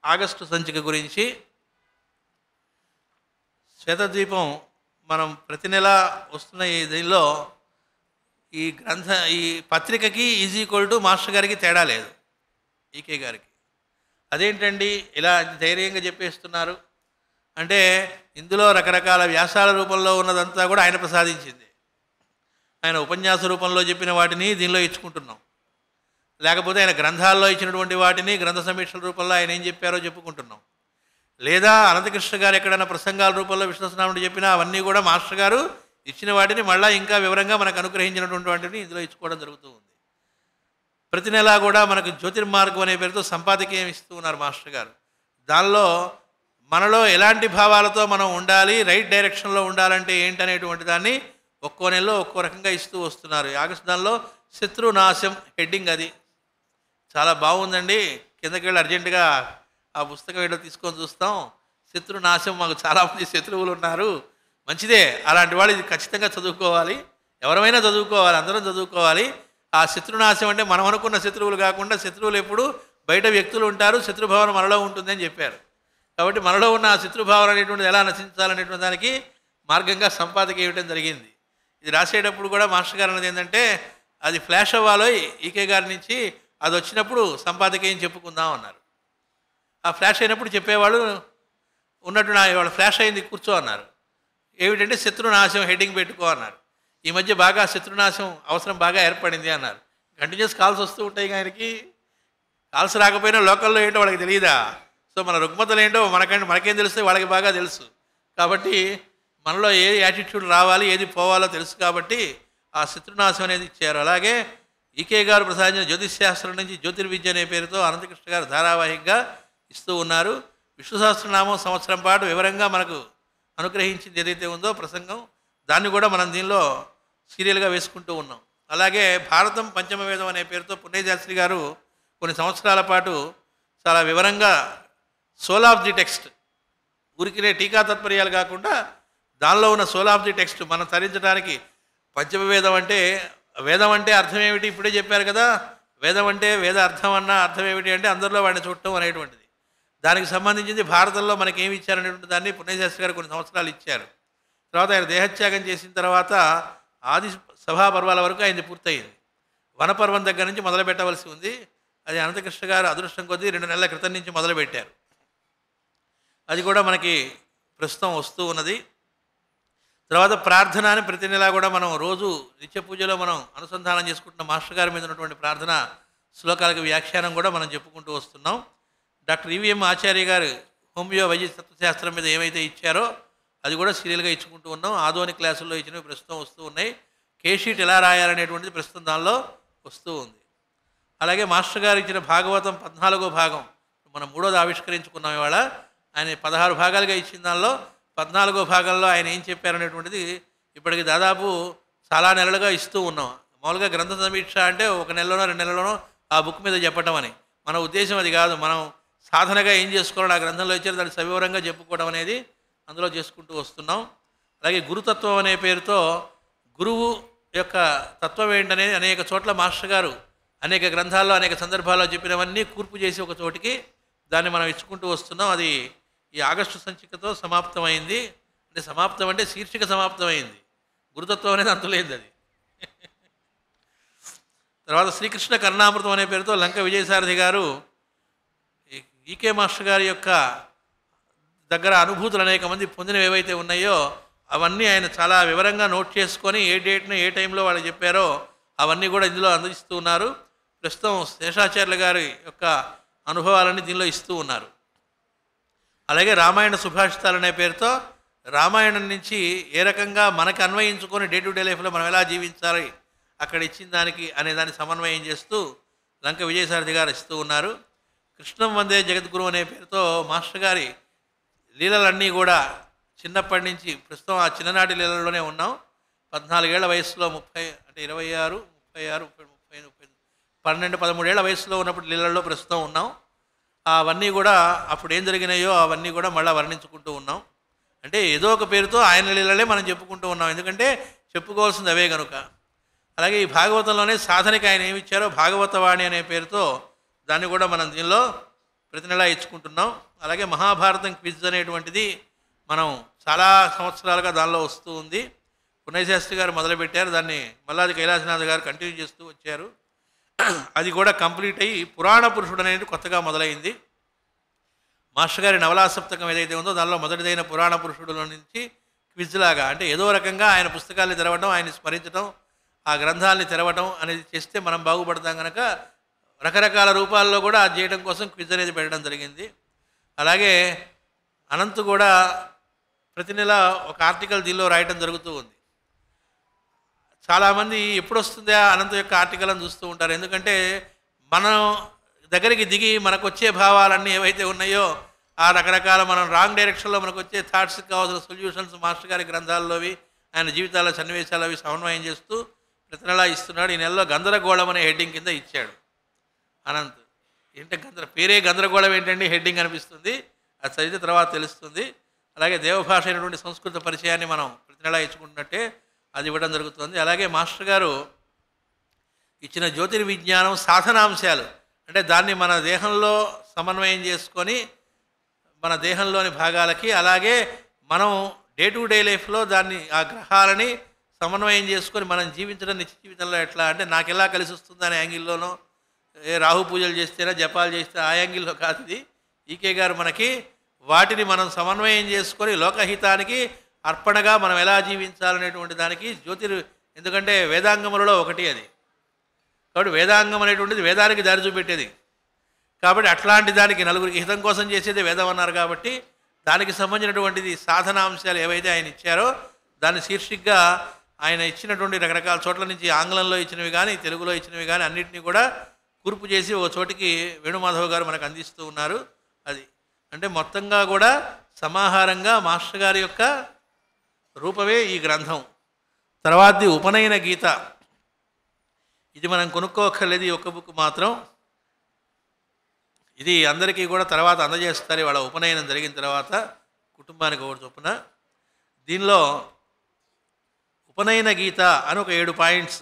ఆగస్టు సంచిక గురించి, శ్వేతద్వీపం మనం ప్రతి నెల వస్తున్న ఈ దీనిలో ఈ పత్రికకి = మాస్టర్ గారికి తేడా లేదు, ఈకే గారికి. అదేంటండి ఇలా ధైర్యంగా చెప్పేస్తున్నారు అంటే ఇందులో రకరకాల వ్యాసాల రూపంలో ఉన్నదంతా కూడా ఆయన ప్రసాదించింది. ఆయన ఉపన్యాస రూపంలో చెప్పిన వాటిని దీనిలో ఇచ్చుకుంటున్నాం. లేకపోతే ఆయన గ్రంథాల్లో ఇచ్చినటువంటి వాటిని గ్రంథ సమీక్షల రూపంలో ఆయన ఏం చెప్పారో చెప్పుకుంటున్నాం. లేదా అనంతకృష్ణ గారు ఎక్కడైనా ప్రసంగాల రూపంలో విష్ణు సహస్రనామం చెప్పినా అవన్నీ కూడా మాస్టర్ గారు ఇచ్చిన వాటిని మళ్ళీ ఇంకా వివరంగా మనకు అనుగ్రహించినటువంటి వాటిని ఇందులో ఇచ్చుకోవడం జరుగుతూ ఉంది. ప్రతి నెలా కూడా మనకు జ్యోతిర్మార్గం అనే పేరుతో సంపాదకీయం ఇస్తూ ఉన్నారు మాస్టర్ గారు. దానిలో మనలో ఎలాంటి భావాలతో మనం ఉండాలి, రైట్ డైరెక్షన్లో ఉండాలంటే ఏంటనేటువంటి దాన్ని ఒక్కో నెలలో ఒక్కో రకంగా ఇస్తూ వస్తున్నారు. ఆగస్టు దానిలో శత్రునాశం హెడ్డింగ్ అది చాలా బాగుందండి. కిందకి వెళ్ళి అర్జెంటుగా ఆ పుస్తకం ఏదో తీసుకొని చూస్తాం. శత్రునాశం, మాకు చాలామంది శత్రువులు ఉన్నారు. మంచిదే, అలాంటి వాళ్ళు ఇది ఖచ్చితంగా చదువుకోవాలి. ఎవరైనా చదువుకోవాలి, అందరం చదువుకోవాలి. ఆ శత్రునాశం అంటే మనం అనుకున్న శత్రువులు కాకుండా శత్రువులు ఎప్పుడు బయట వ్యక్తులు ఉంటారు, శత్రుభావన మనలో ఉంటుందని చెప్పారు. కాబట్టి మనలో ఉన్న ఆ శత్రుభావన అనేటువంటిది ఎలా నశించాలనేటువంటి దానికి మార్గంగా సంపాదక ఇవ్వడం జరిగింది. ఇది రాసేటప్పుడు కూడా మాస్టర్ గారు అన్నది ఏంటంటే అది ఫ్లాష్ అవ్వాలో ఈకే గారి నుంచి అది వచ్చినప్పుడు సంపాదక ఏం చెప్పుకుందాం అన్నారు. ఆ ఫ్లాష్ అయినప్పుడు చెప్పేవాళ్ళు ఉన్నట్టు వాళ్ళ ఫ్లాష్ అయింది కూర్చో అన్నారు. ఏమిటంటే శత్రునాశం హెడ్డింగ్ పెట్టుకో అన్నారు. ఈ మధ్య బాగా శత్రునాశం అవసరం బాగా ఏర్పడింది అన్నారు. కంటిన్యూస్ కాల్స్ వస్తూ ఉంటాయి, ఆయనకి కాల్స్ రాకపోయినా లోకల్లో ఏంటో వాళ్ళకి తెలియదా? సో మన రుగ్మతలు ఏంటో మనకేం తెలుస్తాయి, వాళ్ళకి బాగా తెలుసు. కాబట్టి మనలో ఏ యాటిట్యూడ్ రావాలి, ఏది పోవాలో తెలుసు. కాబట్టి ఆ శత్రునాశం అనేది ఇచ్చారు. అలాగే ఈకే గారు ప్రసాదించిన జ్యోతిష్శాస్త్రం నుంచి జ్యోతిర్విద్య అనే పేరుతో అనంతకృష్ణ గారు ధారావాహికగా ఇస్తూ ఉన్నారు. విష్ణు సహస్రనామం సంవత్సరం పాటు వివరంగా మనకు అనుగ్రహించింది ఏదైతే ఉందో ప్రసంగం, దాన్ని కూడా మనం దీనిలో సీరియల్గా వేసుకుంటూ ఉన్నాం. అలాగే భారతం పంచమ వేదం అనే పేరుతో పుణ్యశాస్త్రి గారు కొన్ని సంవత్సరాల పాటు చాలా వివరంగా సోల్ ఆఫ్ ది టెక్స్ట్, ఊరికినే టీకా తత్పర్యాలు కాకుండా దానిలో ఉన్న సోల్ ఆఫ్ ది టెక్స్ట్ మనం తరించడానికి పంచమ వేదం అంటే, వేదం అంటే అర్థం ఏమిటి ఇప్పుడే చెప్పారు కదా. వేదం అంటే వేద అర్థం అన్న అర్థం ఏమిటి అంటే అందరిలో వాడిని చూడటం అనేటువంటిది. దానికి సంబంధించింది భారతంలో మనకి ఏమి ఇచ్చారనేటువంటి దాన్ని పుణ్యశాస్త్రి గారు కొన్ని సంవత్సరాలు ఇచ్చారు. తర్వాత ఆయన దేహత్యాగం చేసిన తర్వాత ఆది సభా పర్వాల వరకు ఆయనది పూర్తయింది. వనపర్వం దగ్గర నుంచి మొదలు పెట్టవలసి ఉంది. అది అనంతకృష్ణ గారు అదృష్టం కొద్దీ 2 నెలల క్రితం నుంచి మొదలుపెట్టారు. అది కూడా మనకి ప్రస్తుతం వస్తూ ఉన్నది. తర్వాత ప్రార్థన అని ప్రతి నెలా కూడా మనం రోజు నిత్య పూజలో మనం అనుసంధానం చేసుకుంటున్న మాస్టర్ గారి మీద ఉన్నటువంటి ప్రార్థన శ్లోకాలకు వ్యాఖ్యానం కూడా మనం చెప్పుకుంటూ వస్తున్నాం. డాక్టర్ ఈవీఎం ఆచార్య గారు హోమియో వైద్య తత్వశాస్త్రం మీద ఏమైతే ఇచ్చారో అది కూడా సీరియల్గా ఇచ్చుకుంటూ ఉన్నాం. ఆధోని క్లాసుల్లో ఇచ్చినవి ప్రస్తుతం వస్తూ ఉన్నాయి. కేషీట్ ఎలా రాయాలనేటువంటిది ప్రస్తుతం దానిలో వస్తూ ఉంది. అలాగే మాస్టర్ గారు ఇచ్చిన భాగవతం 14వ భాగం మనం 3వది ఆవిష్కరించుకున్నాం ఇవాళ. ఆయన 16 భాగాలుగా ఇచ్చిన దానిలో 14వ భాగంలో ఆయన ఏం చెప్పారనేటువంటిది ఇప్పటికి దాదాపు చాలా నెలలుగా ఇస్తూ ఉన్నాం. మామూలుగా గ్రంథ సమీక్ష అంటే 1 నెలలోనో 2 నెలలోనో ఆ బుక్ మీద చెప్పటం అని, మన ఉద్దేశం అది కాదు. మనం సాధనగా ఏం చేసుకోవాలని ఆ గ్రంథంలో ఇచ్చారు, దాన్ని సవివరంగా చెప్పుకోవడం అనేది అందులో చేసుకుంటూ వస్తున్నాం. అలాగే గురుతత్వం అనే పేరుతో గురువు యొక్క తత్వం ఏంటనేది అనేక చోట్ల మాస్టర్ గారు అనేక గ్రంథాల్లో అనేక సందర్భాల్లో చెప్పినవన్నీ కూర్పు చేసి ఒక చోటికి దాన్ని మనం ఇచ్చుకుంటూ వస్తున్నాం. అది ఈ ఆగస్టు సంచికతో సమాప్తమైంది. అంటే సమాప్తం అంటే శీర్షిక సమాప్తమైంది, గురుతత్వం అనేది అంతులేదు అది. తర్వాత శ్రీకృష్ణ కరుణామృతం అనే పేరుతో లంక విజయసారథి గారు ఈకే మాస్టర్ గారి యొక్క దగ్గర అనుభూతులు అనేక మంది పొందినవి ఏవైతే ఉన్నాయో అవన్నీ ఆయన చాలా వివరంగా నోట్ చేసుకొని ఏ డేట్ను ఏ టైంలో వాళ్ళు చెప్పారో అవన్నీ కూడా ఇందులో అందిస్తూ ఉన్నారు. ప్రస్తుతం శేషాచార్యుల గారి యొక్క అనుభవాలన్నీ దీనిలో ఇస్తూ ఉన్నారు. అలాగే రామాయణ సుభాషితాలు అనే పేరుతో రామాయణం నుంచి ఏ రకంగా మనకు అన్వయించుకొని డే టు డే లైఫ్లో మనం ఎలా జీవించాలి అక్కడ ఇచ్చిన దానికి అనే దాన్ని సమన్వయం చేస్తూ లంక విజయసారథి గారు ఇస్తూ ఉన్నారు. కృష్ణం వందే జగద్గురు అనే పేరుతో మాస్టర్ గారి లీలలన్నీ కూడా చిన్నప్పటి నుంచి ప్రస్తుతం ఆ చిన్ననాటి లీలల్లోనే ఉన్నాం. 14 ఏళ్ల వయసులో 30 అంటే 26, 36, 30, 12, 13 ఏళ్ల వయసులో ఉన్నప్పుడు లీలల్లో ప్రస్తుతం ఉన్నాం. అవన్నీ కూడా అప్పుడు ఏం జరిగినాయో అవన్నీ కూడా మళ్ళీ వర్ణించుకుంటూ ఉన్నాం. అంటే ఏదో ఒక పేరుతో ఆయన లీలలే మనం చెప్పుకుంటూ ఉన్నాం, ఎందుకంటే చెప్పుకోవాల్సింది అవే కనుక. అలాగే ఈ భాగవతంలోనే సాధనకి ఆయన ఏమి ఇచ్చారో భాగవతవాణి అనే పేరుతో దాన్ని కూడా మనం దీనిలో ప్రతి నెలా ఇచ్చుకుంటున్నాం. అలాగే మహాభారతం క్విజ్ అనేటువంటిది మనం చాలా సంవత్సరాలుగా దానిలో వస్తూ ఉంది. పుణ్యశాస్త్రి గారు మొదలుపెట్టారు, దాన్ని మల్లాది కైలాసనాథ్ గారు కంటిన్యూ చేస్తూ వచ్చారు. అది కూడా కంప్లీట్ అయ్యి పురాణ పురుషుడు అనేది కొత్తగా మొదలైంది. మాస్టర్ గారి నవలాసప్తకం ఏదైతే ఉందో దానిలో మొదటిదైన పురాణ పురుషుడులో నుంచి క్విజ్ లాగా, అంటే ఏదో రకంగా ఆయన పుస్తకాన్ని తెరవడం, ఆయన్ని స్మరించడం, ఆ గ్రంథాలని తెరవడం అనేది చేస్తే మనం బాగుపడతాం కనుక రకరకాల రూపాల్లో కూడా అది చేయడం కోసం క్విజ్ అనేది పెట్టడం జరిగింది. అలాగే అనంత్ కూడా ప్రతి నెల ఒక ఆర్టికల్ దీనిలో రాయటం జరుగుతూ ఉంది. చాలామంది ఎప్పుడు వస్తుందా అనంత యొక్క ఆర్టికల్ అని చూస్తూ ఉంటారు. ఎందుకంటే మనం దగ్గరికి దిగి మనకు వచ్చే భావాలన్నీ ఏవైతే ఉన్నాయో ఆ రకరకాల మనం రాంగ్ డైరెక్షన్లో మనకు వచ్చే థాట్స్కి కావాల్సిన సొల్యూషన్స్ మాస్టర్ గారి గ్రంథాల్లోవి ఆయన జీవితాల సన్నివేశాలు అవి సమన్వయం చేస్తూ ప్రతి నెలా ఇస్తున్నాడు. ఈ నెలలో గందరగోళం అనే హెడ్డింగ్ కింద ఇచ్చాడు అనంత్. ఏంటంటే పేరే గందరగోళం ఏంటండి హెడ్డింగ్ అనిపిస్తుంది, అది చదివితే తర్వాత తెలుస్తుంది. అలాగే దేవభాష అయినటువంటి సంస్కృత పరిచయాన్ని మనం ప్రతి నెలా ఇచ్చుకుంటున్నట్టే అది ఇవ్వడం జరుగుతుంది. అలాగే మాస్టర్ గారు ఇచ్చిన జ్యోతిర్విజ్ఞానం సాధనాంశాలు అంటే దాన్ని మన దేహంలో సమన్వయం చేసుకొని మన దేహంలోని భాగాలకి, అలాగే మనం డే టు డే లైఫ్లో దాన్ని ఆ గ్రహాలని సమన్వయం చేసుకొని మనం జీవించడం నిత్య జీవితంలో ఎట్లా అంటే నాకు ఎలా కలిసి వస్తుంది అనే యాంగిల్లోనో, ఏ రాహు పూజలు చేస్తేనా జపాలు చేస్తే ఆ యాంగిల్లో కాదు. ఇది ఈకే గారు మనకి వాటిని మనం సమన్వయం చేసుకొని లోకహితానికి అర్పణగా మనం ఎలా జీవించాలనేటువంటి దానికి ఎందుకంటే వేదాంగములలో ఒకటి అది. కాబట్టి వేదాంగం అనేటువంటిది వేదానికి దారి చూపెట్టేది. కాబట్టి అట్లాంటి దానికి నలుగురికి హితం కోసం చేసేది వేదం అన్నారు. కాబట్టి దానికి సంబంధించినటువంటిది సాధనాంశాలు ఏవైతే ఆయన ఇచ్చారో దాన్ని శీర్షికగా ఆయన ఇచ్చినటువంటి రకరకాల చోట్ల నుంచి ఆంగ్లంలో ఇచ్చినవి కానీ తెలుగులో ఇచ్చినవి కానీ అన్నింటినీ కూడా కూర్పు చేసి ఒక చోటికి వేణుమాధవ్ గారు మనకు అందిస్తూ ఉన్నారు. అది అంటే మొత్తంగా కూడా సమాహారంగా మాస్టర్ గారి యొక్క రూపమే ఈ గ్రంథం. తర్వాతది ఉపనయన గీత. ఇది మనం కొనుక్కోక్కర్లేదు, ఈ ఒక్క బుక్ మాత్రం. ఇది అందరికీ కూడా తర్వాత అందజేస్తారు వాళ్ళ ఉపనయనం జరిగిన తర్వాత కుటుంబానికి ఒకటి చొప్పున. దీనిలో ఉపనయన గీత అని ఒక 7 పాయింట్స్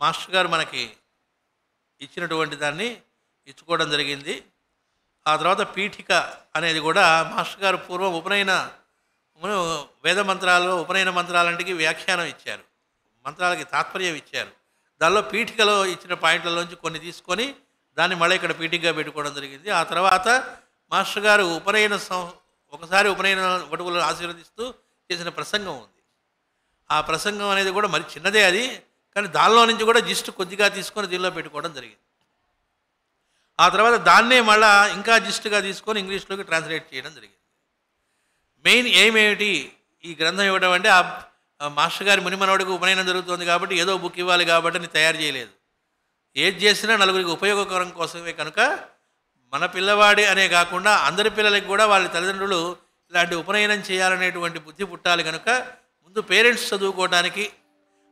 మాస్టర్ గారు మనకి ఇచ్చినటువంటి దాన్ని ఇచ్చుకోవడం జరిగింది. ఆ తర్వాత పీఠిక అనేది కూడా మాస్టర్ గారు పూర్వం వేద మంత్రాల్లో ఉపనయన మంత్రాలంటికి వ్యాఖ్యానం ఇచ్చారు, మంత్రాలకి తాత్పర్యం ఇచ్చారు. దానిలో పీఠికలో ఇచ్చిన పాయింట్లలోంచి కొన్ని తీసుకొని దాన్ని మళ్ళీ ఇక్కడ పీఠికగా పెట్టుకోవడం జరిగింది. ఆ తర్వాత మాస్టర్ గారు ఒకసారి ఉపనయన వటువులను ఆశీర్వదిస్తూ చేసిన ప్రసంగం ఉంది. ఆ ప్రసంగం అనేది కూడా మరి చిన్నదే అది, కానీ దానిలో నుంచి కూడా జిస్ట్ కొద్దిగా తీసుకొని దీనిలో పెట్టుకోవడం జరిగింది. ఆ తర్వాత దాన్నే మళ్ళా ఇంకా జిస్ట్గా తీసుకొని ఇంగ్లీష్లోకి ట్రాన్స్లేట్ చేయడం జరిగింది. మెయిన్ ఎయిమ్ ఏమిటి ఈ గ్రంథం ఇవ్వడం అంటే ఆ మాస్టర్ గారి మునిమనోడికి ఉపనయనం జరుగుతుంది కాబట్టి ఏదో బుక్ ఇవ్వాలి కాబట్టి అని తయారు చేయలేదు. ఏది చేసినా నలుగురికి ఉపయోగకరం కోసమే కనుక మన పిల్లవాడి అనే కాకుండా అందరి పిల్లలకి కూడా వాళ్ళ తల్లిదండ్రులు ఇలాంటి ఉపనయనం చేయాలనేటువంటి బుద్ధి పుట్టాలి కనుక ముందు పేరెంట్స్ చదువుకోవడానికి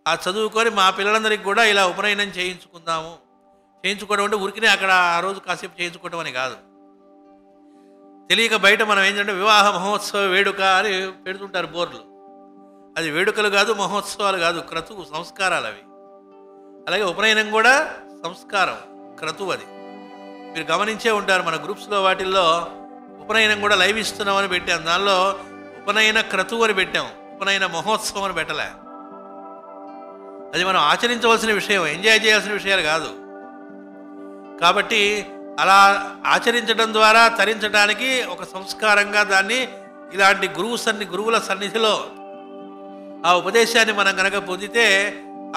ఆ చదువుకొని మా పిల్లలందరికీ కూడా ఇలా ఉపనయనం చేయించుకోవడం అంటే ఊరికినే అక్కడ ఆ రోజు కాసేపు చేయించుకోవడం అని కాదు. తెలియక బయట మనం ఏంటంటే వివాహ మహోత్సవ వేడుక అని పెడుతుంటారు బోర్లు. అది వేడుకలు కాదు, మహోత్సవాలు కాదు, క్రతువు సంస్కారాలు అవి. అలాగే ఉపనయనం కూడా సంస్కారం, క్రతువు. అది మీరు గమనించే ఉంటారు మన గ్రూప్స్లో వాటిల్లో ఉపనయనం కూడా లైవ్ ఇస్తున్నామని పెట్టాం, దానిలో ఉపనయన క్రతువు అని పెట్టాం, ఉపనయన మహోత్సవం అని పెట్టలే. అది మనం ఆచరించవలసిన విషయం, ఎంజాయ్ చేయాల్సిన విషయాలు కాదు. కాబట్టి అలా ఆచరించడం ద్వారా తరించడానికి ఒక సంస్కారంగా దాన్ని ఇలాంటి గురువుల సన్నిధిలో ఆ ఉపదేశాన్ని మనం కనుక పొందితే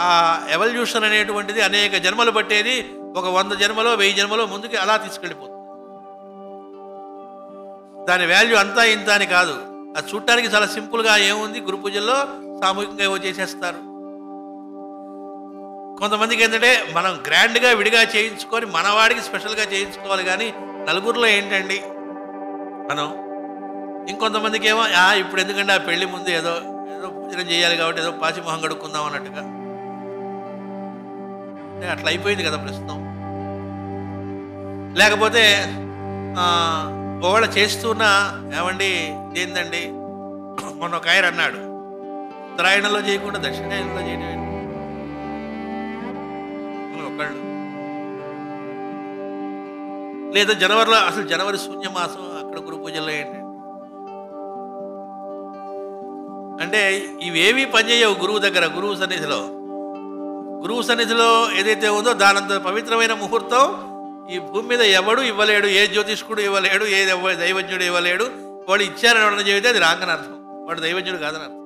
ఆ ఎవల్యూషన్ అనేటువంటిది అనేక జన్మలు పట్టేది, ఒక 100 జన్మలో 1000 జన్మలో ముందుకి అలా తీసుకెళ్ళిపోతుంది. దాని వాల్యూ అంతా ఇంత అని కాదు. అది చూడటానికి చాలా సింపుల్గా ఏముంది, గురు పూజల్లో సామూహికంగా ఏవో చేసేస్తారు. కొంతమందికి ఏంటంటే మనం గ్రాండ్గా విడిగా చేయించుకొని మనవాడికి స్పెషల్గా చేయించుకోవాలి, కానీ నలుగురిలో ఏంటండి మనం. ఇంకొంతమందికి ఏమో ఇప్పుడు ఎందుకంటే ఆ పెళ్లి ముందు ఏదో పూజనం చేయాలి కాబట్టి ఏదో పాచి మొహం కడుక్కుందాం అన్నట్టుగా అట్లా అయిపోయింది కదా ప్రస్తుతం. లేకపోతే ఒకవేళ చేస్తున్నా ఏమండి ఇదేందండి, మొన్న ఒక ఆయన అన్నాడు ఉత్తరాయణంలో చేయకుండా దక్షిణాయనంలో చేయడం ఒకళ్ళు, లేదా జనవరిలో అసలు జనవరి శూన్యమాసం అక్కడ గురు పూజల్లో ఏంటండి అంటే ఇవేవి పనిచేయవు గురువు దగ్గర. గురువు సన్నిధిలో ఏదైతే ఉందో దానంత పవిత్రమైన ముహూర్తం ఈ భూమి మీద ఎవడు ఇవ్వలేడు, ఏ జ్యోతిష్కుడు ఇవ్వలేడు, ఏ దైవజ్ఞుడు ఇవ్వలేడు. వాడు ఇచ్చారని ఎవడన్నా చెబితే అది రాంగని అర్థం, వాడు దైవజ్ఞుడు కాదని అర్థం.